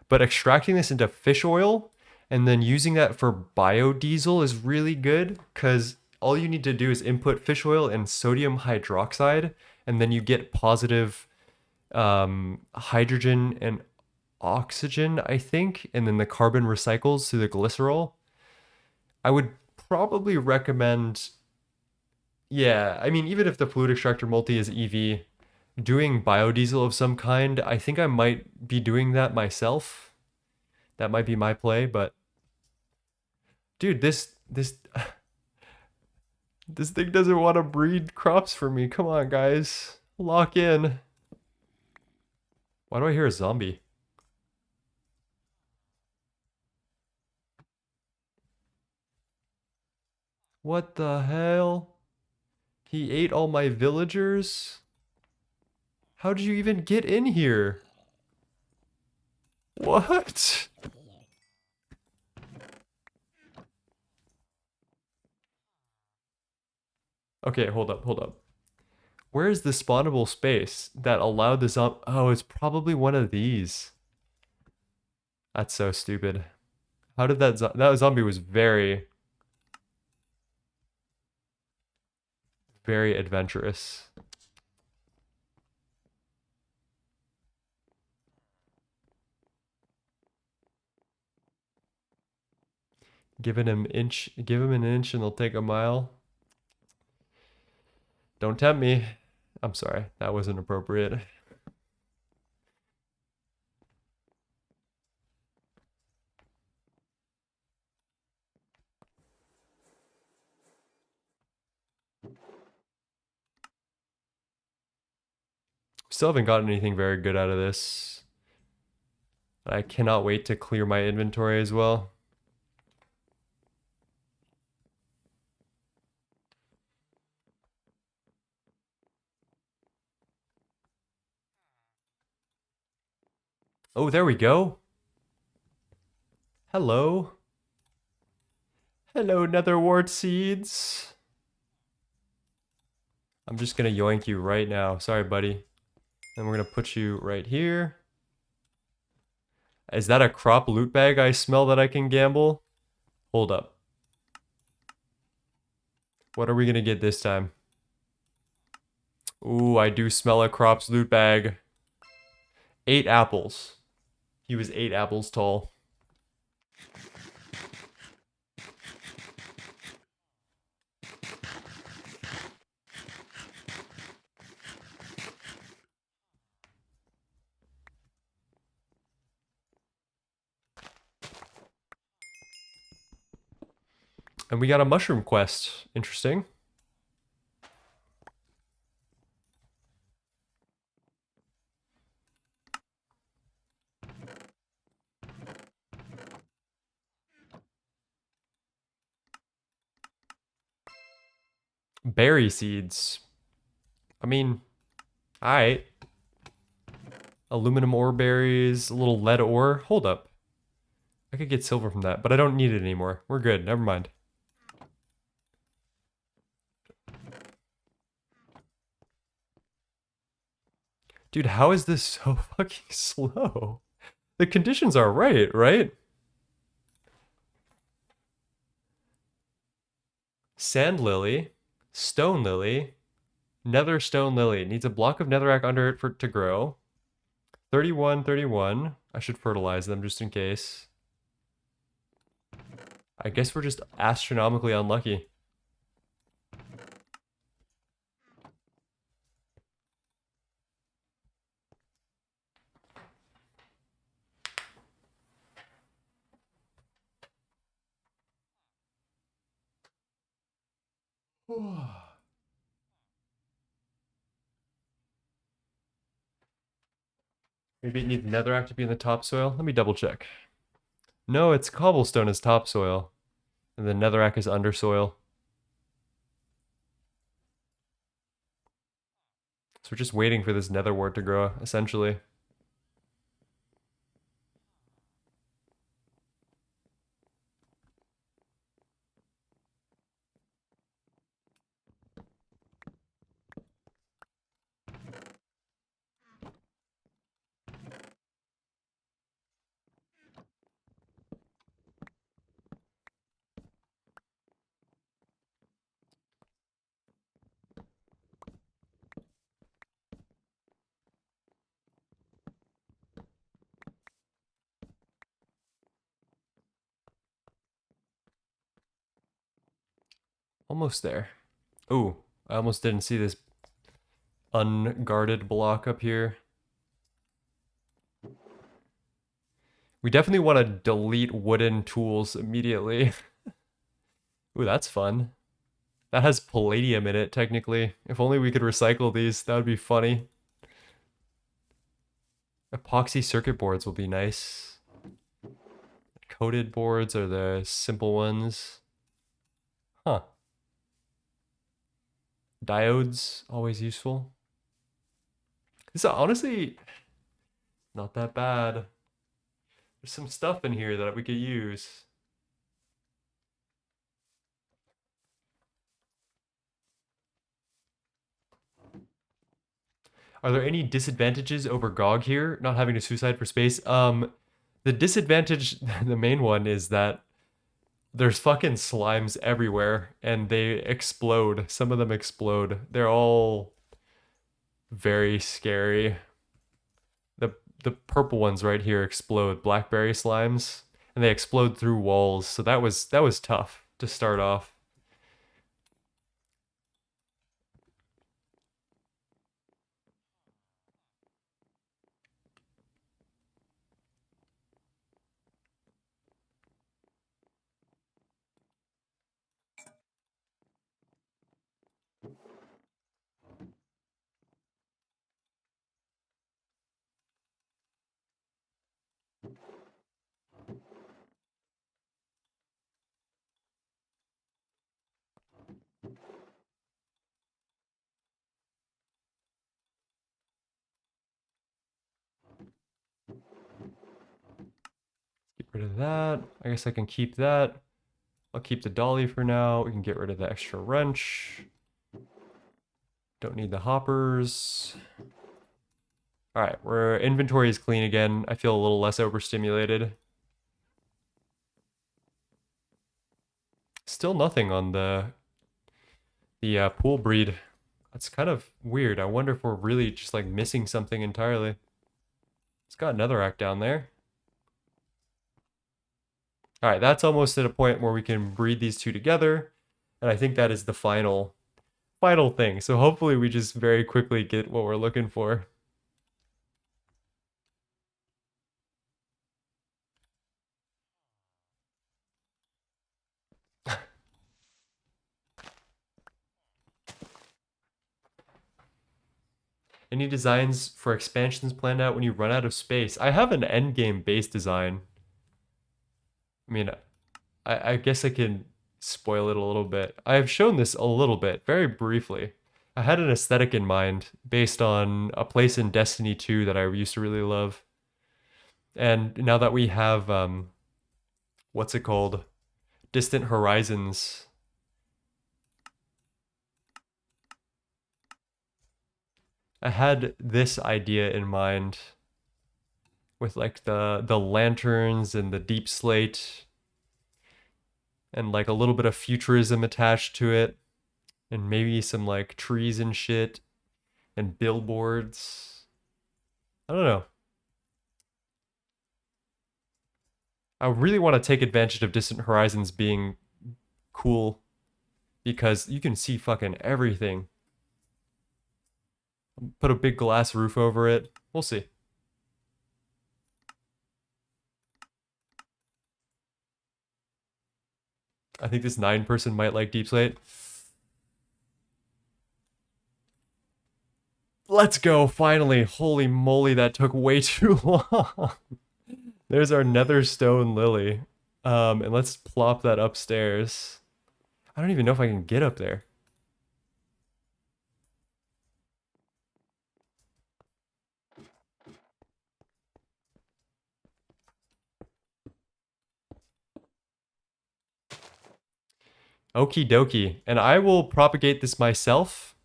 [SPEAKER 1] but extracting this into fish oil and then using that for biodiesel is really good, because all you need to do is input fish oil and sodium hydroxide, and then you get positive hydrogen and oxygen, I think, and then the carbon recycles through the glycerol. I would probably recommend, yeah, I mean, even if the fluid extractor multi is EV, doing biodiesel of some kind, I think I might be doing that myself. That might be my play, but dude, this this thing doesn't want to breed crops for me. Come on, guys. Lock in. Why do I hear a zombie? What the hell? He ate all my villagers? How did you even get in here? What? Okay, hold up, hold up. Where is the spawnable space that allowed the zombie? Oh, it's probably one of these. That's so stupid. How did that zombie was very, very adventurous. Give him an inch and they'll take a mile. Don't tempt me. I'm sorry, that wasn't appropriate. Still haven't gotten anything very good out of this. I cannot wait to clear my inventory as well. Oh, there we go. Hello. Hello, netherwort seeds. I'm just gonna yoink you right now. Sorry, buddy. And we're gonna put you right here. Is that a crop loot bag I smell that I can gamble? Hold up. What are we gonna get this time? Ooh, I do smell a crops loot bag. 8 apples. He was 8 apples tall. And we got a mushroom quest. Interesting. Berry seeds. I mean, alright. Aluminum ore berries, a little lead ore. Hold up. I could get silver from that, but I don't need it anymore. We're good. Never mind. Dude, how is this so fucking slow? The conditions are right? Sand lily, stone lily, nether stone lily. It needs a block of netherrack under it for it to grow. 31, 31. I should fertilize them just in case. I guess we're just astronomically unlucky. Maybe it needs netherrack to be in the topsoil. Let me double check. No, it's cobblestone is topsoil. And the netherrack is undersoil. So we're just waiting for this nether wart to grow, essentially. Almost there. Ooh, I almost didn't see this unguarded block up here. We definitely want to delete wooden tools immediately. Ooh, that's fun. That has palladium in it, technically. If only we could recycle these, that would be funny. Epoxy circuit boards will be nice. Coated boards are the simple ones. Huh. Diodes, always useful. This is honestly not that bad. There's some stuff in here that we could use. Are there any disadvantages over GOG here, not having to suicide for space? The disadvantage, the main one, is that there's fucking slimes everywhere and they explode. Some of them explode. They're all very scary. The purple ones right here explode, blackberry slimes, and they explode through walls. So that was tough to start off. Get rid of that. I guess I can keep that. I'll keep the dolly for now. We can get rid of the extra wrench. Don't need the hoppers. All right, our inventory is clean again. I feel a little less overstimulated. Still nothing on the pool breed. That's kind of weird. I wonder if we're really just like missing something entirely. It's got another act down there. All right, that's almost at a point where we can breed these two together. And I think that is the final thing. So hopefully we just very quickly get what we're looking for. Any designs for expansions planned out when you run out of space? I have an endgame base design. I mean, I guess I can spoil it a little bit. I have shown this a little bit, very briefly. I had an aesthetic in mind based on a place in Destiny 2 that I used to really love. And now that we have, what's it called? Distant Horizons. I had this idea in mind with like the lanterns and the deep slate and like a little bit of futurism attached to it and maybe some like trees and shit and billboards. I don't know. I really want to take advantage of Distant Horizons being cool because you can see fucking everything. Put a big glass roof over it. We'll see. I think this 9-person might like Deep Slate. Let's go, finally. Holy moly, that took way too long. There's our nether stone lily. And let's plop that upstairs. I don't even know if I can get up there. Okie dokie. And I will propagate this myself,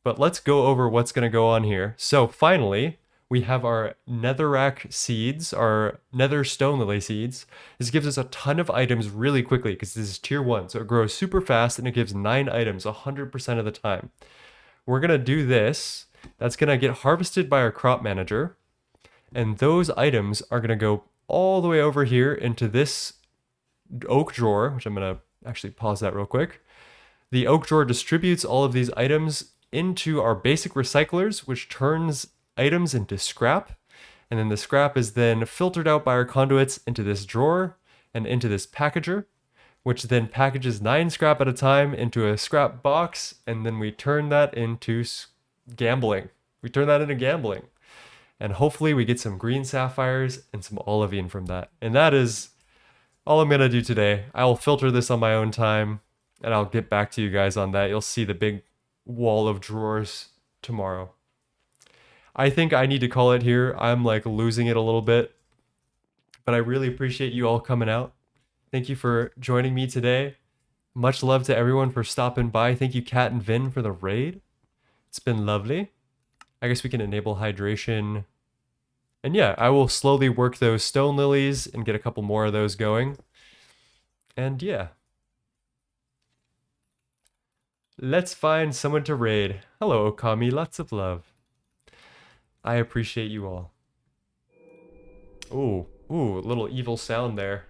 [SPEAKER 1] but let's go over what's going to go on here. So finally, we have our netherrack seeds, our nether stone lily seeds. This gives us a ton of items really quickly because this is tier 1. So it grows super fast and it gives 9 items 100% of the time. We're going to do this. That's going to get harvested by our crop manager. And those items are going to go all the way over here into this oak drawer, which I'm going to actually pause that real quick. The oak drawer distributes all of these items into our basic recyclers, which turns items into scrap. And then the scrap is then filtered out by our conduits into this drawer and into this packager, which then packages 9 scrap at a time into a scrap box. And then we turn that into gambling. We turn that into gambling. And hopefully we get some green sapphires and some olivine from that. And that is all I'm going to do today. I will filter this on my own time and I'll get back to you guys on that. You'll see the big wall of drawers tomorrow. I think I need to call it here. I'm like losing it a little bit, but I really appreciate you all coming out. Thank you for joining me today. Much love to everyone for stopping by. Thank you, Kat and Vin, for the raid. It's been lovely. I guess we can enable hydration. And yeah, I will slowly work those stone lilies and get a couple more of those going. And yeah. Let's find someone to raid. Hello, Okami. Lots of love. I appreciate you all. Ooh, a little evil sound there.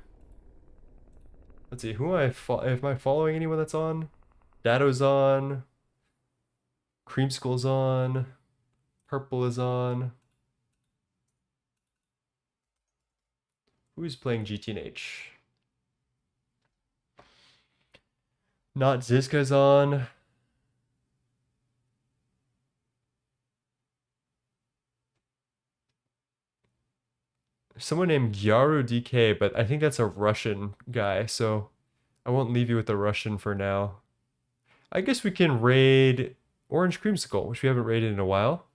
[SPEAKER 1] Let's see, who am I following anyone that's on? Dado's on. Creamskull's on. Purple is on. Who's playing GTNH? Not Zizka's on. Someone named Gyaru DK, but I think that's a Russian guy, so I won't leave you with the Russian for now. I guess we can raid Orange Creamsicle, which we haven't raided in a while.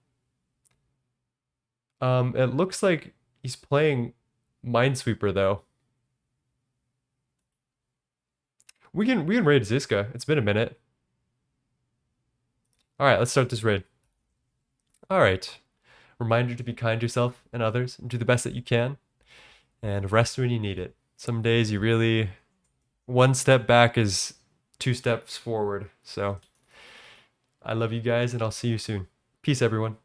[SPEAKER 1] It looks like he's playing Minesweeper though. We can raid Zizka. It's been a minute. All right, let's start this raid. All right. Reminder to be kind to yourself and others and do the best that you can and rest when you need it. Some days you really, one step back is 2 steps forward. So I love you guys and I'll see you soon. Peace, everyone.